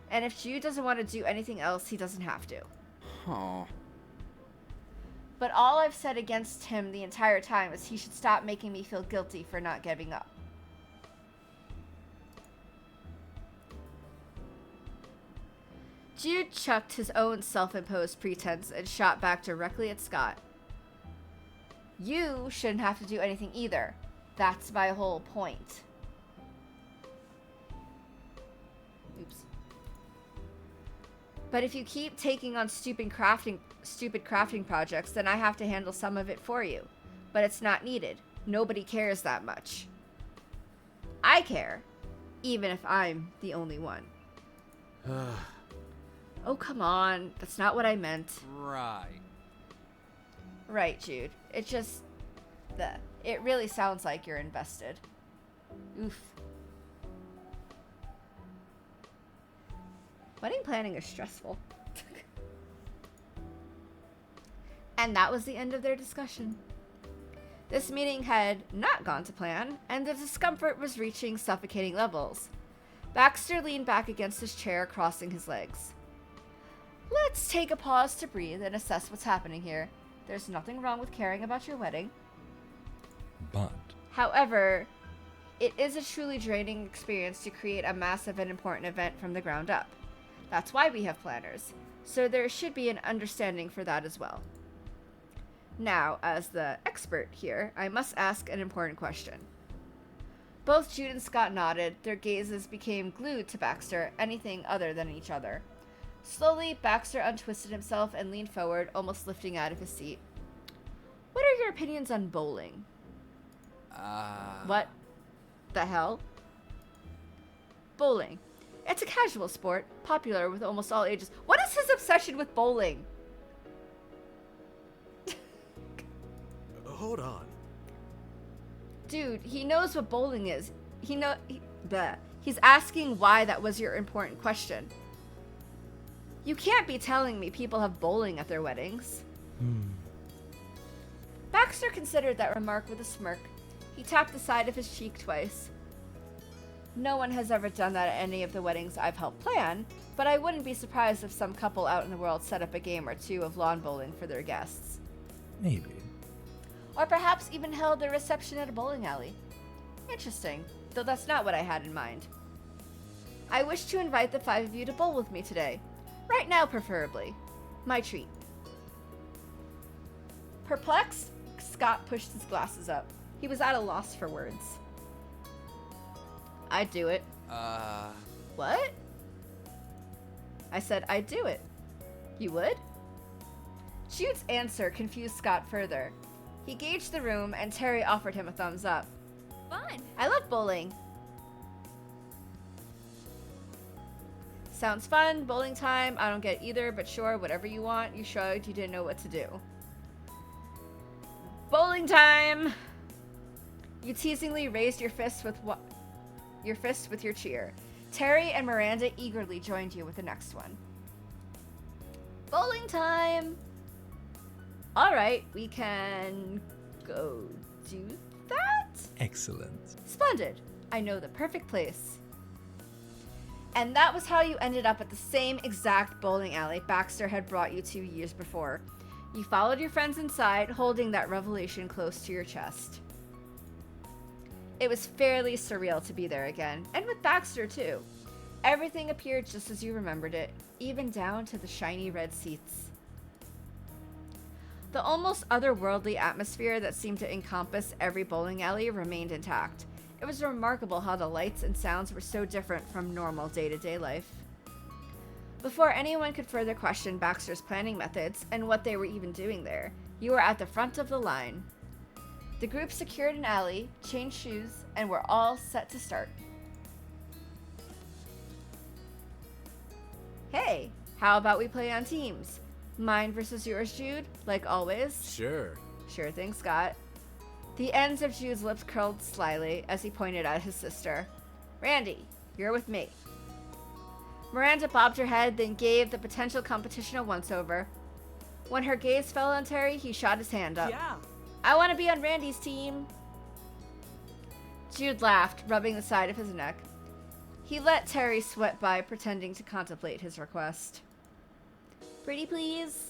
and if Jude doesn't want to do anything else, he doesn't have to. Oh. But all I've said against him the entire time is he should stop making me feel guilty for not giving up. Jude chucked his own self-imposed pretense and shot back directly at Scott. You shouldn't have to do anything either. That's my whole point. Oops. But if you keep taking on stupid crafting projects, then I have to handle some of it for you. But it's not needed. Nobody cares that much. I care, even if I'm the only one. Oh, come on. That's not what I meant. Right. Right, Jude. It just... It really sounds like you're invested. Oof. Wedding planning is stressful. And that was the end of their discussion. This meeting had not gone to plan, and the discomfort was reaching suffocating levels. Baxter leaned back against his chair, crossing his legs. Let's take a pause to breathe and assess what's happening here. There's nothing wrong with caring about your wedding. But However, it is a truly draining experience to create a massive and important event from the ground up. That's why we have planners, so there should be an understanding for that as well. Now, as the expert here, I must ask an important question. Both Jude and Scott nodded. Their gazes became glued to Baxter, anything other than each other. Slowly, Baxter untwisted himself and leaned forward, almost lifting out of his seat. What are your opinions on bowling? What the hell? Bowling. It's a casual sport, popular with almost all ages. What is his obsession with bowling? Hold on. Dude, he knows what bowling is. He's asking why that was your important question. You can't be telling me people have bowling at their weddings. Baxter considered that remark with a smirk. He tapped the side of his cheek twice. No one has ever done that at any of the weddings I've helped plan, but I wouldn't be surprised if some couple out in the world set up a game or two of lawn bowling for their guests. Maybe. Or perhaps even held their reception at a bowling alley. Interesting, though that's not what I had in mind. I wish to invite the 5 of you to bowl with me today. Right now, preferably. My treat. Perplexed, Scott pushed his glasses up. He was at a loss for words. I'd do it. What? I said I'd do it. You would? Jude's answer confused Scott further. He gauged the room, and Terry offered him a thumbs up. Fun. I love bowling. Sounds fun. Bowling time. I don't get either, but sure, whatever you want. You shrugged. You didn't know what to do. Bowling time! You teasingly raised your fist with your cheer. Terry and Miranda eagerly joined you with the next one. Bowling time! Alright, we can go do that? Excellent. Splendid. I know the perfect place. And that was how you ended up at the same exact bowling alley Baxter had brought you 2 years before. You followed your friends inside, holding that revelation close to your chest. It was fairly surreal to be there again, and with Baxter too. Everything appeared just as you remembered it, even down to the shiny red seats. The almost otherworldly atmosphere that seemed to encompass every bowling alley remained intact. It was remarkable how the lights and sounds were so different from normal day-to-day life. Before anyone could further question Baxter's planning methods and what they were even doing there, you were at the front of the line. The group secured an alley, changed shoes, and were all set to start. Hey, how about we play on teams? Mine versus yours, Jude, like always? Sure. Sure thing, Scott. The ends of Jude's lips curled slyly as he pointed at his sister. Randy, you're with me. Miranda bobbed her head, then gave the potential competition a once-over. When her gaze fell on Terry, he shot his hand up. Yeah. I want to be on Randy's team. Jude laughed, rubbing the side of his neck. He let Terry sweat by, pretending to contemplate his request. Pretty please?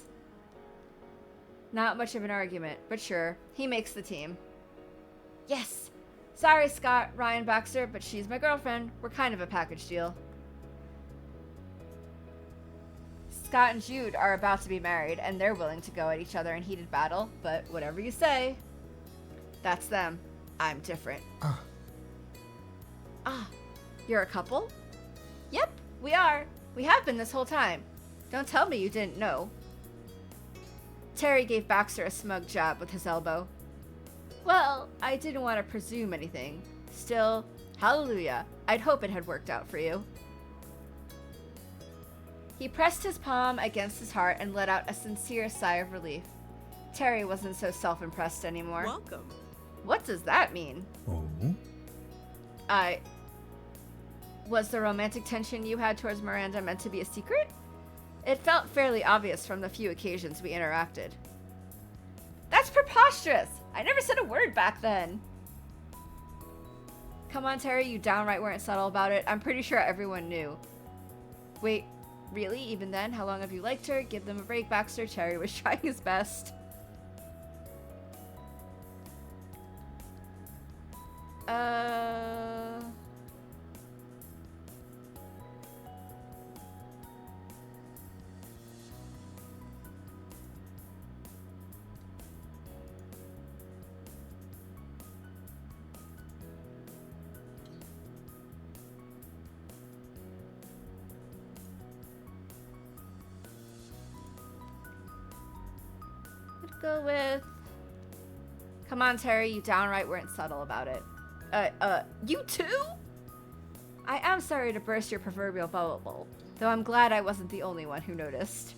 Not much of an argument, but sure, he makes the team. Yes! Sorry, Scott, Ryan Baxter, but she's my girlfriend. We're kind of a package deal. Scott and Jude are about to be married, and they're willing to go at each other in heated battle, but whatever you say. That's them. I'm different. Ah, you're a couple? Yep, we are. We have been this whole time. Don't tell me you didn't know. Terry gave Baxter a smug jab with his elbow. Well, I didn't want to presume anything. Still, hallelujah. I'd hope it had worked out for you. He pressed his palm against his heart and let out a sincere sigh of relief. Terry wasn't so self-impressed anymore. Welcome. What does that mean? Oh? Was the romantic tension you had towards Miranda meant to be a secret? It felt fairly obvious from the few occasions we interacted. That's preposterous! I never said a word back then. Come on, Terry, you downright weren't subtle about it. I'm pretty sure everyone knew. Wait, really? Even then? How long have you liked her? Give them a break, Baxter. Terry was trying his best. Go with... Come on, Terry, you downright weren't subtle about it. You too? I am sorry to burst your proverbial bubble, though I'm glad I wasn't the only one who noticed.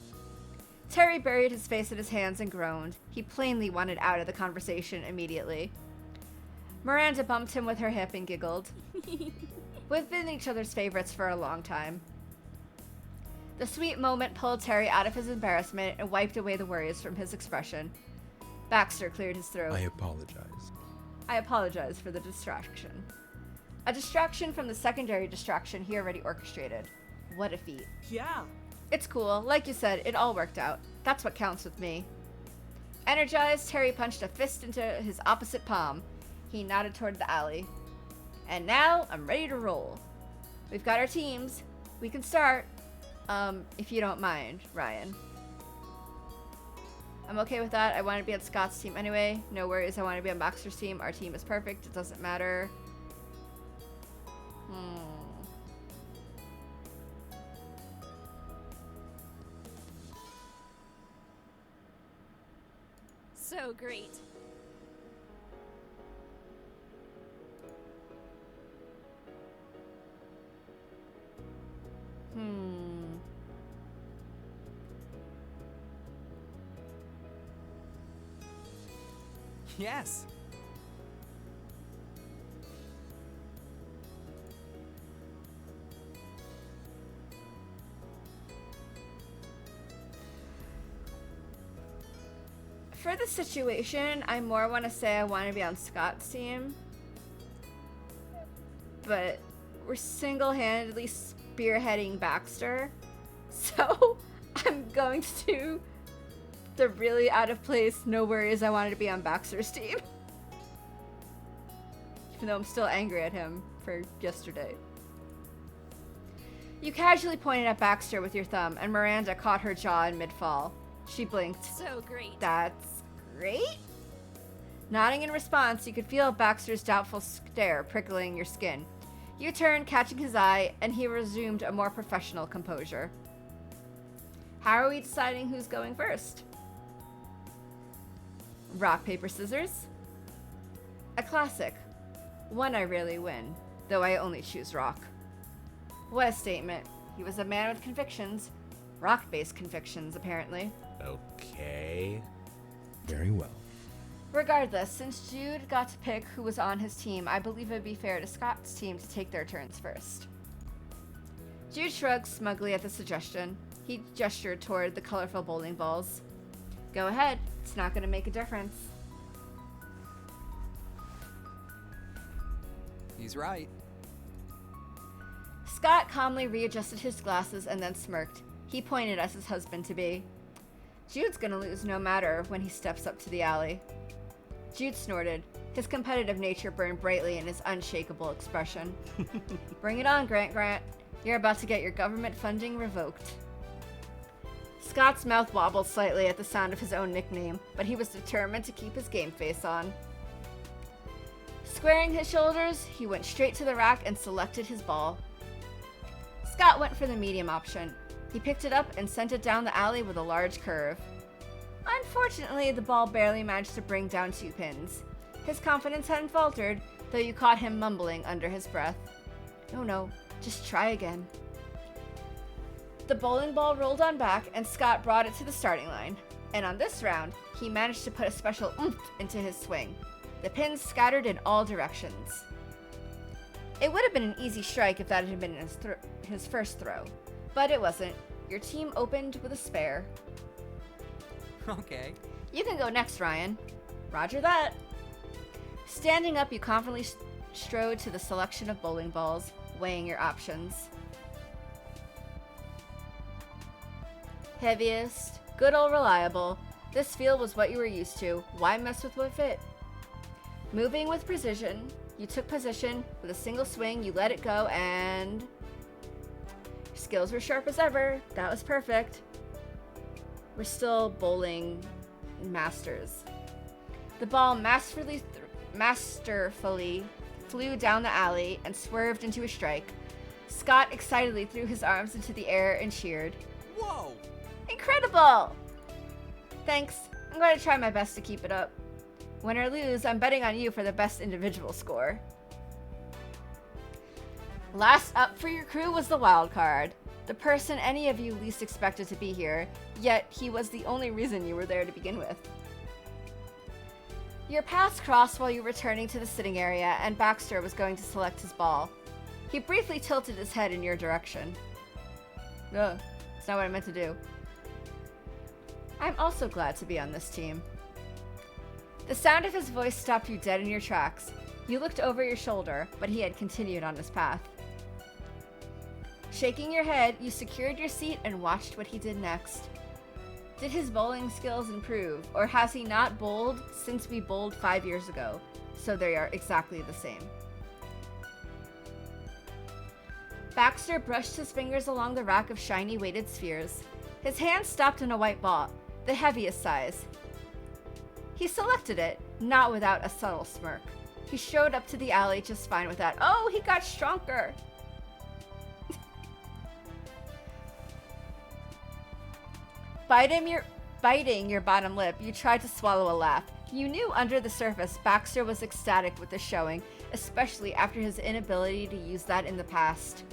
Terry buried his face in his hands and groaned. He plainly wanted out of the conversation immediately. Miranda bumped him with her hip and giggled. We've been each other's favorites for a long time. The sweet moment pulled Terry out of his embarrassment and wiped away the worries from his expression. Baxter cleared his throat. I apologize. I apologize for the distraction. A distraction from the secondary distraction he already orchestrated. What a feat. Yeah. It's cool. Like you said, it all worked out. That's what counts with me. Energized, Terry punched a fist into his opposite palm. He nodded toward the alley. And now, I'm ready to roll. We've got our teams. We can start. If you don't mind, Ryan. I'm okay with that. I want to be on Scott's team anyway. No worries, I want to be on Baxter's team. Our team is perfect. It doesn't matter. So great. Yes. For the situation, I more want to say I want to be on Scott's team. But we're single-handedly spearheading Baxter. So I'm going to do the really out of place, no worries, I wanted to be on Baxter's team. Even though I'm still angry at him for yesterday. You casually pointed at Baxter with your thumb, and Miranda caught her jaw in mid-fall. She blinked. So great. That's great? Nodding in response, you could feel Baxter's doubtful stare prickling your skin. You turned, catching his eye, and he resumed a more professional composure. How are we deciding who's going first? Rock, paper, scissors? A classic. One I rarely win, though I only choose rock. What a statement. He was a man with convictions. Rock-based convictions, apparently. Okay. Very well. Regardless, since Jude got to pick who was on his team, I believe it would be fair to Scott's team to take their turns first. Jude shrugged smugly at the suggestion. He gestured toward the colorful bowling balls. Go ahead. It's not going to make a difference. He's right. Scott calmly readjusted his glasses and then smirked. He pointed at his husband-to-be. Jude's gonna lose no matter when he steps up to the alley. Jude snorted. His competitive nature burned brightly in his unshakable expression. Bring it on, Grant. You're about to get your government funding revoked. Scott's mouth wobbled slightly at the sound of his own nickname, but he was determined to keep his game face on. Squaring his shoulders, he went straight to the rack and selected his ball. Scott went for the medium option. He picked it up and sent it down the alley with a large curve. Unfortunately, the ball barely managed to bring down 2 pins. His confidence hadn't faltered, though you caught him mumbling under his breath. No, just try again. The bowling ball rolled on back, and Scott brought it to the starting line. And on this round, he managed to put a special oomph into his swing. The pins scattered in all directions. It would have been an easy strike if that had been his first throw, but it wasn't. Your team opened with a spare. Okay. You can go next, Ryan. Roger that. Standing up, you confidently strode to the selection of bowling balls, weighing your options. Heaviest, good old reliable. This field was what you were used to. Why mess with what fit? Moving with precision, you took position. With a single swing, you let it go, and your skills were sharp as ever. That was perfect. We're still bowling masters. The ball masterfully flew down the alley and swerved into a strike. Scott excitedly threw his arms into the air and cheered. Whoa! Incredible! Thanks. I'm going to try my best to keep it up. Win or lose, I'm betting on you for the best individual score. Last up for your crew was the wild card. The person any of you least expected to be here, yet he was the only reason you were there to begin with. Your paths crossed while you were returning to the sitting area, and Baxter was going to select his ball. He briefly tilted his head in your direction. Ugh, it's not what I meant to do. I'm also glad to be on this team. The sound of his voice stopped you dead in your tracks. You looked over your shoulder, but he had continued on his path. Shaking your head, you secured your seat and watched what he did next. Did his bowling skills improve, or has he not bowled since we bowled 5 years ago, so they are exactly the same? Baxter brushed his fingers along the rack of shiny weighted spheres. His hand stopped on a white ball, the heaviest size. He selected it, not without a subtle smirk. He showed up to the alley just fine with that. Oh, he got stronger! Biting your bottom lip, you tried to swallow a laugh. You knew under the surface Baxter was ecstatic with the showing, especially after his inability to use that in the past.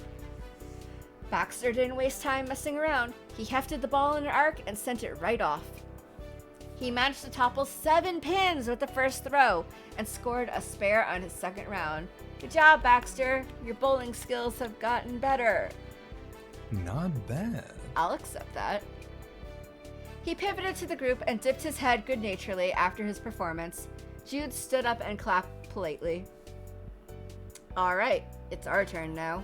Baxter didn't waste time messing around. He hefted the ball in an arc and sent it right off. He managed to topple 7 pins with the first throw and scored a spare on his second round. Good job, Baxter. Your bowling skills have gotten better. Not bad. I'll accept that. He pivoted to the group and dipped his head good-naturedly after his performance. Jude stood up and clapped politely. All right, it's our turn now.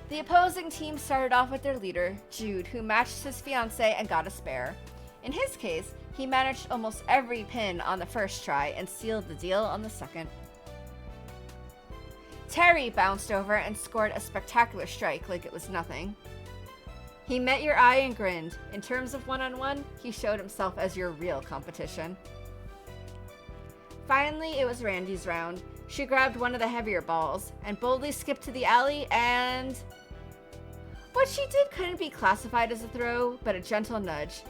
The opposing team started off with their leader, Jude, who matched his fiancée and got a spare. In his case, he managed almost every pin on the first try and sealed the deal on the second. Terry bounced over and scored a spectacular strike like it was nothing. He met your eye and grinned. In terms of one-on-one, he showed himself as your real competition. Finally, it was Randy's round. She grabbed one of the heavier balls and boldly skipped to the alley and... What she did couldn't be classified as a throw, but a gentle nudge.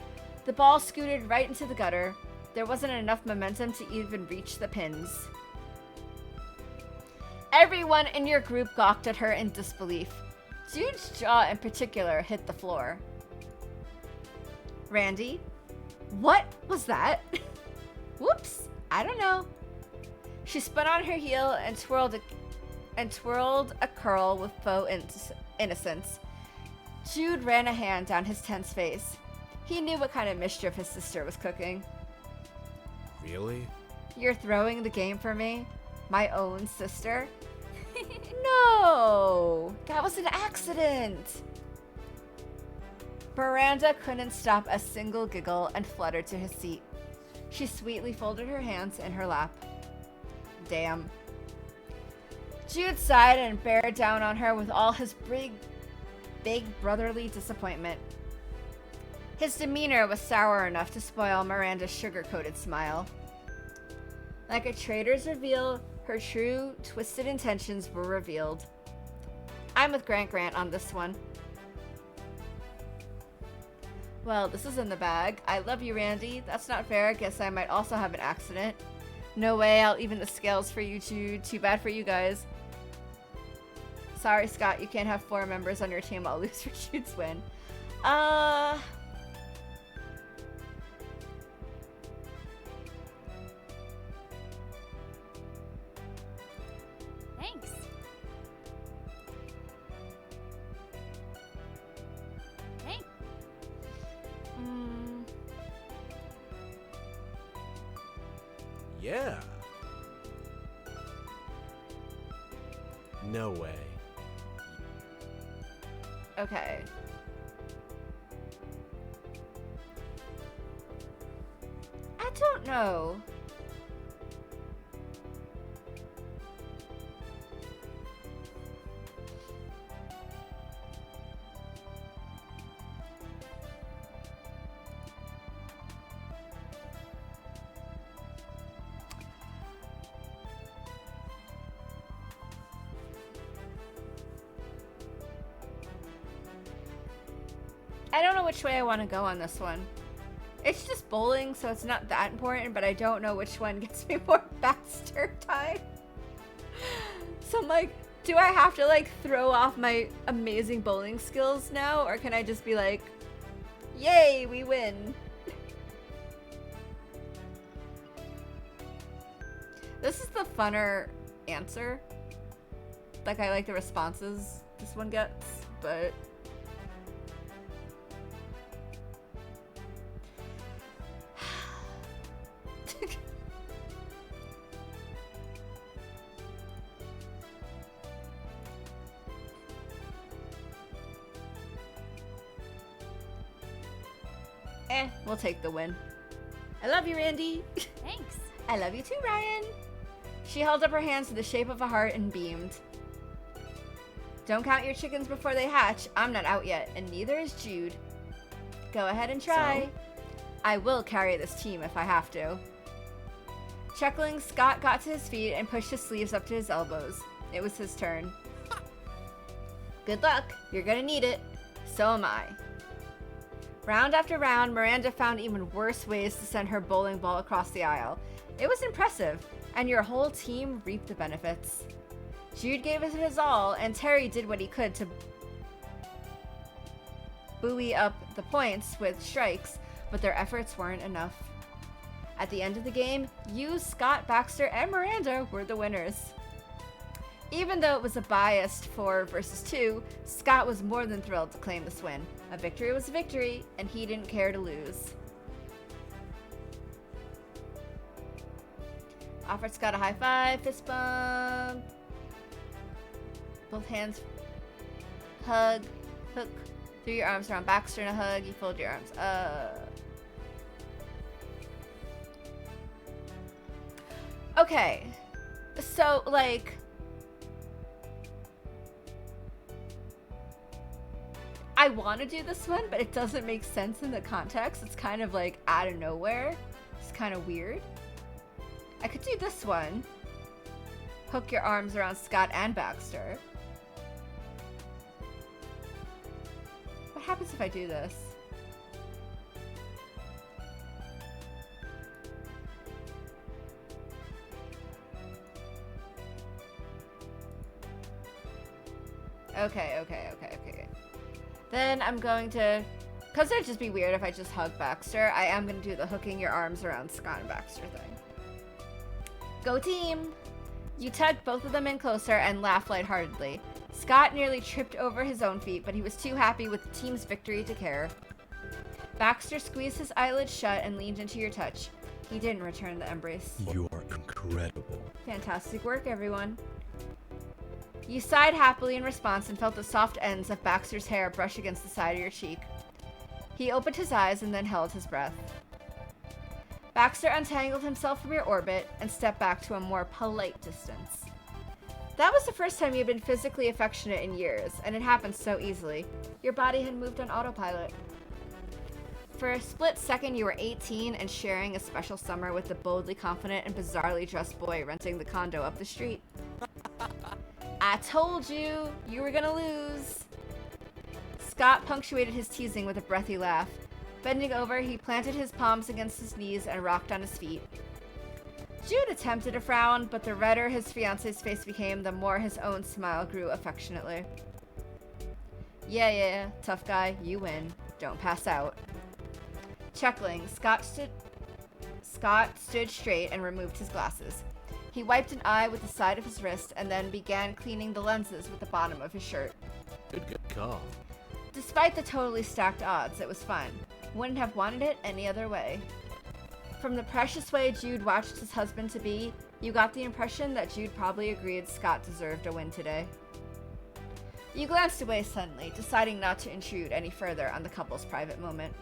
The ball scooted right into the gutter. There wasn't enough momentum to even reach the pins. Everyone in your group gawked at her in disbelief. Jude's jaw in particular hit the floor. Randy? What was that? Whoops, I don't know. She spun on her heel and twirled a curl with faux innocence. Jude ran a hand down his tense face. He knew what kind of mischief his sister was cooking. Really? You're throwing the game for me? My own sister? No! That was an accident! Miranda couldn't stop a single giggle and fluttered to his seat. She sweetly folded her hands in her lap. Damn. Jude sighed and bared down on her with all his big brotherly disappointment. His demeanor was sour enough to spoil Miranda's sugar-coated smile. Like a traitor's reveal, her true, twisted intentions were revealed. I'm with Grant on this one. Well, this is in the bag. I love you, Randy. That's not fair. Guess I might also have an accident. No way, I'll even the scales for you, Jude. Too bad for you guys. Sorry, Scott, you can't have 4 members on your team. I'll lose for Jude's win. Thanks. Hey. Yeah. No way. Okay. I don't know. I don't know which way I want to go on this one. It's just bowling, so it's not that important, but I don't know which one gets me more Baxter time. So I'm like, do I have to like throw off my amazing bowling skills now, or can I just be like, yay, we win? This is the funner answer. Like, I like the responses this one gets, but... We'll take the win. I love you, Randy. Thanks. I love you too, Ryan. She held up her hands in the shape of a heart and beamed. Don't count your chickens before they hatch. I'm not out yet, and neither is Jude. Go ahead and try. So? I will carry this team if I have to. Chuckling, Scott got to his feet and pushed his sleeves up to his elbows. It was his turn. Good luck. You're gonna need it. So am I. Round after round, Miranda found even worse ways to send her bowling ball across the aisle. It was impressive, and your whole team reaped the benefits. Jude gave it his all, and Terry did what he could to buoy up the points with strikes, but their efforts weren't enough. At the end of the game, you, Scott, Baxter, and Miranda were the winners. Even though it was a biased 4 versus 2, Scott was more than thrilled to claim this win. A victory was a victory, and he didn't care to lose. Offered Scott a high five, fist bump. Both hands hug, hook. Threw your arms around Baxter in a hug. You fold your arms up. Okay. So, like, I want to do this one, but it doesn't make sense in the context. It's kind of like out of nowhere. It's kind of weird. I could do this one. Hook your arms around Scott and Baxter. What happens if I do this? Okay. Then I'm going to, because it'd just be weird if I just hug Baxter, I am going to do the hooking your arms around Scott and Baxter thing. Go team! You tugged both of them in closer and laughed lightheartedly. Scott nearly tripped over his own feet, but he was too happy with the team's victory to care. Baxter squeezed his eyelids shut and leaned into your touch. He didn't return the embrace. You are incredible. Fantastic work, everyone. You sighed happily in response and felt the soft ends of Baxter's hair brush against the side of your cheek. He opened his eyes and then held his breath. Baxter untangled himself from your orbit and stepped back to a more polite distance. That was the first time you'd been physically affectionate in years, and it happened so easily. Your body had moved on autopilot. For a split second, you were 18 and sharing a special summer with the boldly confident and bizarrely dressed boy renting the condo up the street. I told you, you were gonna lose. Scott punctuated his teasing with a breathy laugh. Bending over, he planted his palms against his knees and rocked on his feet. Jude attempted a frown, but the redder his fiancé's face became, the more his own smile grew affectionately. Yeah, tough guy, you win. Don't pass out. Chuckling, Scott stood straight and removed his glasses. He wiped an eye with the side of his wrist and then began cleaning the lenses with the bottom of his shirt. Good call. Despite the totally stacked odds, it was fun. Wouldn't have wanted it any other way. From the precious way Jude watched his husband-to-be, you got the impression that Jude probably agreed Scott deserved a win today. You glanced away suddenly, deciding not to intrude any further on the couple's private moment.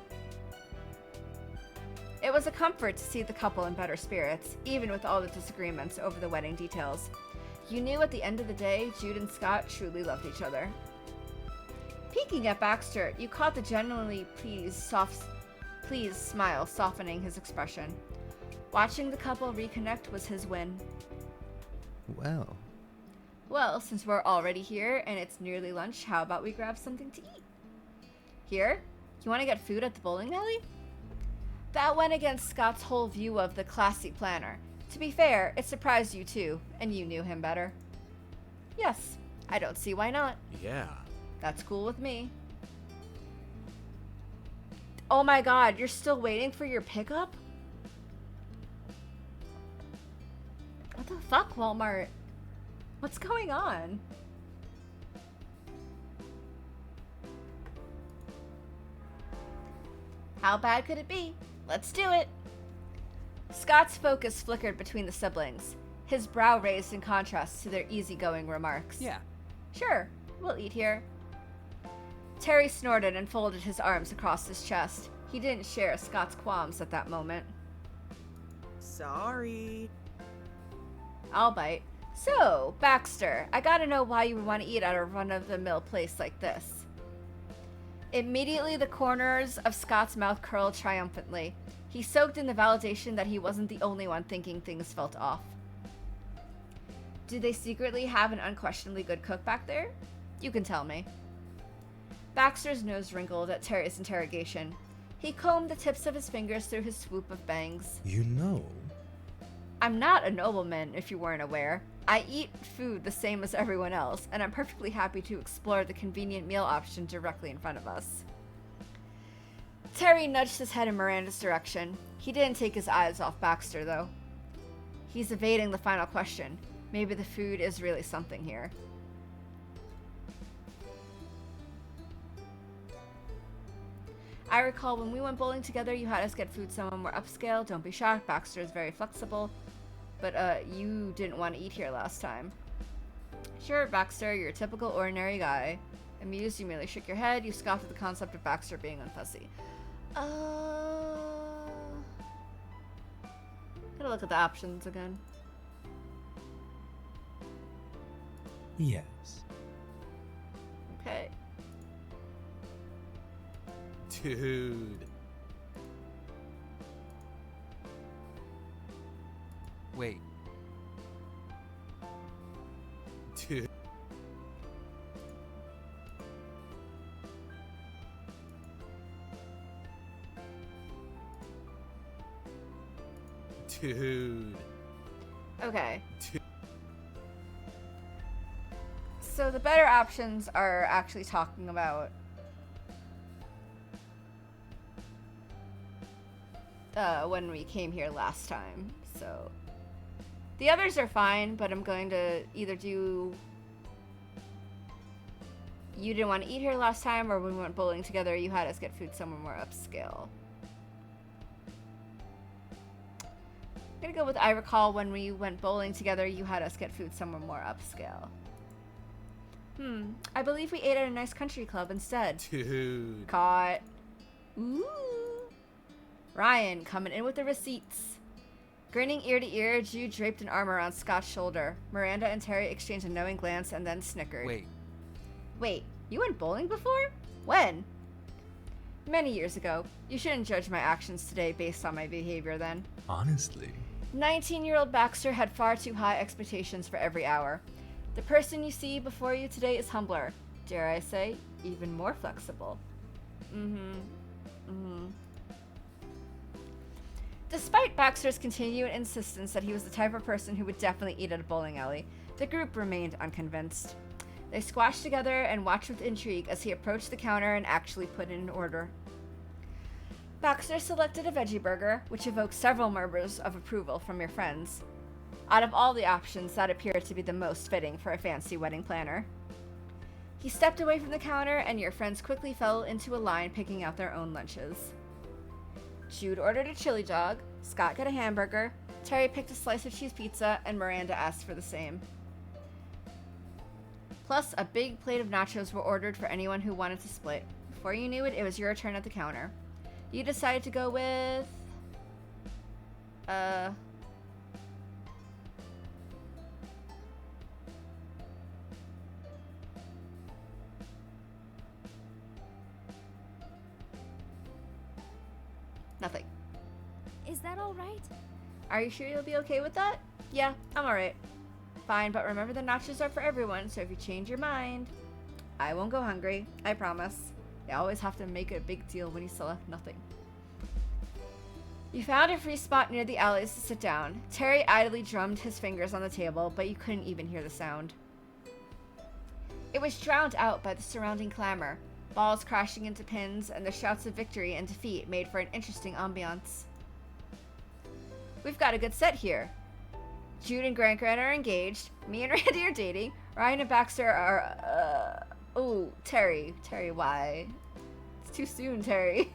It was a comfort to see the couple in better spirits, even with all the disagreements over the wedding details. You knew at the end of the day, Jude and Scott truly loved each other. Peeking at Baxter, you caught the genuinely pleased smile softening his expression. Watching the couple reconnect was his win. Well, since we're already here and it's nearly lunch, how about we grab something to eat? Here? You want to get food at the bowling alley? That went against Scott's whole view of the classy planner. To be fair, it surprised you too, and you knew him better. Yes, I don't see why not. Yeah. That's cool with me. Oh my god, you're still waiting for your pickup? What the fuck, Walmart? What's going on? How bad could it be? Let's do it! Scott's focus flickered between the siblings, his brow raised in contrast to their easygoing remarks. Yeah. Sure, we'll eat here. Terry snorted and folded his arms across his chest. He didn't share Scott's qualms at that moment. Sorry. I'll bite. So, Baxter, I gotta know why you would want to eat at a run-of-the-mill place like this. Immediately, the corners of Scott's mouth curled triumphantly. He soaked in the validation that he wasn't the only one thinking things felt off. Do they secretly have an unquestionably good cook back there? You can tell me. Baxter's nose wrinkled at Terry's interrogation. He combed the tips of his fingers through his swoop of bangs. You know? I'm not a nobleman, if you weren't aware. I eat food the same as everyone else, and I'm perfectly happy to explore the convenient meal option directly in front of us. Terry nudged his head in Miranda's direction. He didn't take his eyes off Baxter, though. He's evading the final question. Maybe the food is really something here. I recall when we went bowling together, you had us get food somewhere more upscale. Don't be shocked, Baxter is very flexible. But, you didn't want to eat here last time. Sure, Baxter, you're a typical ordinary guy. Amused, you merely shook your head. You scoffed at the concept of Baxter being unfussy. Gotta look at the options again. Yes. Okay. Dude. Wait, Dude. Dude. Okay. Dude. So the better options are actually talking about when we came here last time. So the others are fine, but I'm going to either do you didn't want to eat here last time, or when we went bowling together, you had us get food somewhere more upscale. I'm gonna go with I recall when we went bowling together, you had us get food somewhere more upscale. I believe we ate at a nice country club instead. Dude. Caught. Ooh. Ryan coming in with the receipts. Grinning ear to ear, Jude draped an arm around Scott's shoulder. Miranda and Terry exchanged a knowing glance and then snickered. Wait, you went bowling before? When? Many years ago. You shouldn't judge my actions today based on my behavior then. Honestly. 19-year-old Baxter had far too high expectations for every hour. The person you see before you today is humbler. Dare I say, even more flexible. Despite Baxter's continued insistence that he was the type of person who would definitely eat at a bowling alley, the group remained unconvinced. They squashed together and watched with intrigue as he approached the counter and actually put in an order. Baxter selected a veggie burger, which evoked several murmurs of approval from your friends. Out of all the options, that appeared to be the most fitting for a fancy wedding planner. He stepped away from the counter, and your friends quickly fell into a line picking out their own lunches. Jude ordered a chili dog, Scott got a hamburger, Terry picked a slice of cheese pizza, and Miranda asked for the same. Plus, a big plate of nachos were ordered for anyone who wanted to split. Before you knew it, it was your turn at the counter. You decided to go with... nothing. Is that all right? Are you sure you'll be okay with that? Yeah, I'm alright. Fine, but remember the nachos are for everyone, so if you change your mind, I won't go hungry. I promise. They always have to make a big deal when you select nothing. You found a free spot near the alleys to sit down. Terry idly drummed his fingers on the table, but you couldn't even hear the sound. It was drowned out by the surrounding clamor. Balls crashing into pins and the shouts of victory and defeat made for an interesting ambiance. We've got a good set here. Jude and Grant are engaged. Me and Randy are dating. Ryan and Baxter are, Terry. Terry, why? It's too soon, Terry.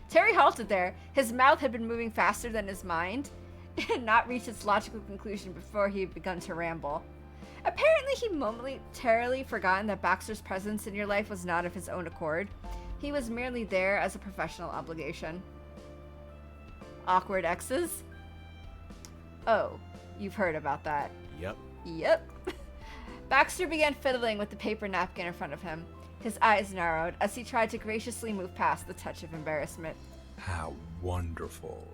Terry halted there. His mouth had been moving faster than his mind. It had not reached its logical conclusion before he had begun to ramble. Apparently, he momentarily forgotten that Baxter's presence in your life was not of his own accord. He was merely there as a professional obligation. Awkward exes? Oh, you've heard about that. Yep. Yep. Baxter began fiddling with the paper napkin in front of him. His eyes narrowed as he tried to graciously move past the touch of embarrassment. How wonderful.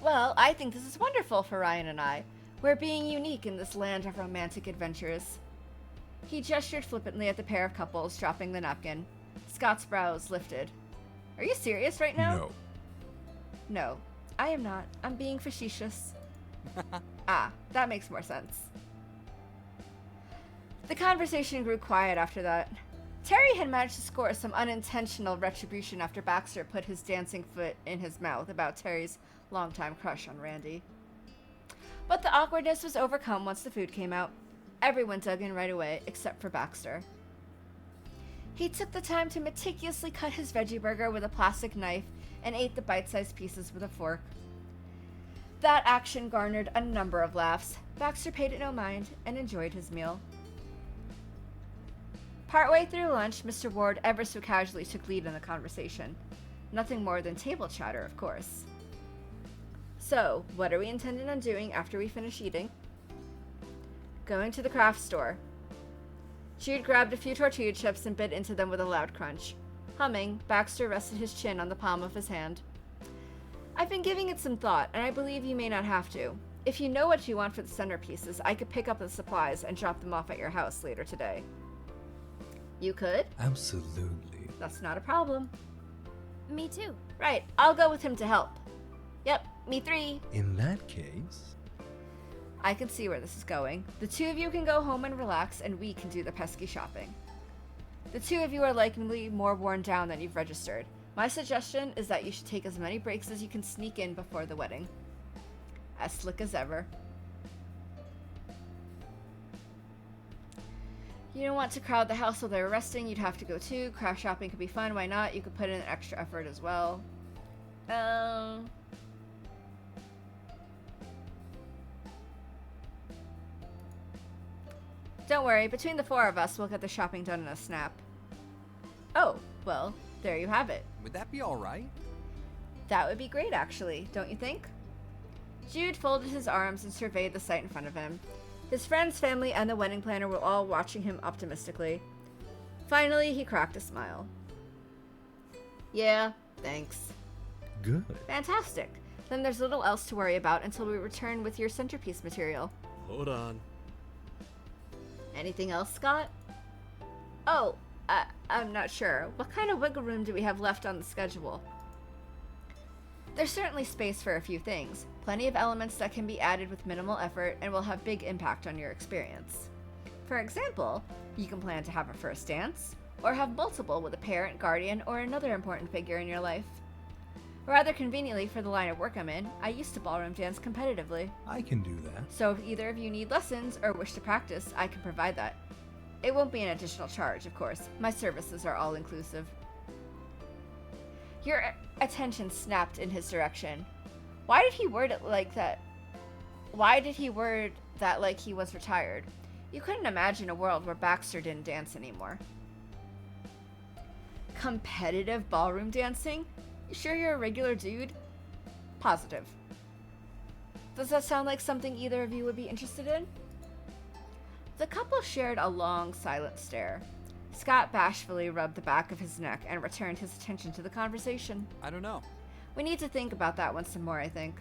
Well, I think this is wonderful for Ryan and I. We're being unique in this land of romantic adventures. He gestured flippantly at the pair of couples, dropping the napkin. Scott's brows lifted. Are you serious right now? No. No, I am not. I'm being facetious. Ah, that makes more sense. The conversation grew quiet after that. Terry had managed to score some unintentional retribution after Baxter put his dancing foot in his mouth about Terry's longtime crush on Randy. But the awkwardness was overcome once the food came out. Everyone dug in right away, except for Baxter. He took the time to meticulously cut his veggie burger with a plastic knife and ate the bite-sized pieces with a fork. That action garnered a number of laughs. Baxter paid it no mind and enjoyed his meal. Partway through lunch, Mr. Ward ever so casually took lead in the conversation. Nothing more than table chatter, of course. So, what are we intending on doing after we finish eating? Going to the craft store. Jude grabbed a few tortilla chips and bit into them with a loud crunch. Humming, Baxter rested his chin on the palm of his hand. I've been giving it some thought, and I believe you may not have to. If you know what you want for the centerpieces, I could pick up the supplies and drop them off at your house later today. You could? Absolutely. That's not a problem. Me too. Right, I'll go with him to help. Yep, me three. In that case, I can see where this is going. The two of you can go home and relax, and we can do the pesky shopping. The two of you are likely more worn down than you've registered. My suggestion is that you should take as many breaks as you can sneak in before the wedding. As slick as ever. You don't want to crowd the house while they're resting, you'd have to go too. Craft shopping could be fun, why not? You could put in an extra effort as well. Don't worry, between the four of us, we'll get the shopping done in a snap. Oh, well, there you have it. Would that be alright? That would be great, actually, don't you think? Jude folded his arms and surveyed the sight in front of him. His friends, family, and the wedding planner were all watching him optimistically. Finally, he cracked a smile. Yeah, thanks. good. Fantastic. Then there's little else to worry about until we return with your centerpiece material. Hold on. Anything else, Scott? Oh, I'm not sure. What kind of wiggle room do we have left on the schedule? There's certainly space for a few things. Plenty of elements that can be added with minimal effort and will have big impact on your experience. For example, you can plan to have a first dance, or have multiple with a parent, guardian, or another important figure in your life. Rather conveniently for the line of work I'm in, I used to ballroom dance competitively. I can do that. So if either of you need lessons or wish to practice, I can provide that. It won't be an additional charge, of course. My services are all inclusive. Your attention snapped in his direction. Why did he word it like that? Why did he word that like he was retired? You couldn't imagine a world where Baxter didn't dance anymore. Competitive ballroom dancing? You sure you're a regular dude? Positive. Does that sound like something either of you would be interested in? The couple shared a long, silent stare. Scott bashfully rubbed the back of his neck and returned his attention to the conversation. I don't know. We need to think about that one some more, I think.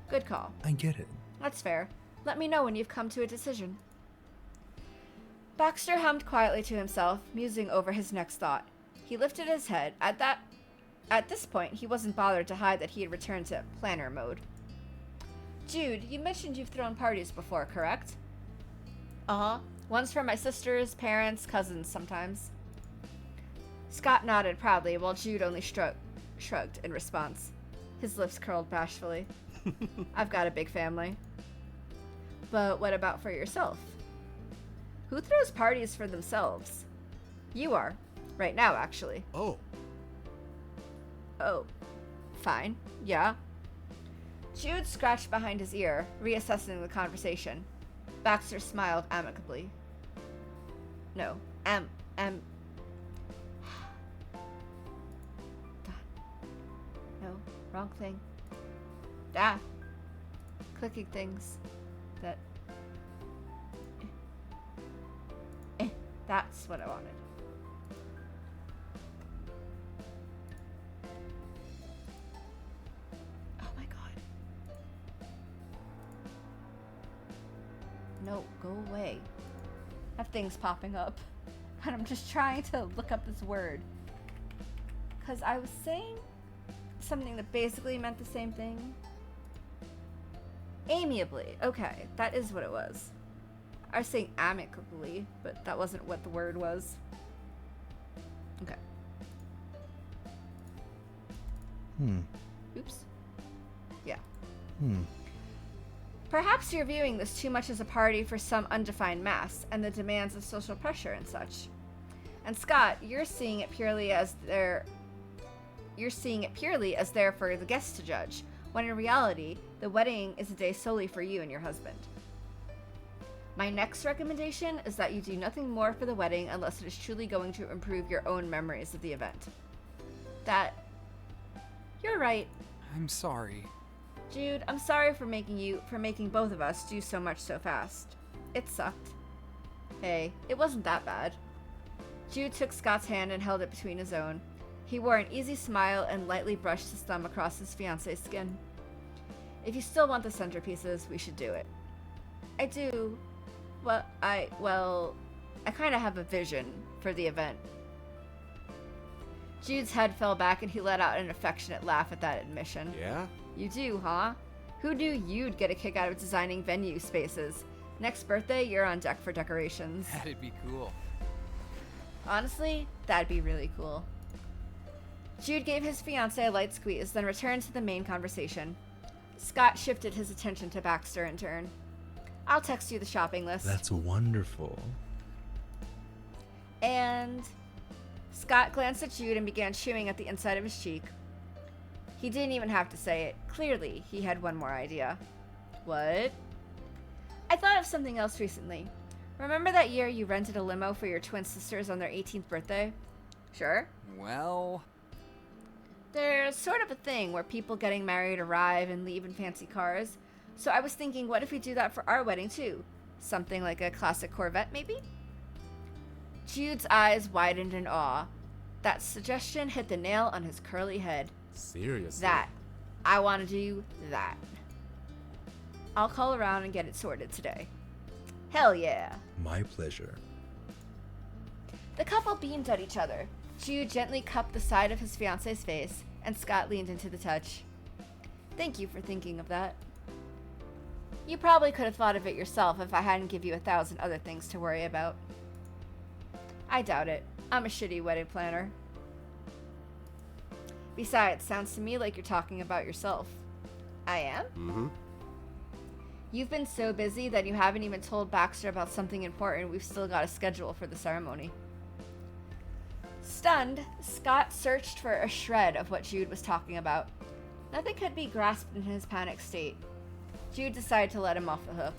Good call. I get it. That's fair. Let me know when you've come to a decision. Baxter hummed quietly to himself, musing over his next thought. He lifted his head. At this point, he wasn't bothered to hide that he had returned to planner mode. Jude, you mentioned you've thrown parties before, correct? Uh-huh. One's for my sisters, parents, cousins sometimes. Scott nodded proudly while Jude only shrugged in response. His lips curled bashfully. I've got a big family. But what about for yourself? Who throws parties for themselves? You are. Right now, actually. Oh, Oh. Fine. Yeah. Jude scratched behind his ear, reassessing the conversation. Baxter smiled amicably. No. Wrong thing. Ah. Clicking things. That. That's what I wanted. Oh my god. No, go away. I have things popping up. And I'm just trying to look up this word. Because I was saying something that basically meant the same thing. Amiably. Okay, that is what it was. I was saying amicably, but that wasn't what the word was. Okay. Oops. Yeah. Perhaps you're viewing this too much as a party for some undefined mass and the demands of social pressure and such. And Scott, you're seeing it purely as there for the guests to judge, when in reality, the wedding is a day solely for you and your husband. My next recommendation is that you do nothing more for the wedding unless it is truly going to improve your own memories of the event. You're right. I'm sorry. Jude, I'm sorry for making both of us do so much so fast. It sucked. Hey, it wasn't that bad. Jude took Scott's hand and held it between his own. He wore an easy smile and lightly brushed his thumb across his fiancée's skin. If you still want the centerpieces, we should do it. I do. I kind of have a vision for the event. Jude's head fell back and he let out an affectionate laugh at that admission. Yeah? You do, huh? Who knew you'd get a kick out of designing venue spaces? Next birthday, you're on deck for decorations. That'd be cool. Honestly, that'd be really cool. Jude gave his fiancée a light squeeze, then returned to the main conversation. Scott shifted his attention to Baxter in turn. I'll text you the shopping list. That's wonderful. And Scott glanced at Jude and began chewing at the inside of his cheek. He didn't even have to say it. Clearly, he had one more idea. What? I thought of something else recently. Remember that year you rented a limo for your twin sisters on their 18th birthday? Sure. Well, There's sort of a thing where people getting married arrive and leave in fancy cars. So I was thinking, what if we do that for our wedding too? Something like a classic Corvette, maybe? Jude's eyes widened in awe. That suggestion hit the nail on his curly head. Seriously? I want to do that. I'll call around and get it sorted today. Hell yeah. My pleasure. The couple beamed at each other. Jude gently cupped the side of his fiancée's face, and Scott leaned into the touch. Thank you for thinking of that. You probably could have thought of it yourself if I hadn't give you 1,000 other things to worry about. I doubt it. I'm a shitty wedding planner. Besides, sounds to me like you're talking about yourself. I am? Mm-hmm. You've been so busy that you haven't even told Baxter about something important we've still got to schedule for the ceremony. Stunned, Scott searched for a shred of what Jude was talking about. Nothing could be grasped in his panic state. Jude decided to let him off the hook.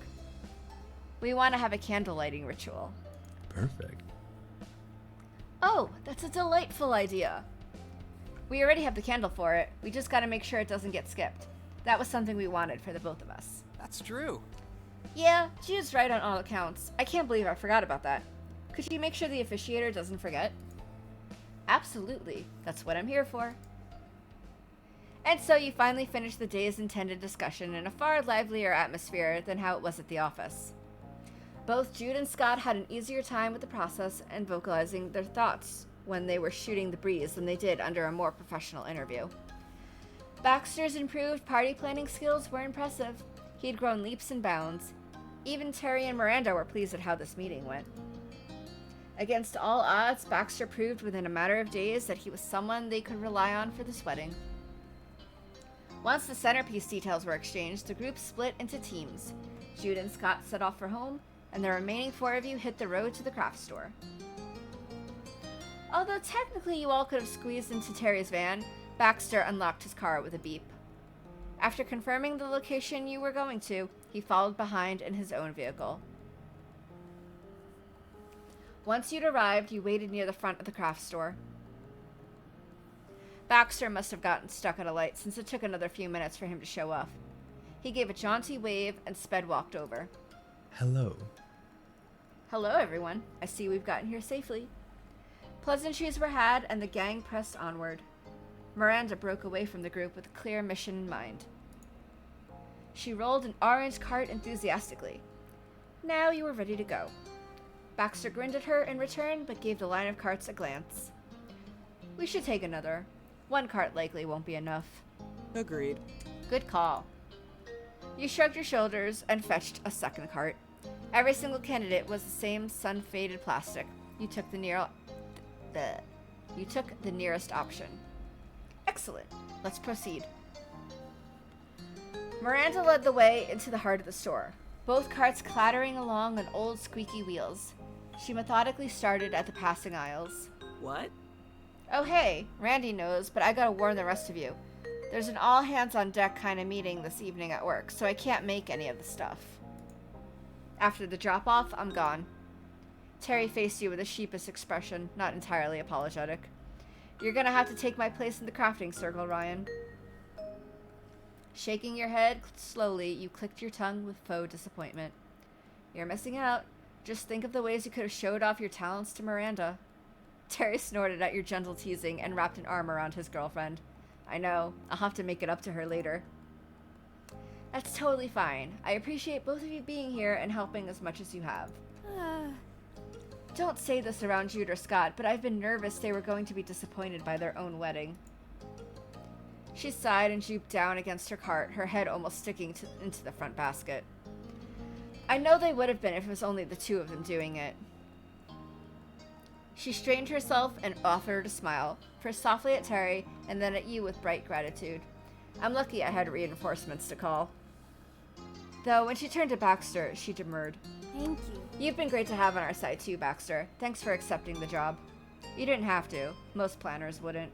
We want to have a candle lighting ritual. Perfect. Oh, that's a delightful idea. We already have the candle for it. We just got to make sure it doesn't get skipped. That was something we wanted for the both of us. that's true. Yeah, Jude's right on all accounts. I can't believe I forgot about that. Could you make sure the officiator doesn't forget? Absolutely. That's what I'm here for. And so you finally finished the day's intended discussion in a far livelier atmosphere than how it was at the office. Both Jude and Scott had an easier time with the process and vocalizing their thoughts when they were shooting the breeze than they did under a more professional interview. Baxter's improved party planning skills were impressive. He had grown leaps and bounds. Even Terry and Miranda were pleased at how this meeting went. Against all odds, Baxter proved within a matter of days that he was someone they could rely on for this wedding. Once the centerpiece details were exchanged, the group split into teams. Jude and Scott set off for home, and the remaining 4 of you hit the road to the craft store. Although technically you all could have squeezed into Terry's van, Baxter unlocked his car with a beep. After confirming the location you were going to, he followed behind in his own vehicle. Once you'd arrived, you waited near the front of the craft store. Baxter must have gotten stuck at a light since it took another few minutes for him to show up. He gave a jaunty wave and sped walked over. Hello. Hello, everyone. I see we've gotten here safely. Pleasantries were had, and the gang pressed onward. Miranda broke away from the group with a clear mission in mind. She rolled an orange cart enthusiastically. Now you were ready to go. Baxter grinned at her in return, but gave the line of carts a glance. We should take another. One cart likely won't be enough. Agreed. Good call. You shrugged your shoulders and fetched a second cart. Every single candidate was the same sun-faded plastic. You took the nearest option. Excellent. Let's proceed. Miranda led the way into the heart of the store, both carts clattering along on old squeaky wheels. She methodically started at the passing aisles. What? Oh hey, Randy knows, but I gotta warn the rest of you. There's an all-hands-on-deck kind of meeting this evening at work, so I can't make any of the stuff. After the drop-off, I'm gone. Terry faced you with a sheepish expression, not entirely apologetic. You're gonna have to take my place in the crafting circle, Ryan. Shaking your head slowly, you clicked your tongue with faux disappointment. You're missing out. Just think of the ways you could have showed off your talents to Miranda. Terry snorted at your gentle teasing and wrapped an arm around his girlfriend. I know. I'll have to make it up to her later. That's totally fine. I appreciate both of you being here and helping as much as you have. Don't say this around Jude or Scott, but I've been nervous they were going to be disappointed by their own wedding. She sighed and drooped down against her cart, her head almost sticking into the front basket. I know they would have been if it was only the two of them doing it. She strained herself and offered a smile, first softly at Terry and then at you with bright gratitude. I'm lucky I had reinforcements to call. Though when she turned to Baxter, she demurred. Thank you. You've been great to have on our side too, Baxter. Thanks for accepting the job. You didn't have to. Most planners wouldn't.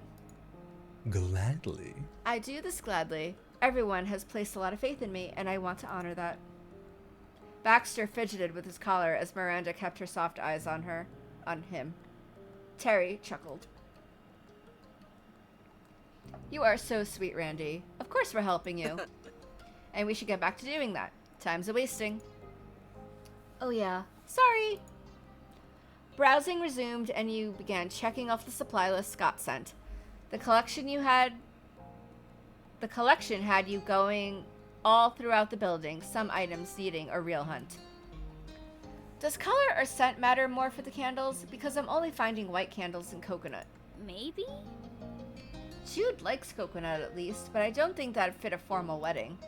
Gladly. I do this gladly. Everyone has placed a lot of faith in me, and I want to honor that. Baxter fidgeted with his collar as Miranda kept her soft eyes on him. Terry chuckled. You are so sweet, Randy. Of course we're helping you. And we should get back to doing that. Time's a-wasting. Oh yeah. Sorry. Browsing resumed, and you began checking off the supply list Scott sent. The collection had you going all throughout the building, some items needing a real hunt. Does color or scent matter more for the candles? Because I'm only finding white candles and coconut. Maybe? Jude likes coconut at least, but I don't think that'd fit a formal wedding.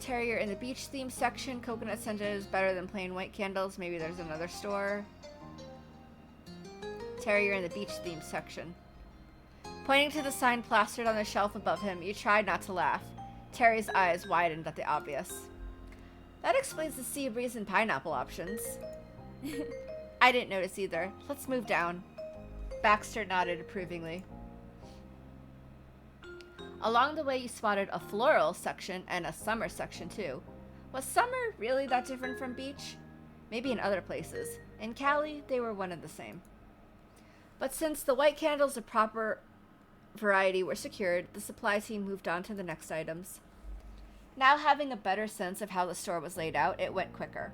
Terry, you're in the beach theme section. Coconut scented is better than plain white candles. Maybe there's another store. Terry, you're in the beach theme section. Pointing to the sign plastered on the shelf above him, you tried not to laugh. Terry's eyes widened at the obvious. That explains the sea breeze and pineapple options. I didn't notice either. Let's move down. Baxter nodded approvingly. Along the way, you spotted a floral section and a summer section too. Was summer really that different from beach? Maybe in other places. In Cali, they were one and the same. But since the white candles of proper variety were secured, the supply team moved on to the next items. Now having a better sense of how the store was laid out, it went quicker.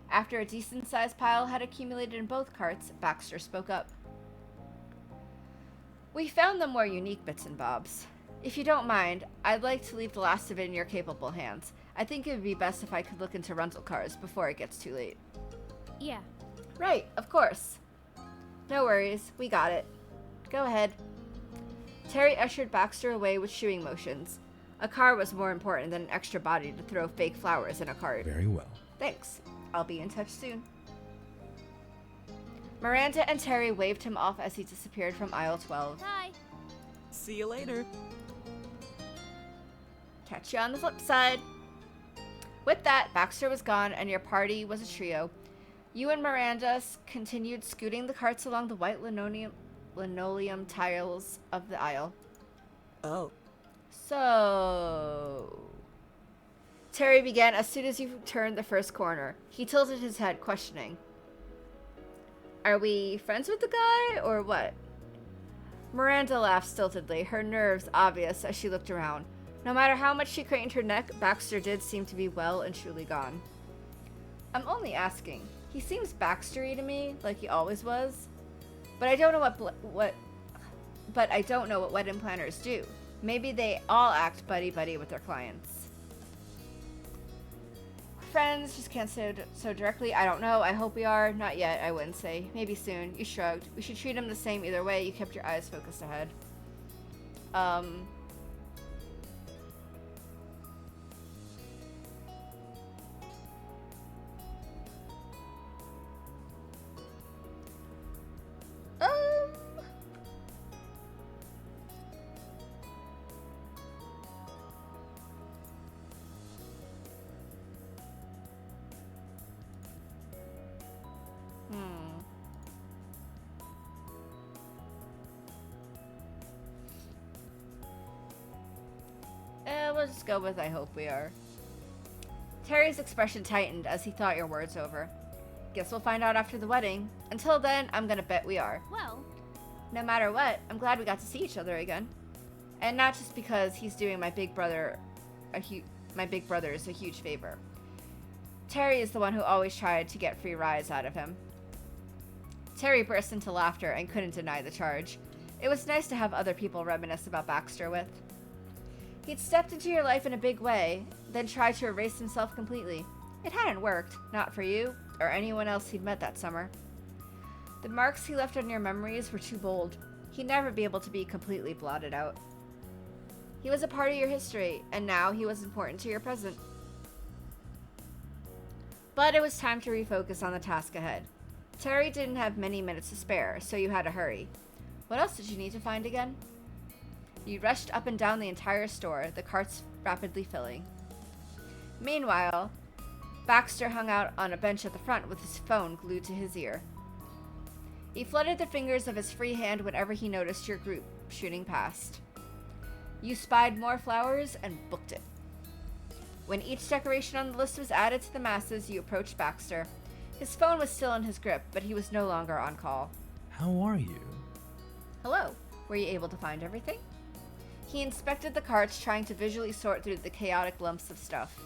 After a decent-sized pile had accumulated in both carts, Baxter spoke up. We found the more unique bits and bobs. If you don't mind, I'd like to leave the last of it in your capable hands. I think it would be best if I could look into rental cars before it gets too late. Yeah. Right, of course. No worries, we got it. Go ahead. Terry ushered Baxter away with shooing motions. A car was more important than an extra body to throw fake flowers in a cart. Very well. Thanks. I'll be in touch soon. Miranda and Terry waved him off as he disappeared from aisle 12. Bye. See you later. Catch you on the flip side. With that, Baxter was gone and your party was a trio. You and Miranda continued scooting the carts along the white linoleum tiles of the aisle. Oh. So... Terry began as soon as you turned the first corner. He tilted his head, questioning. Are we friends with the guy, or what? Miranda laughed stiltedly, her nerves obvious as she looked around. No matter how much she craned her neck, Baxter did seem to be well and truly gone. I'm only asking. He seems Baxtery to me, like he always was. But I don't know But I don't know what wedding planners do. Maybe they all act buddy-buddy with their clients. Friends, just can't say so directly. I don't know. I hope we are. Not yet, I wouldn't say. Maybe soon. You shrugged. We should treat him the same either way. You kept your eyes focused ahead. We'll just go with I hope we are. Terry's expression tightened as he thought your words over. Guess we'll find out after the wedding. Until then, I'm gonna bet we are. Well, No matter what, I'm glad we got to see each other again. And not just because he's doing my big brothers a huge favor. Terry is the one who always tried to get free rides out of him. Terry burst into laughter and couldn't deny the charge. It was nice to have other people reminisce about Baxter with. He'd stepped into your life in a big way, then tried to erase himself completely. It hadn't worked, not for you, or anyone else he'd met that summer. The marks he left on your memories were too bold. He'd never be able to be completely blotted out. He was a part of your history, and now he was important to your present. But it was time to refocus on the task ahead. Terry didn't have many minutes to spare, so you had to hurry. What else did you need to find again? You rushed up and down the entire store, the carts rapidly filling. Meanwhile, Baxter hung out on a bench at the front with his phone glued to his ear. He fluttered the fingers of his free hand whenever he noticed your group shooting past. You spied more flowers and booked it. When each decoration on the list was added to the masses, you approached Baxter. His phone was still in his grip, but he was no longer on call. How are you? Hello. Were you able to find everything? He inspected the carts, trying to visually sort through the chaotic lumps of stuff.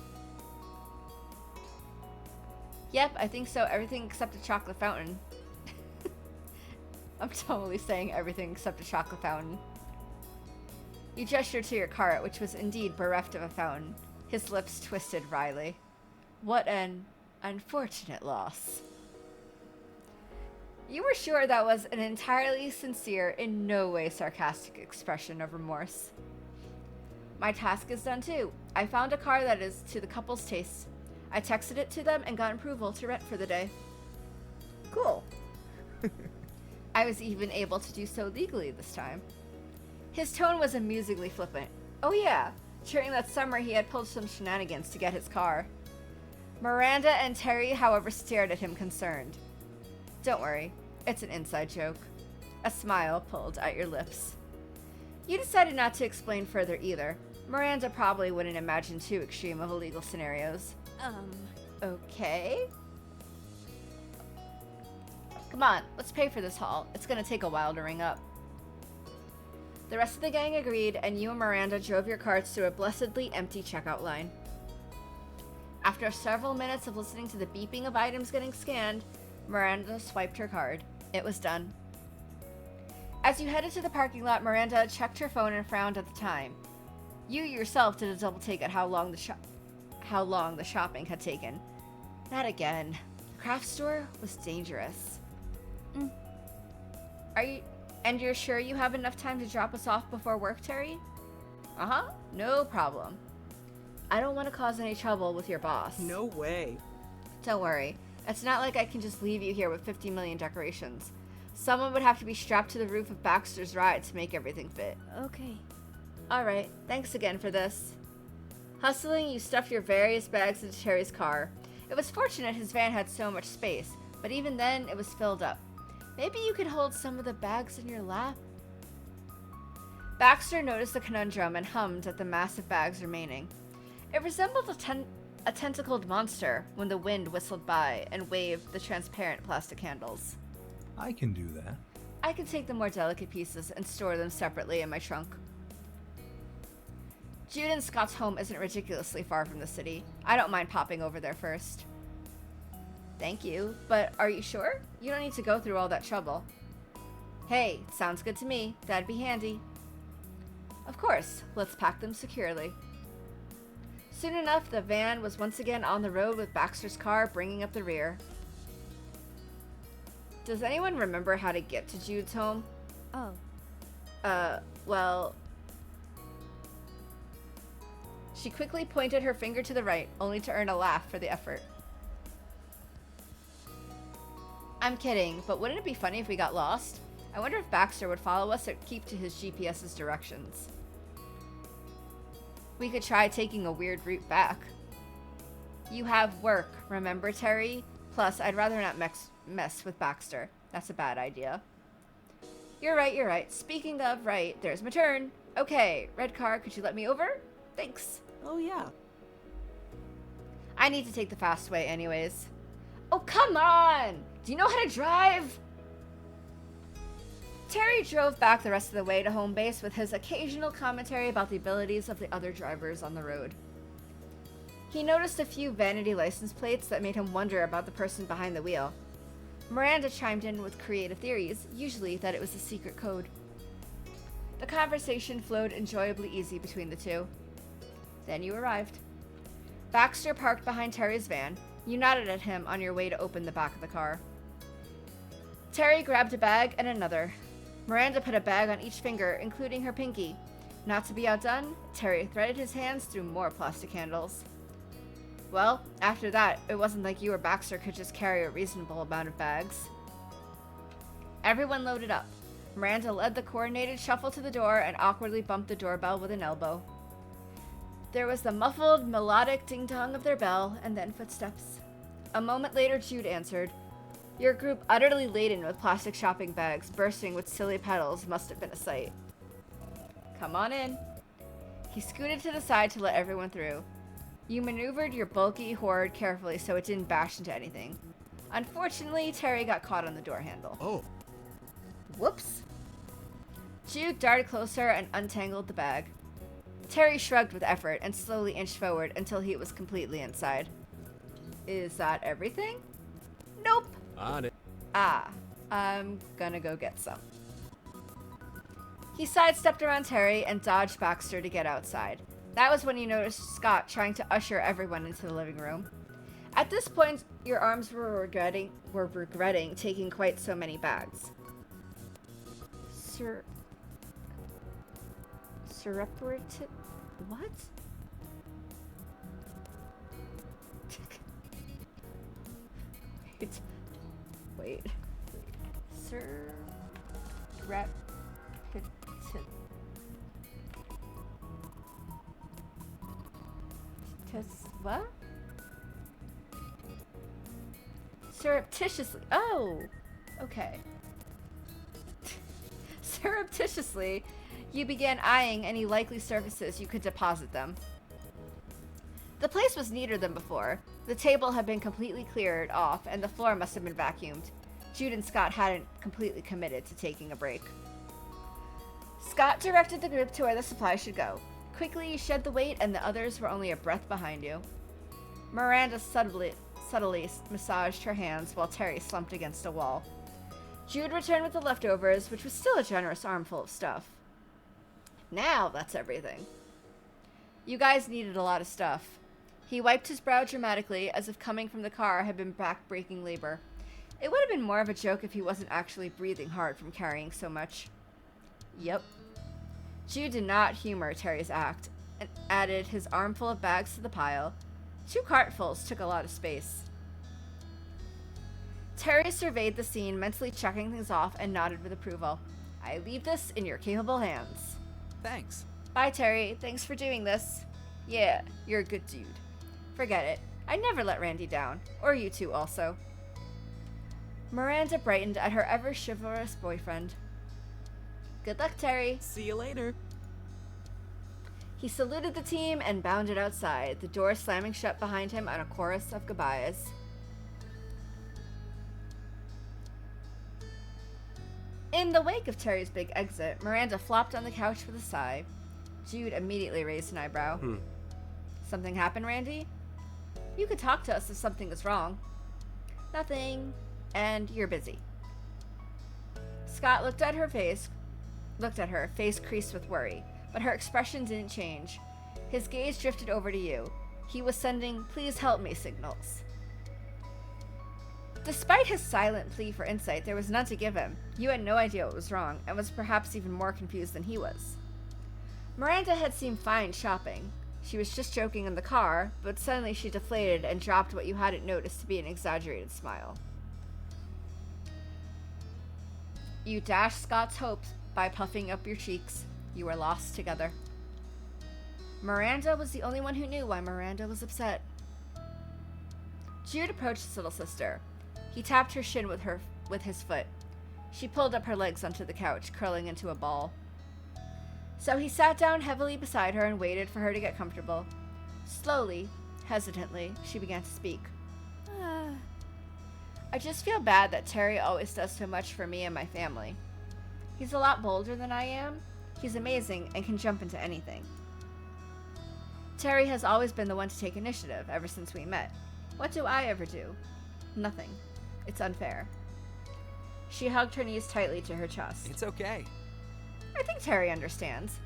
Yep, I think so. Everything except a chocolate fountain. I'm totally saying everything except a chocolate fountain. You gestured to your cart, which was indeed bereft of a fountain. His lips twisted wryly. What an unfortunate loss. You were sure that was an entirely sincere, in no way sarcastic expression of remorse. My task is done too. I found a car that is to the couple's taste. I texted it to them and got approval to rent for the day. Cool. I was even able to do so legally this time. His tone was amusingly flippant. Oh yeah, during that summer he had pulled some shenanigans to get his car. Miranda and Terry, however, stared at him concerned. Don't worry, it's an inside joke. A smile pulled at your lips. You decided not to explain further either. Miranda probably wouldn't imagine too extreme of illegal scenarios. Okay. Come on, let's pay for this haul. It's gonna take a while to ring up. The rest of the gang agreed, and you and Miranda drove your carts through a blessedly empty checkout line. After several minutes of listening to the beeping of items getting scanned, Miranda swiped her card. It was done. As you headed to the parking lot, Miranda checked her phone and frowned at the time. You yourself did a double take at how long the shopping had taken. Not again. The craft store was dangerous. And you're sure you have enough time to drop us off before work, Terry? Uh-huh. No problem. I don't want to cause any trouble with your boss. No way. Don't worry. It's not like I can just leave you here with 50 million decorations. Someone would have to be strapped to the roof of Baxter's ride to make everything fit. Okay. Alright, thanks again for this. Hustling, you stuffed your various bags into Terry's car. It was fortunate his van had so much space, but even then, it was filled up. Maybe you could hold some of the bags in your lap? Baxter noticed the conundrum and hummed at the massive bags remaining. It resembled a tentacled monster when the wind whistled by and waved the transparent plastic handles. I can do that. I can take the more delicate pieces and store them separately in my trunk. Jude and Scott's home isn't ridiculously far from the city. I don't mind popping over there first. Thank you, but are you sure? You don't need to go through all that trouble. Hey, sounds good to me. That'd be handy. Of course, let's pack them securely. Soon enough, the van was once again on the road with Baxter's car bringing up the rear. Does anyone remember how to get to Jude's home? Oh, Well... She quickly pointed her finger to the right, only to earn a laugh for the effort. I'm kidding, but wouldn't it be funny if we got lost? I wonder if Baxter would follow us or keep to his GPS's directions. We could try taking a weird route back. You have work, remember, Terry? Plus, I'd rather not mess with Baxter. That's a bad idea. You're right. Speaking of right, there's my turn. Okay, red car, could you let me over? Thanks. Oh, yeah. I need to take the fast way anyways. Oh, come on! Do you know how to drive? Terry drove back the rest of the way to home base with his occasional commentary about the abilities of the other drivers on the road. He noticed a few vanity license plates that made him wonder about the person behind the wheel. Miranda chimed in with creative theories, usually that it was a secret code. The conversation flowed enjoyably easy between the two. Then you arrived. Baxter parked behind Terry's van. You nodded at him on your way to open the back of the car. Terry grabbed a bag and another. Miranda put a bag on each finger, including her pinky. Not to be outdone, Terry threaded his hands through more plastic handles. Well, after that, it wasn't like you or Baxter could just carry a reasonable amount of bags. Everyone loaded up. Miranda led the coordinated shuffle to the door and awkwardly bumped the doorbell with an elbow. There was the muffled, melodic ding-dong of their bell, and then footsteps. A moment later, Jude answered. Your group, utterly laden with plastic shopping bags, bursting with silly petals, must have been a sight. Come on in. He scooted to the side to let everyone through. You maneuvered your bulky hoard carefully so it didn't bash into anything. Unfortunately, Terry got caught on the door handle. Oh. Whoops. Jude darted closer and untangled the bag. Terry shrugged with effort and slowly inched forward until he was completely inside. Is that everything? Nope. On it. Ah, I'm gonna go get some. He sidestepped around Terry and dodged Baxter to get outside. That was when you noticed Scott trying to usher everyone into the living room. At this point, your arms were regretting taking quite so many bags. Surreparative? What? Wait. What? Surreptitiously. Oh! Okay. Surreptitiously, you began eyeing any likely surfaces you could deposit them. The place was neater than before. The table had been completely cleared off, and the floor must have been vacuumed. Jude and Scott hadn't completely committed to taking a break. Scott directed the group to where the supplies should go. Quickly, you shed the weight, and the others were only a breath behind you. Miranda subtly massaged her hands while Terry slumped against a wall. Jude returned with the leftovers, which was still a generous armful of stuff. Now that's everything. You guys needed a lot of stuff. He wiped his brow dramatically, as if coming from the car had been back-breaking labor. It would have been more of a joke if he wasn't actually breathing hard from carrying so much. Yep. Jude did not humor Terry's act, and added his armful of bags to the pile. 2 cartfuls took a lot of space. Terry surveyed the scene, mentally checking things off, and nodded with approval. I leave this in your capable hands. Thanks. Bye, Terry. Thanks for doing this. Yeah, you're a good dude. Forget it. I never let Randy down. Or you two also. Miranda brightened at her ever-chivalrous boyfriend. Good luck, Terry. See you later. He saluted the team and bounded outside, the door slamming shut behind him on a chorus of goodbyes. In the wake of Terry's big exit, Miranda flopped on the couch with a sigh. Jude immediately raised an eyebrow. Something happened, Randy? You could talk to us if something is wrong. Nothing. And you're busy. Scott looked at her, face creased with worry, but her expression didn't change. His gaze drifted over to you. He was sending "please help me" signals. Despite his silent plea for insight, there was none to give him. You had no idea what was wrong, and was perhaps even more confused than he was. Miranda had seemed fine shopping. She was just joking in the car, but suddenly she deflated and dropped what you hadn't noticed to be an exaggerated smile. You dashed Scott's hopes by puffing up your cheeks. You were lost together. Miranda was the only one who knew why Miranda was upset. Jude approached his little sister. He tapped her shin with his foot. She pulled up her legs onto the couch, curling into a ball. So he sat down heavily beside her and waited for her to get comfortable. Slowly, hesitantly, she began to speak. I just feel bad that Terry always does so much for me and my family. He's a lot bolder than I am. He's amazing and can jump into anything. Terry has always been the one to take initiative ever since we met. What do I ever do? Nothing. It's unfair. She hugged her knees tightly to her chest. It's okay. I think Terry understands.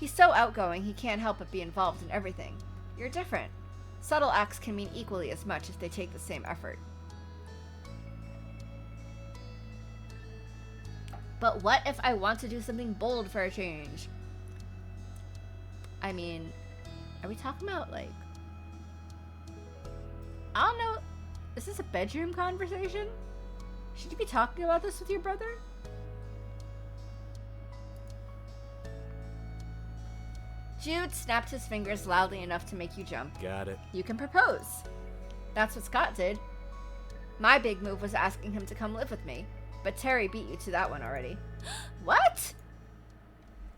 He's so outgoing he can't help but be involved in everything. You're different. Subtle acts can mean equally as much if they take the same effort. But what if I want to do something bold for a change? I mean, are we talking about, like... I don't know. Is this a bedroom conversation? Should you be talking about this with your brother? Jude snapped his fingers loudly enough to make you jump. Got it. You can propose. That's what Scott did. My big move was asking him to come live with me, but Terry beat you to that one already. What?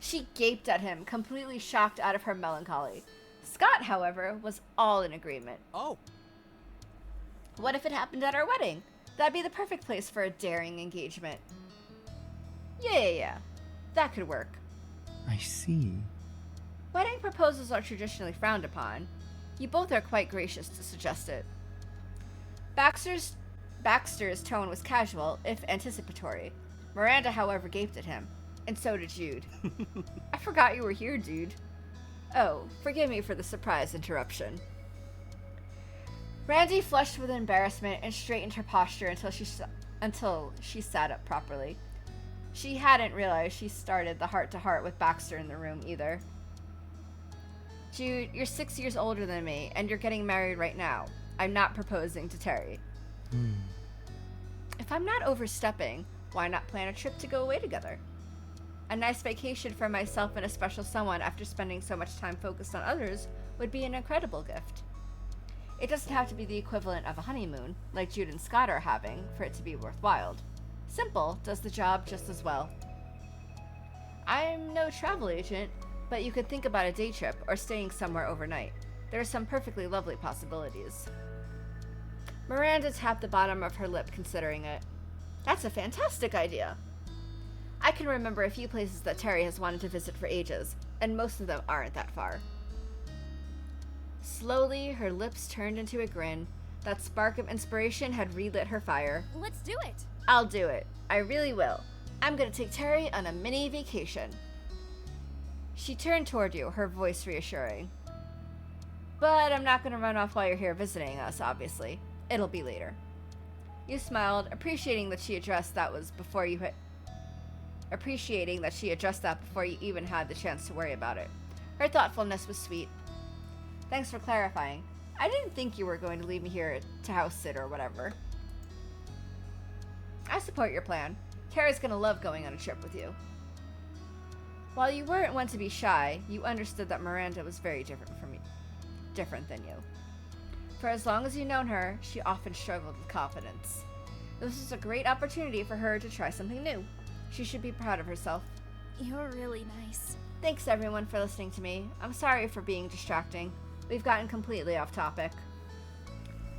She gaped at him, completely shocked out of her melancholy. Scott, however, was all in agreement. Oh, What if it happened at our wedding? That'd be the perfect place for a daring engagement. Yeah. That could work. I see. Wedding proposals are traditionally frowned upon. You both are quite gracious to suggest it. Baxter's tone was casual, if anticipatory. Miranda, however, gaped at him, and so did Jude. I forgot you were here, dude. Oh, forgive me for the surprise interruption. Randy flushed with embarrassment and straightened her posture until she sat up properly. She hadn't realized she started the heart-to-heart with Baxter in the room either. Jude, you're 6 years older than me, and you're getting married right now. I'm not proposing to Terry. If I'm not overstepping, why not plan a trip to go away together? A nice vacation for myself and a special someone after spending so much time focused on others would be an incredible gift. It doesn't have to be the equivalent of a honeymoon, like Jude and Scott are having, for it to be worthwhile. Simple does the job just as well. I'm no travel agent, but you could think about a day trip or staying somewhere overnight. There are some perfectly lovely possibilities. Miranda tapped the bottom of her lip, considering it. That's a fantastic idea. I can remember a few places that Terry has wanted to visit for ages, and most of them aren't that far. Slowly, her lips turned into a grin. That spark of inspiration had relit her fire. Let's do it. I'll do it. I really will. I'm gonna take Terry on a mini vacation. She turned toward you, her voice reassuring. But I'm not gonna run off while you're here visiting us, obviously. It'll be later. You smiled, appreciating that she addressed that before you even had the chance to worry about it. Her thoughtfulness was sweet. Thanks for clarifying. I didn't think you were going to leave me here to house sit or whatever. I support your plan. Terry's gonna love going on a trip with you. While you weren't one to be shy, you understood that Miranda was very different than you. For as long as you've known her, she often struggled with confidence. This was a great opportunity for her to try something new. She should be proud of herself. You're really nice. Thanks everyone for listening to me. I'm sorry for being distracting. We've gotten completely off topic.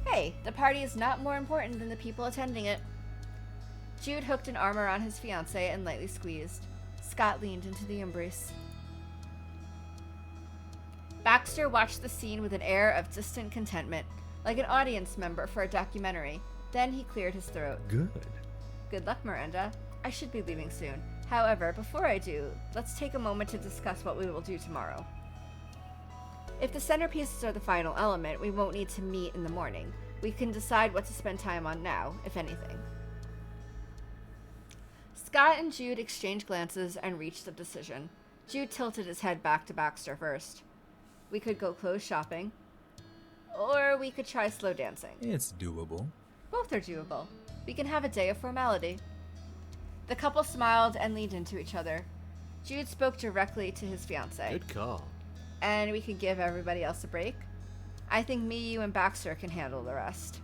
Hey, the party is not more important than the people attending it. Jude hooked an arm around his fiancée and lightly squeezed. Scott leaned into the embrace. Baxter watched the scene with an air of distant contentment, like an audience member for a documentary. Then he cleared his throat. Good. Good luck, Miranda. I should be leaving soon. However, before I do, let's take a moment to discuss what we will do tomorrow. If the centerpieces are the final element, we won't need to meet in the morning. We can decide what to spend time on now, if anything. Scott and Jude exchanged glances and reached a decision. Jude tilted his head back to Baxter first. We could go clothes shopping, or we could try slow dancing. It's doable. Both are doable. We can have a day of formality. The couple smiled and leaned into each other. Jude spoke directly to his fiancée. Good call. And we can give everybody else a break. I think me, you, and Baxter can handle the rest.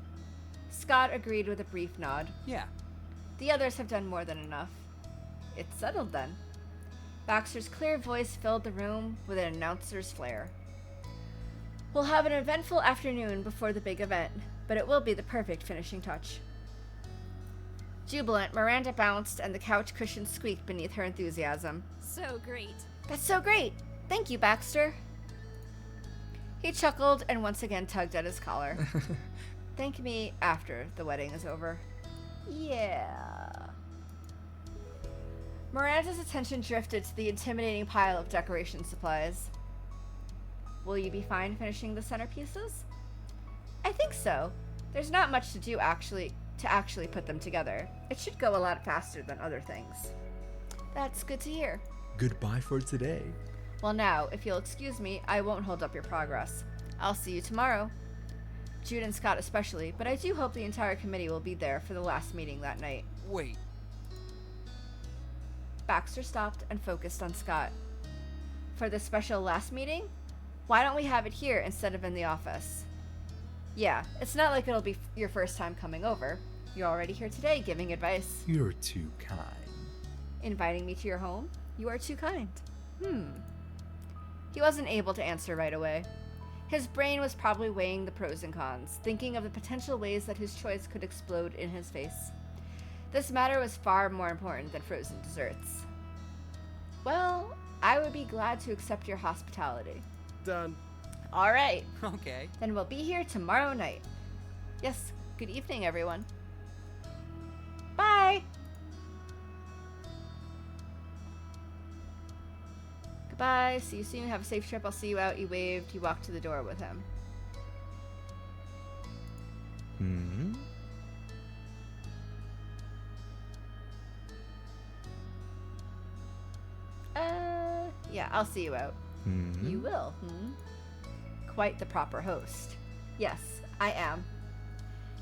Scott agreed with a brief nod. Yeah. The others have done more than enough. It's settled then. Baxter's clear voice filled the room with an announcer's flair. We'll have an eventful afternoon before the big event, but it will be the perfect finishing touch. Jubilant, Miranda bounced and the couch cushions squeaked beneath her enthusiasm. So great. That's so great! Thank you, Baxter. He chuckled and once again tugged at his collar. Thank me after the wedding is over. Yeah. Miranda's attention drifted to the intimidating pile of decoration supplies. Will you be fine finishing the centerpieces? I think so. There's not much to do to actually put them together. It should go a lot faster than other things. That's good to hear. Goodbye for today. Well now, if you'll excuse me, I won't hold up your progress. I'll see you tomorrow. Jude and Scott especially, but I do hope the entire committee will be there for the last meeting that night. Wait. Baxter stopped and focused on Scott. For the special last meeting? Why don't we have it here instead of in the office? Yeah, it's not like it'll be your first time coming over. You're already here today giving advice. You're too kind. Inviting me to your home? You are too kind. He wasn't able to answer right away. His brain was probably weighing the pros and cons, thinking of the potential ways that his choice could explode in his face. This matter was far more important than frozen desserts. Well, I would be glad to accept your hospitality. Done. All right, Okay. then we'll be here tomorrow night. Yes, good evening, everyone. Bye! Goodbye, see you soon, have a safe trip, I'll see you out. He waved, he walked to the door with him. Yeah, I'll see you out. You will, Quite the proper host. Yes, I am.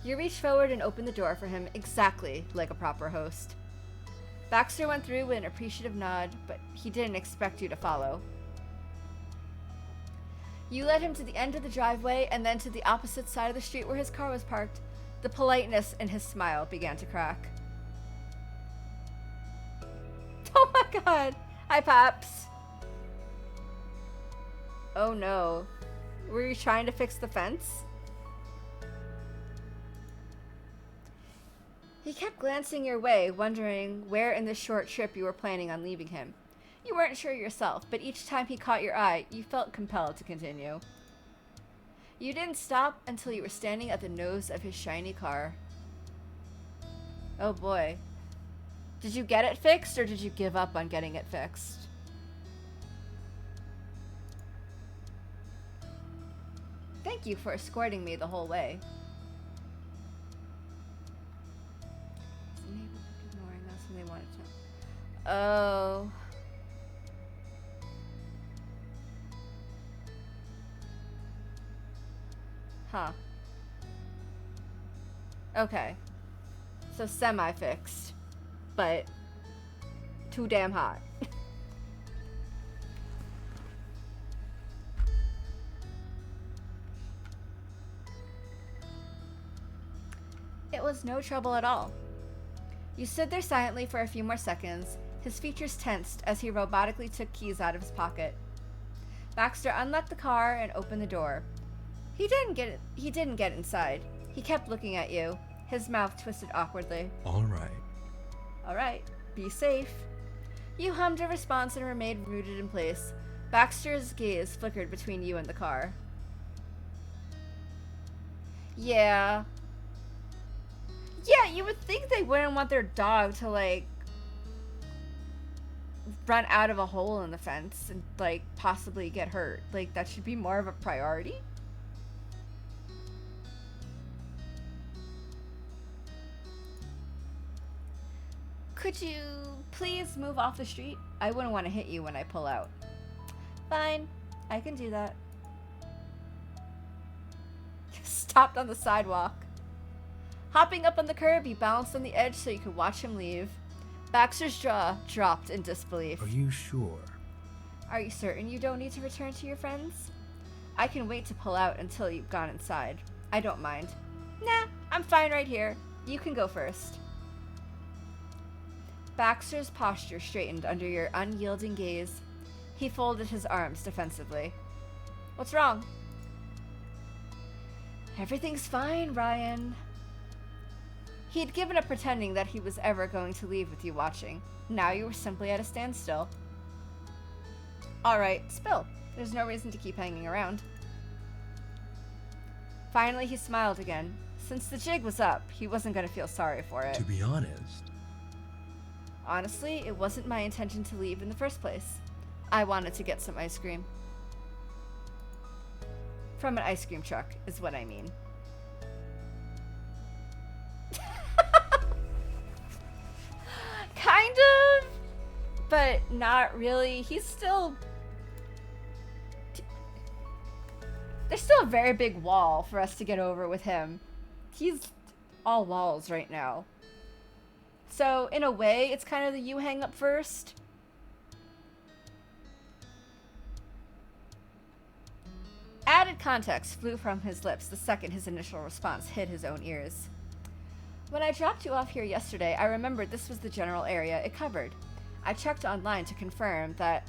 You reached forward and opened the door for him exactly like a proper host. Baxter went through with an appreciative nod, but he didn't expect you to follow. You led him to the end of the driveway and then to the opposite side of the street where his car was parked. The politeness in his smile began to crack. Oh my god! Hi, Pops! Oh no. Were you trying to fix the fence? He kept glancing your way, wondering where in this short trip you were planning on leaving him. You weren't sure yourself, but each time he caught your eye, you felt compelled to continue. You didn't stop until you were standing at the nose of his shiny car. Oh boy. Did you get it fixed, or did you give up on getting it fixed? Thank you for escorting me the whole way. Ignoring us and they wanted to. Oh. Huh. Okay. So semi-fixed, but too damn hot. It was no trouble at all. You stood there silently for a few more seconds, his features tensed as he robotically took keys out of his pocket. Baxter unlocked the car and opened the door. He didn't get inside. He kept looking at you, his mouth twisted awkwardly. All right. Alright, be safe. You hummed a response and remained rooted in place. Baxter's gaze flickered between you and the car. Yeah. Yeah, you would think they wouldn't want their dog to, like, run out of a hole in the fence and, like, possibly get hurt. Like, that should be more of a priority. Could you please move off the street? I wouldn't want to hit you when I pull out. Fine, I can do that. Stopped on the sidewalk. Hopping up on the curb, you balanced on the edge so you could watch him leave. Baxter's jaw dropped in disbelief. Are you sure? Are you certain you don't need to return to your friends? I can wait to pull out until you've gone inside. I don't mind. Nah, I'm fine right here. You can go first. Baxter's posture straightened under your unyielding gaze. He folded his arms defensively. What's wrong? Everything's fine, Ryan. He'd given up pretending that he was ever going to leave with you watching. Now you were simply at a standstill. Alright, spill. There's no reason to keep hanging around. Finally, he smiled again. Since the jig was up, he wasn't going to feel sorry for it. To be honest, Honestly, it wasn't my intention to leave in the first place. I wanted to get some ice cream. From an ice cream truck, is what I mean. Kind of, but not really. He's still... There's still a very big wall for us to get over with him. He's all walls right now. So, in a way, it's kind of the you hang up first. Added context flew from his lips the second his initial response hit his own ears. When I dropped you off here yesterday, I remembered this was the general area it covered. I checked online to confirm that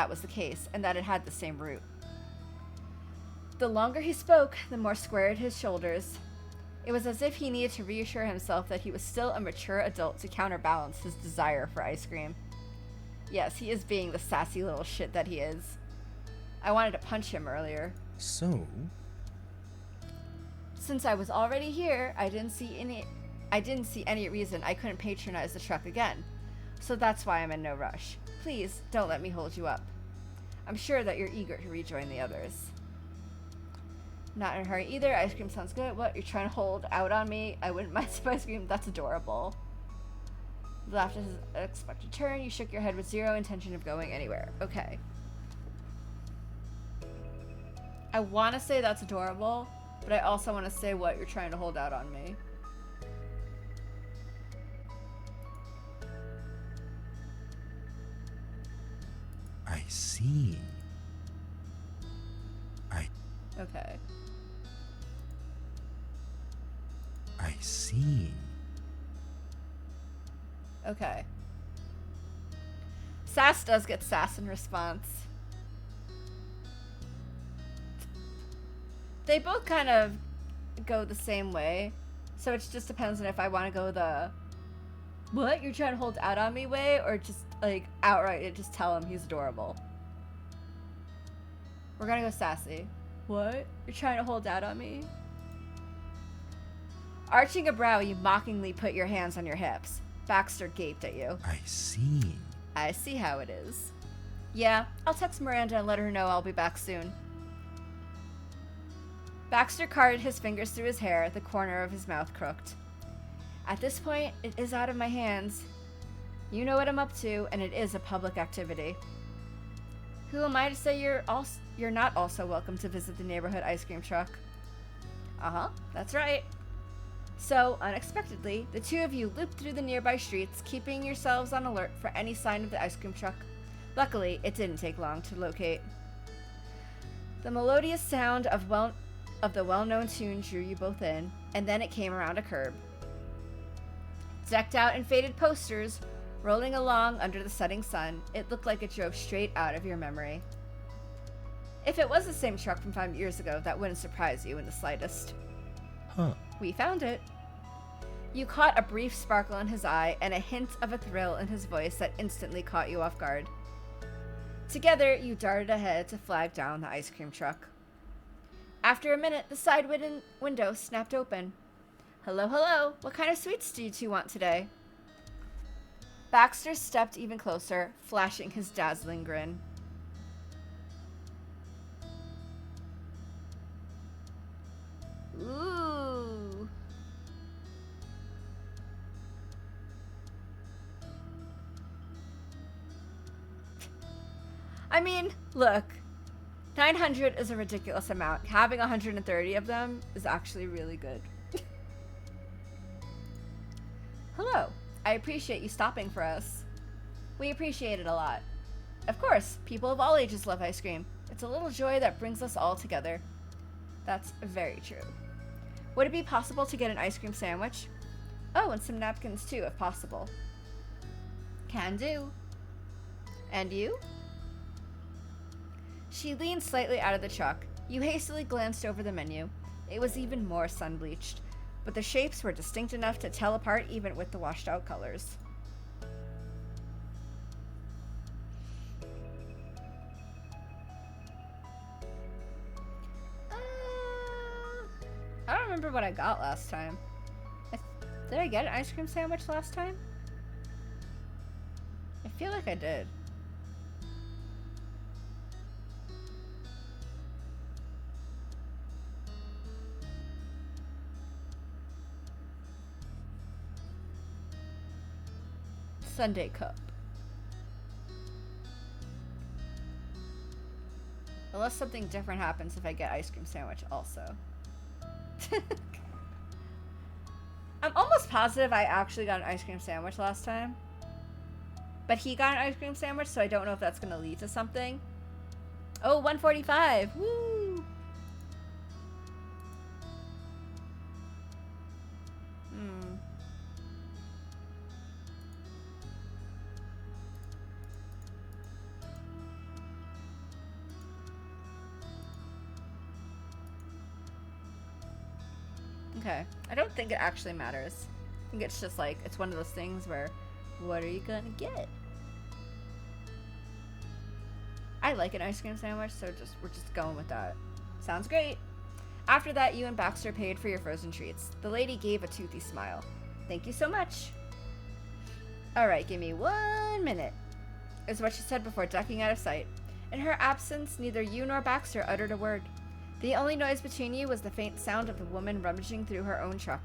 was the case, and that it had the same route. The longer he spoke, the more squared his shoulders. It was as if he needed to reassure himself that he was still a mature adult to counterbalance his desire for ice cream. Yes, he is being the sassy little shit that he is. I wanted to punch him earlier. so Since I was already here, I didn't see any reason I couldn't patronize the truck again. So that's why I'm in no rush. Please, don't let me hold you up. I'm sure that you're eager to rejoin the others. Not in a hurry either. Ice cream sounds good. What? You're trying to hold out on me? I wouldn't mind some ice cream. That's adorable. You laughed at his unexpected turn. You shook your head with zero intention of going anywhere. Okay. I want to say that's adorable, but I also want to say what? You're trying to hold out on me. I see. Okay. I see. Okay. Sass does get sass in response. They both kind of go the same way. So it just depends on if I want to go the what? You're trying to hold out on me way, or just like outright just tell him he's adorable. We're gonna go sassy. What? You're trying to hold out on me? Arching a brow, you mockingly put your hands on your hips. Baxter gaped at you. I see. I see how it is. Yeah, I'll text Miranda and let her know I'll be back soon. Baxter carted his fingers through his hair, the corner of his mouth crooked. At this point, it is out of my hands. You know what I'm up to, and it is a public activity. Who am I to say you're not also welcome to visit the neighborhood ice cream truck? Uh-huh, that's right. So, unexpectedly, the two of you looped through the nearby streets, keeping yourselves on alert for any sign of the ice cream truck. Luckily, it didn't take long to locate. The melodious sound of the well-known tune drew you both in, and then it came around a curb. Decked out in faded posters, rolling along under the setting sun, it looked like it drove straight out of your memory. If it was the same truck from 5 years ago, that wouldn't surprise you in the slightest. Huh. We found it. You caught a brief sparkle in his eye and a hint of a thrill in his voice that instantly caught you off guard. Together, you darted ahead to flag down the ice cream truck. After a minute, the side window snapped open. Hello, hello. What kind of sweets do you two want today? Baxter stepped even closer, flashing his dazzling grin. Ooh. I mean, look. 900 is a ridiculous amount. Having 130 of them is actually really good. Hello. I appreciate you stopping for us. We appreciate it a lot. Of course, people of all ages love ice cream. It's a little joy that brings us all together. That's very true. Would it be possible to get an ice cream sandwich? Oh, and some napkins too, if possible. Can do. And you? She leaned slightly out of the truck. You hastily glanced over the menu. It was even more sun-bleached, but the shapes were distinct enough to tell apart even with the washed-out colors. I don't remember what I got last time. Did I get an ice cream sandwich last time? I feel like I did. Sunday cup. Unless something different happens if I get ice cream sandwich also. I'm almost positive I actually got an ice cream sandwich last time. But he got an ice cream sandwich, so I don't know if that's going to lead to something. Oh, 145. Woo! Okay. I don't think it actually matters. I think it's just like, it's one of those things where, what are you gonna get? I like an ice cream sandwich, so we're just going with that. Sounds great. After that, you and Baxter paid for your frozen treats. The lady gave a toothy smile. Thank you so much. Alright, give me 1 minute, is what she said before ducking out of sight. In her absence, neither you nor Baxter uttered a word. The only noise between you was the faint sound of the woman rummaging through her own truck.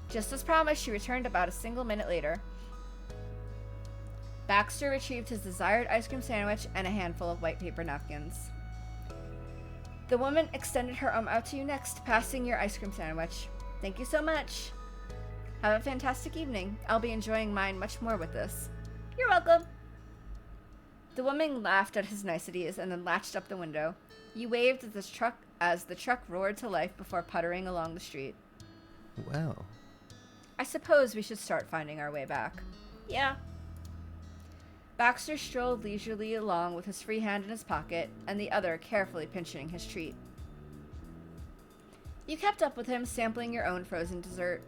Just as promised, she returned about a single minute later. Baxter retrieved his desired ice cream sandwich and a handful of white paper napkins. The woman extended her arm out to you next, passing your ice cream sandwich. Thank you so much. Have a fantastic evening. I'll be enjoying mine much more with this. You're welcome. The woman laughed at his niceties and then latched up the window. You waved as the truck roared to life before puttering along the street. Well, I suppose we should start finding our way back. Yeah. Baxter strolled leisurely along with his free hand in his pocket and the other carefully pinching his treat. You kept up with him, sampling your own frozen dessert.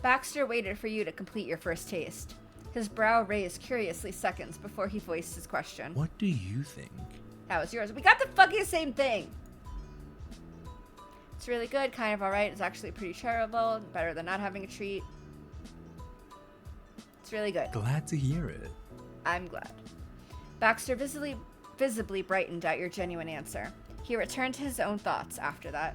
Baxter waited for you to complete your first taste. His brow raised curiously seconds before he voiced his question. what do you think? That was yours. We got the fucking same thing! It's really good, kind of alright. It's actually pretty shareable. Better than not having a treat. It's really good. Glad to hear it. I'm glad. Baxter visibly brightened at your genuine answer. He returned to his own thoughts after that.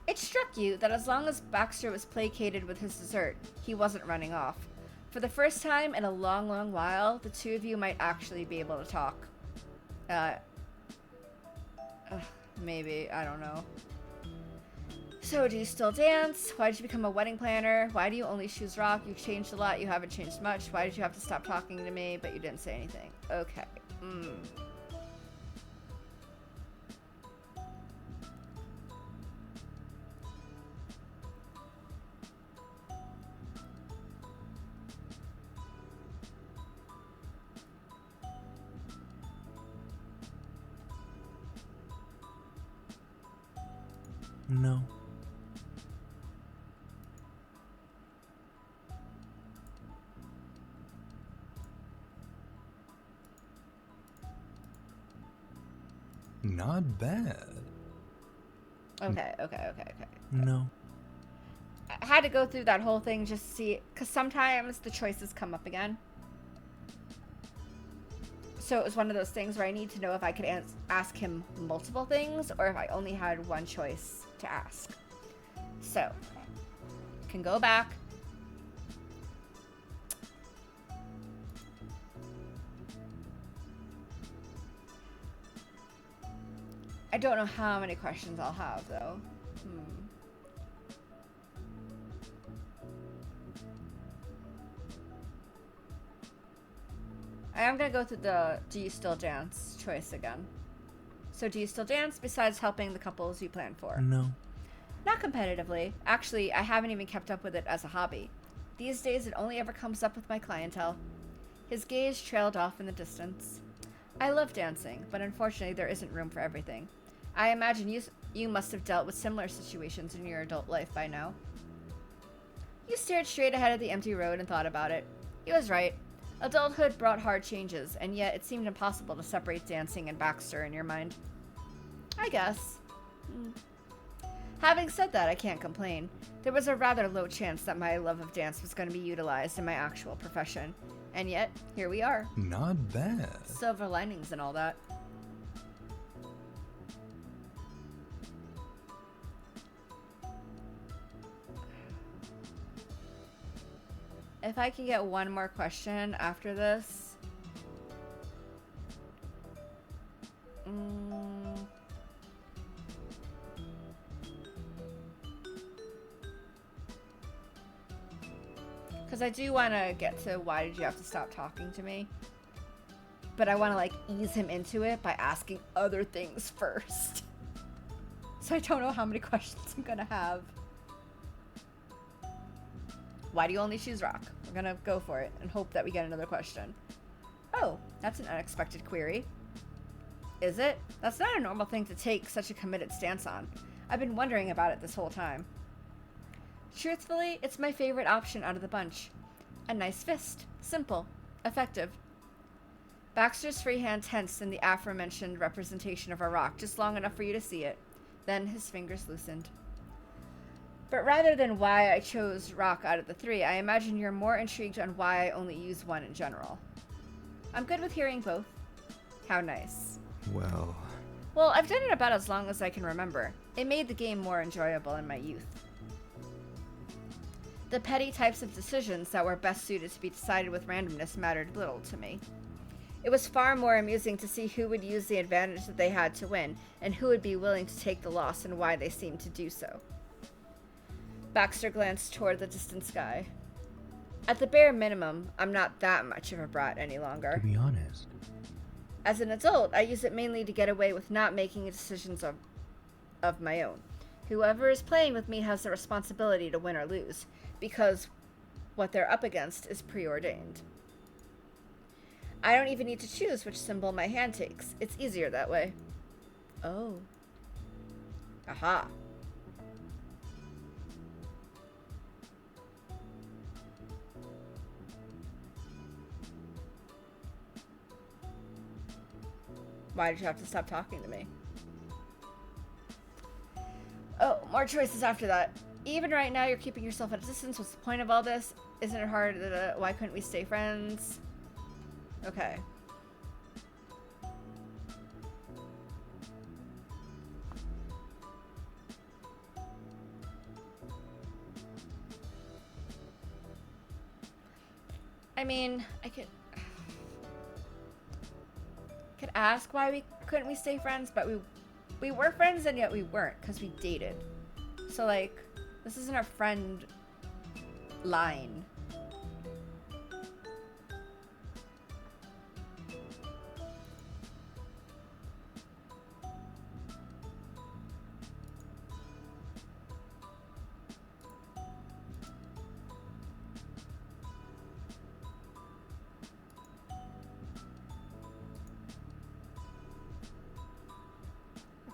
It struck you that as long as Baxter was placated with his dessert, he wasn't running off. For the first time in a long, long while, the two of you might actually be able to talk. Maybe, I don't know. So, do you still dance? Why did you become a wedding planner? Why do you only choose rock? You've changed a lot, you haven't changed much. Why did you have to stop talking to me, but you didn't say anything? Okay. No. Not bad. Okay. No. I had to go through that whole thing just to see, because sometimes the choices come up again. So it was one of those things where I need to know if I could ask him multiple things or if I only had one choice to ask. So, can go back. I don't know how many questions I'll have, though. I am going to go through the do you still dance choice again. So do you still dance besides helping the couples you plan for? No. Not competitively. Actually, I haven't even kept up with it as a hobby. These days, it only ever comes up with my clientele. His gaze trailed off in the distance. I love dancing, but unfortunately, there isn't room for everything. I imagine you must have dealt with similar situations in your adult life by now. You stared straight ahead at the empty road and thought about it. He was right. Adulthood brought hard changes, and yet it seemed impossible to separate dancing and Baxter in your mind. I guess. Having said that, I can't complain. There was a rather low chance that my love of dance was going to be utilized in my actual profession. And yet, here we are. Not bad. Silver linings and all that. If I can get one more question after this. Because I do want to get to why did you have to stop talking to me? But I want to, like, ease him into it by asking other things first. So I don't know how many questions I'm going to have. Why do you only choose rock? We're going to go for it and hope that we get another question. Oh, that's an unexpected query. Is it? That's not a normal thing to take such a committed stance on. I've been wondering about it this whole time. Truthfully, it's my favorite option out of the bunch. A nice fist. Simple. Effective. Baxter's free hand tensed in the aforementioned representation of a rock just long enough for you to see it. Then his fingers loosened. But rather than why I chose rock out of the three, I imagine you're more intrigued on why I only use one in general. I'm good with hearing both. How nice. Well, I've done it about as long as I can remember. It made the game more enjoyable in my youth. The petty types of decisions that were best suited to be decided with randomness mattered little to me. It was far more amusing to see who would use the advantage that they had to win, and who would be willing to take the loss and why they seemed to do so. Baxter glanced toward the distant sky. At the bare minimum, I'm not that much of a brat any longer. to be honest, As an adult, I use it mainly to get away with not making decisions of my own. Whoever is playing with me has the responsibility to win or lose, because what they're up against is preordained. I don't even need to choose which symbol my hand takes. It's easier that way. Oh. Aha. Why did you have to stop talking to me? Oh, more choices after that. Even right now, you're keeping yourself at a distance. What's the point of all this? Isn't it hard? Why couldn't we stay friends? Okay. I mean, I could ask why couldn't we stay friends, but we were friends and yet we weren't because we dated. So like, this isn't a friend line.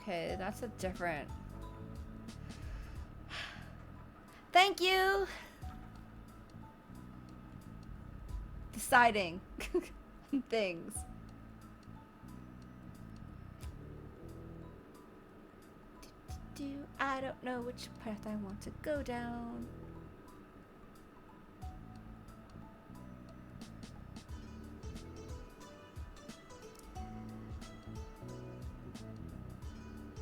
Okay, that's a different... Thank you! Deciding things. I don't know which path I want to go down.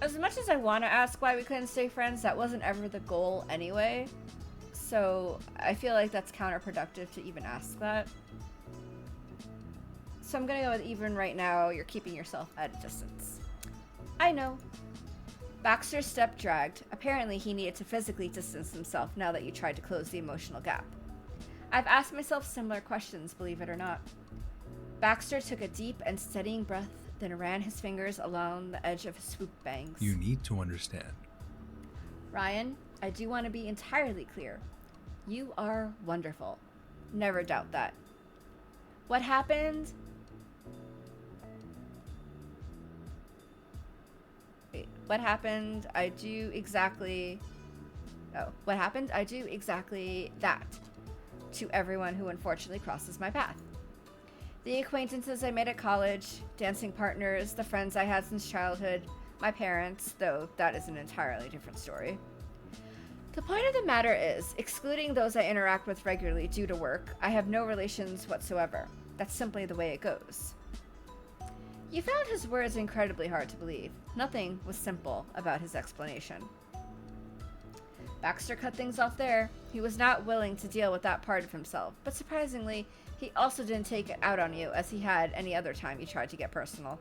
As much as I want to ask why we couldn't stay friends, that wasn't ever the goal anyway. So I feel like that's counterproductive to even ask that. So I'm gonna go with even right now, you're keeping yourself at a distance. I know. Baxter's step dragged. Apparently he needed to physically distance himself now that you tried to close the emotional gap. I've asked myself similar questions, believe it or not. Baxter took a deep and steadying breath, then ran his fingers along the edge of his swoop bangs. You need to understand. Ryan, I do want to be entirely clear. You are wonderful. Never doubt that. What happened? Wait, what happened? I do exactly... Oh, what happened? I do exactly that to everyone who unfortunately crosses my path. The acquaintances I made at college, dancing partners, the friends I had since childhood, my parents, though that is an entirely different story. The point of the matter is, excluding those I interact with regularly due to work, I have no relations whatsoever. That's simply the way it goes. You found his words incredibly hard to believe. Nothing was simple about his explanation. Baxter cut things off there. He was not willing to deal with that part of himself, but surprisingly, he also didn't take it out on you as he had any other time you tried to get personal.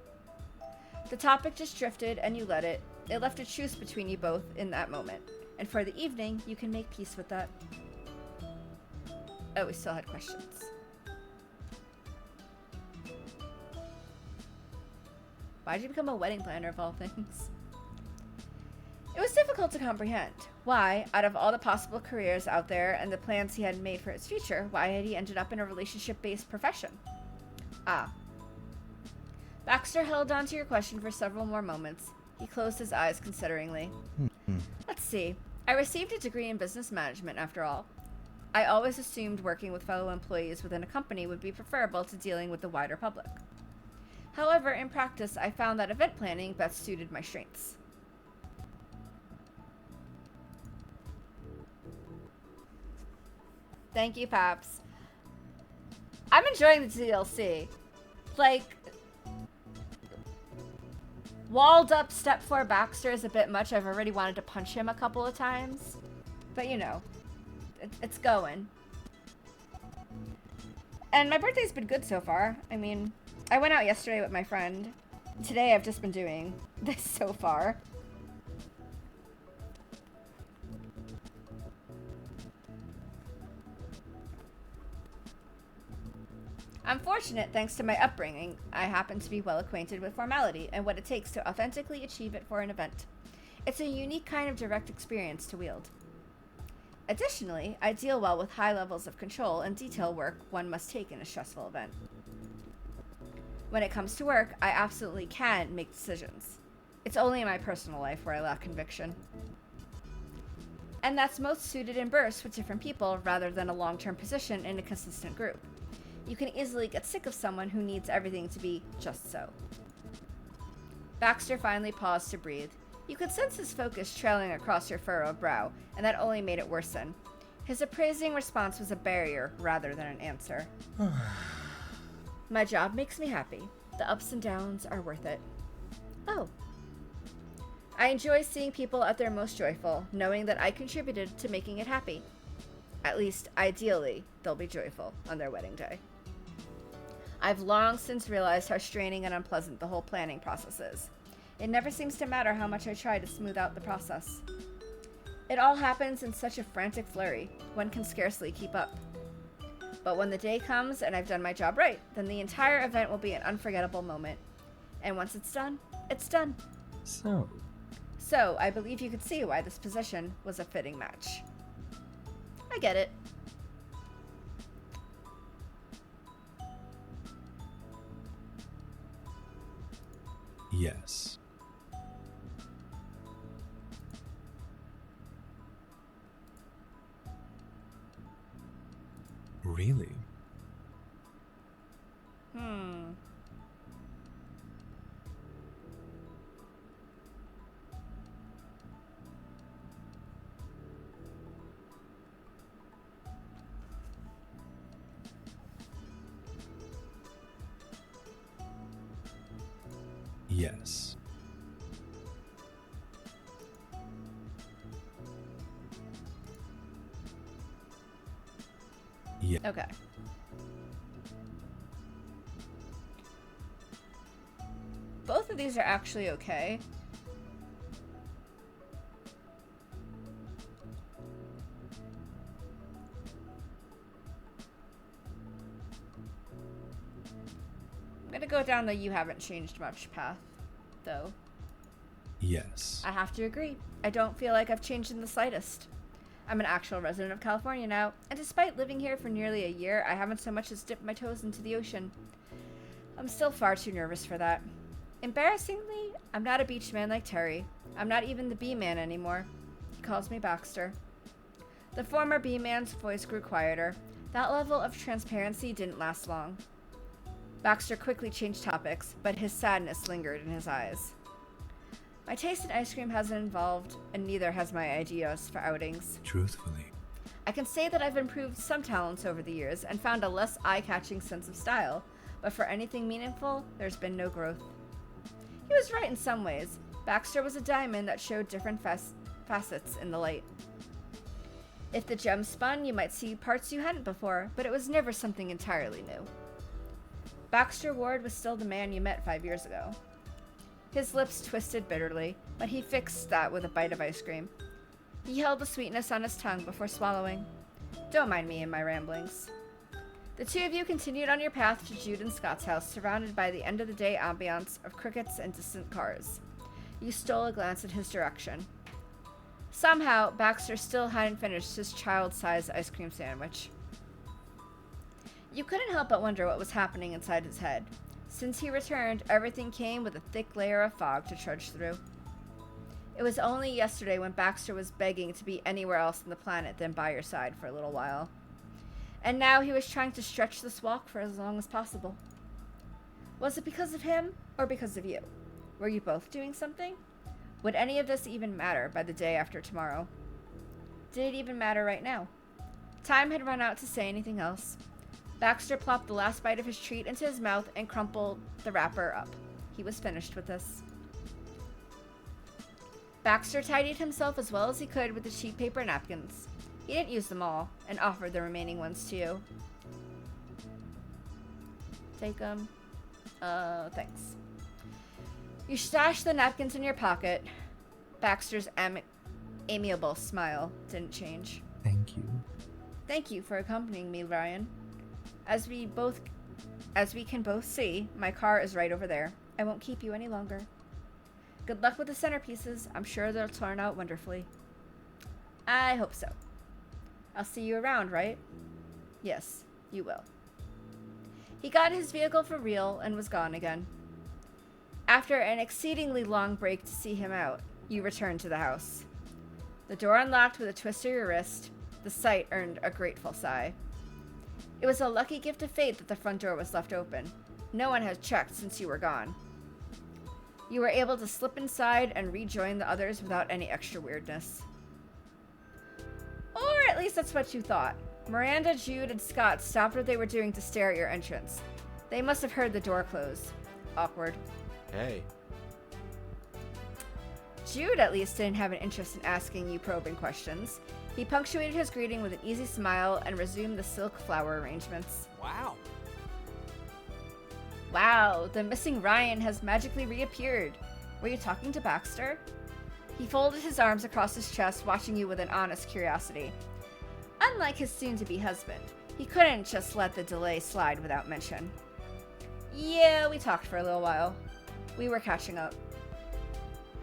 The topic just drifted and you let it. It left a truce between you both in that moment. And for the evening, you can make peace with that. Oh, we still had questions. Why'd you become a wedding planner of all things? It was difficult to comprehend. Why, out of all the possible careers out there and the plans he had made for his future, why had he ended up in a relationship-based profession? Ah. Baxter held on to your question for several more moments. He closed his eyes consideringly. Let's see. I received a degree in business management, after all. I always assumed working with fellow employees within a company would be preferable to dealing with the wider public. However, in practice, I found that event planning best suited my strengths. Thank you, Paps. I'm enjoying the DLC. Like, walled up step 4 Baxter is a bit much. I've already wanted to punch him a couple of times. But you know, it's going. And my birthday's been good so far. I mean, I went out yesterday with my friend. Today I've just been doing this so far. I'm fortunate, thanks to my upbringing, I happen to be well acquainted with formality and what it takes to authentically achieve it for an event. It's a unique kind of direct experience to wield. Additionally, I deal well with high levels of control and detail work one must take in a stressful event. When it comes to work, I absolutely can make decisions. It's only in my personal life where I lack conviction. And that's most suited in bursts with different people rather than a long-term position in a consistent group. You can easily get sick of someone who needs everything to be just so. Baxter finally paused to breathe. You could sense his focus trailing across your furrowed brow, and that only made it worsen. His appraising response was a barrier rather than an answer. My job makes me happy. The ups and downs are worth it. Oh. I enjoy seeing people at their most joyful, knowing that I contributed to making it happy. At least, ideally, they'll be joyful on their wedding day. I've long since realized how straining and unpleasant the whole planning process is. It never seems to matter how much I try to smooth out the process. It all happens in such a frantic flurry, one can scarcely keep up. But when the day comes and I've done my job right, then the entire event will be an unforgettable moment. And once it's done, it's done. So, I believe you could see why this position was a fitting match. I get it. Yes. Really? Yes. Yeah. Okay. Both of these are actually okay. I'm gonna go down the you haven't changed much path, though. Yes. I have to agree. I don't feel like I've changed in the slightest. I'm an actual resident of California now, and despite living here for nearly a year, I haven't so much as dipped my toes into the ocean. I'm still far too nervous for that. Embarrassingly, I'm not a beach man like Terry. I'm not even the bee man anymore. He calls me Baxter. The former bee man's voice grew quieter. That level of transparency didn't last long. Baxter quickly changed topics, but his sadness lingered in his eyes. My taste in ice cream hasn't evolved, and neither has my ideas for outings. Truthfully. I can say that I've improved some talents over the years and found a less eye-catching sense of style, but for anything meaningful, there's been no growth. He was right in some ways. Baxter was a diamond that showed different facets in the light. If the gem spun, you might see parts you hadn't before, but it was never something entirely new. Baxter Ward was still the man you met 5 years ago. His lips twisted bitterly, but he fixed that with a bite of ice cream. He held the sweetness on his tongue before swallowing. Don't mind me and my ramblings. The two of you continued on your path to Jude and Scott's house, surrounded by the end-of-the-day ambiance of crickets and distant cars. You stole a glance in his direction. Somehow, Baxter still hadn't finished his child-sized ice cream sandwich. You couldn't help but wonder what was happening inside his head. Since he returned, everything came with a thick layer of fog to trudge through. It was only yesterday when Baxter was begging to be anywhere else on the planet than by your side for a little while. And now he was trying to stretch this walk for as long as possible. Was it because of him, or because of you? Were you both doing something? Would any of this even matter by the day after tomorrow? Did it even matter right now? Time had run out to say anything else. Baxter plopped the last bite of his treat into his mouth and crumpled the wrapper up. He was finished with this. Baxter tidied himself as well as he could with the cheap paper napkins. He didn't use them all, and offered the remaining ones to you. Take them. Thanks. You stashed the napkins in your pocket. Baxter's amiable smile didn't change. Thank you. Thank you for accompanying me, Ryan. As we can both see, my car is right over there. I won't keep you any longer. Good luck with the centerpieces. I'm sure they'll turn out wonderfully. I hope so. I'll see you around, right? Yes, you will. He got his vehicle for real and was gone again. After an exceedingly long break to see him out, you returned to the house. The door unlocked with a twist of your wrist. The sight earned a grateful sigh. It was a lucky gift of fate that the front door was left open. No one had checked since you were gone. You were able to slip inside and rejoin the others without any extra weirdness. Or at least that's what you thought. Miranda, Jude, and Scott stopped what they were doing to stare at your entrance. They must have heard the door close. Awkward. Hey. Jude at least didn't have an interest in asking you probing questions. He punctuated his greeting with an easy smile and resumed the silk flower arrangements. Wow. Wow, the missing Ryan has magically reappeared. Were you talking to Baxter? He folded his arms across his chest, watching you with an honest curiosity. Unlike his soon-to-be husband, he couldn't just let the delay slide without mention. Yeah, we talked for a little while. We were catching up.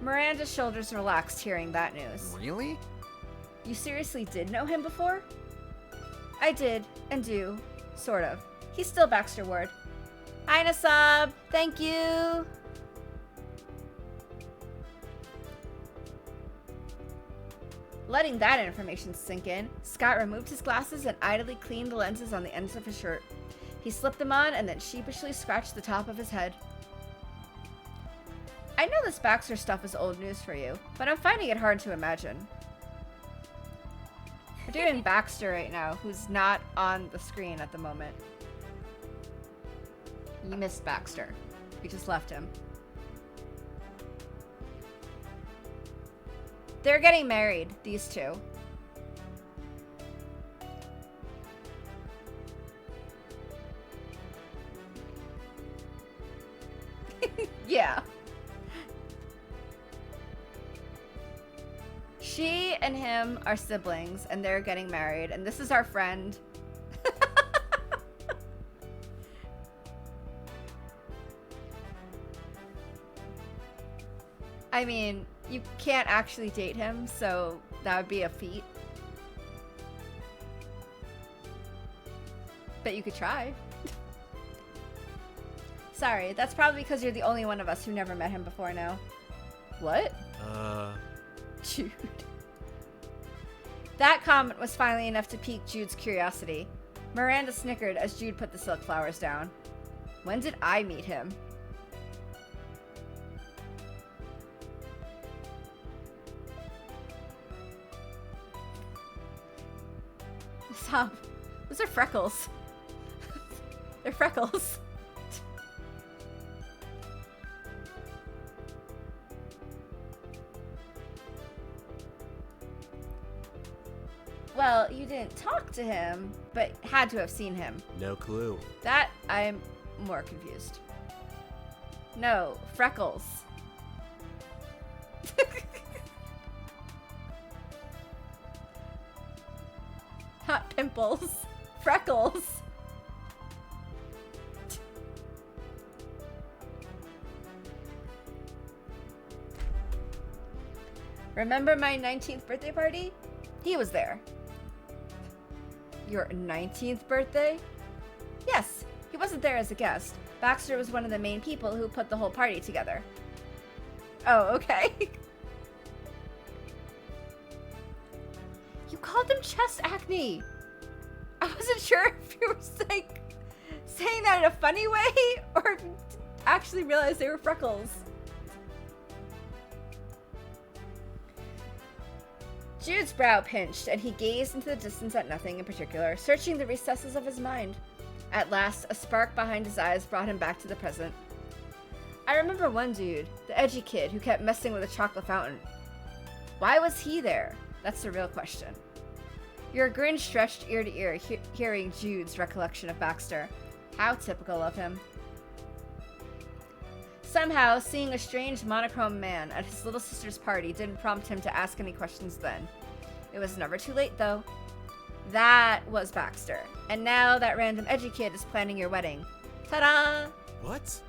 Miranda's shoulders relaxed hearing that news. Really? You seriously did know him before? I did, and do. Sort of. He's still Baxter Ward. Hi, Nasab! Thank you! Letting that information sink in, Scott removed his glasses and idly cleaned the lenses on the ends of his shirt. He slipped them on and then sheepishly scratched the top of his head. I know this Baxter stuff is old news for you, but I'm finding it hard to imagine. We're doing Baxter right now, who's not on the screen at the moment. You missed Baxter. We just left him. They're getting married, these two. Yeah. She and him are siblings, and they're getting married, and this is our friend. I mean, you can't actually date him, so that would be a feat. But you could try. Sorry, that's probably because you're the only one of us who never met him before now. What? Jude. That comment was finally enough to pique Jude's curiosity. Miranda snickered as Jude put the silk flowers down. When did I meet him? Stop. Those are freckles. They're freckles. Well, you didn't talk to him, but had to have seen him. No clue. That, I'm more confused. No, freckles. Not pimples. Freckles. Remember my 19th birthday party? He was there. Your 19th birthday? Yes, he wasn't there as a guest. Baxter was one of the main people who put the whole party together. Oh, okay. You called them chest acne. I wasn't sure if you were like saying that in a funny way or if you actually realized they were freckles. Jude's brow pinched, and he gazed into the distance at nothing in particular, searching the recesses of his mind. At last, a spark behind his eyes brought him back to the present. I remember one dude, the edgy kid who kept messing with a chocolate fountain. Why was he there? That's the real question. Your grin stretched ear to ear, hearing Jude's recollection of Baxter. How typical of him. Somehow, seeing a strange monochrome man at his little sister's party didn't prompt him to ask any questions then. It was never too late, though. That was Baxter. And now that random edgy kid is planning your wedding. Ta-da! What?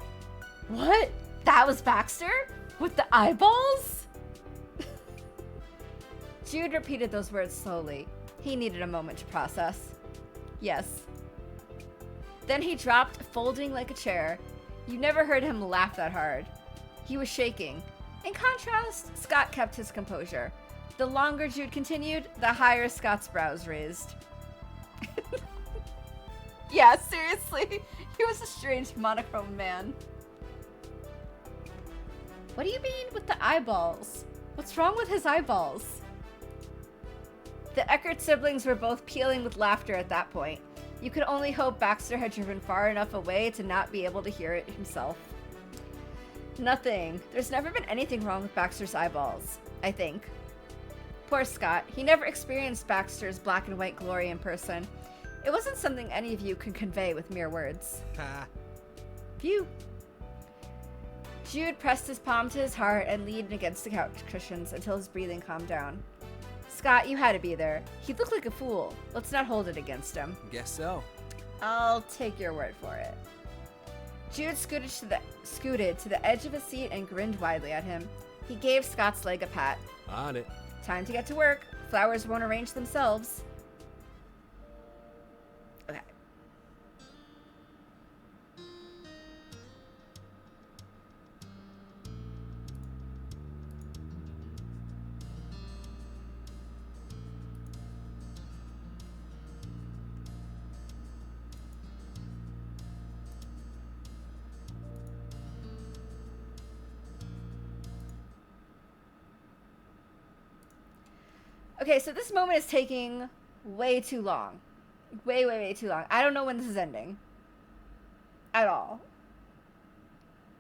What? That was Baxter? With the eyeballs? Jude repeated those words slowly. He needed a moment to process. Yes. Then he dropped, folding like a chair. You never heard him laugh that hard. He was shaking. In contrast, Scott kept his composure. The longer Jude continued, the higher Scott's brows raised. Yeah, seriously. He was a strange monochrome man. What do you mean with the eyeballs? What's wrong with his eyeballs? The Eckert siblings were both peeling with laughter at that point. You could only hope Baxter had driven far enough away to not be able to hear it himself. Nothing. There's never been anything wrong with Baxter's eyeballs, I think. Poor Scott. He never experienced Baxter's black and white glory in person. It wasn't something any of you could convey with mere words. Ha. Phew. Jude pressed his palm to his heart and leaned against the couch cushions until his breathing calmed down. Scott, you had to be there. He looked like a fool. Let's not hold it against him. Guess so. I'll take your word for it. Jude scooted to the edge of his seat and grinned widely at him. He gave Scott's leg a pat. On it. Time to get to work. Flowers won't arrange themselves. Okay. Okay, so this moment is taking way too long. Way, way, way too long. I don't know when this is ending. At all.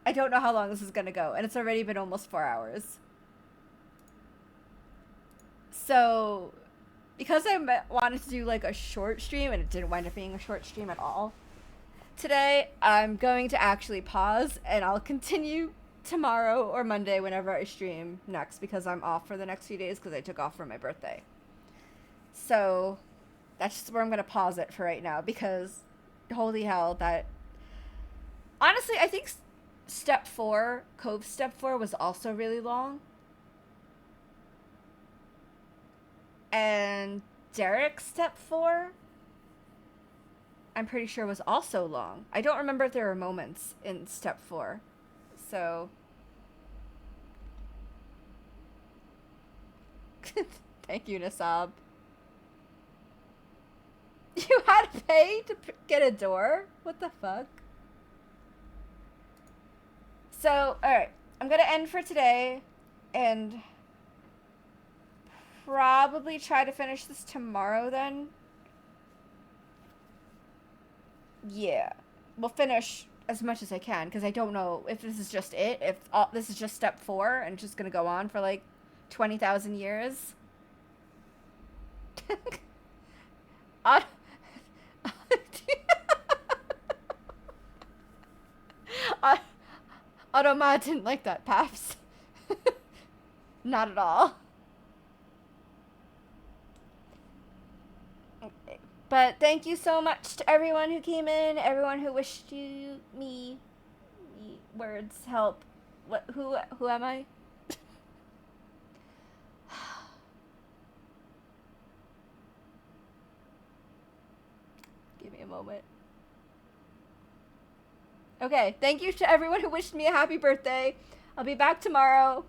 I don't know how long this is gonna go, and it's already been almost 4 hours. So, because I wanted to do like a short stream and it didn't wind up being a short stream at all, today I'm going to actually pause and I'll continue tomorrow or Monday whenever I stream next because I'm off for the next few days because I took off for my birthday. So, that's just where I'm going to pause it for right now because holy hell, that... Honestly, I think Step 4, Cove Step 4 was also really long. And Derek's Step 4, I'm pretty sure was also long. I don't remember if there were moments in Step 4. So... Thank you, Nasab. You had to pay to get a door? What the fuck? So, alright. I'm gonna end for today. And... probably try to finish this tomorrow then. Yeah. We'll finish as much as I can, because I don't know if this is just it. If this is just Step 4, and it's just gonna go on for like 20,000 years. Automa didn't like that, Paps. Not at all. Okay. But thank you so much to everyone who came in, everyone who wished me words, help. What? Who am I? Give me a moment. Okay, thank you to everyone who wished me a happy birthday. I'll be back tomorrow.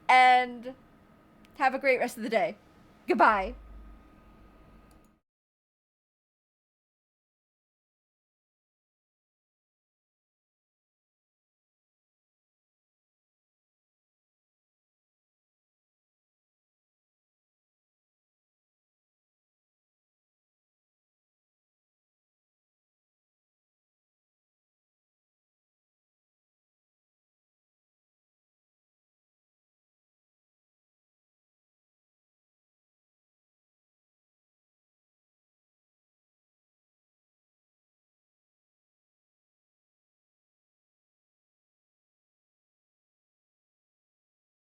And have a great rest of the day. Goodbye.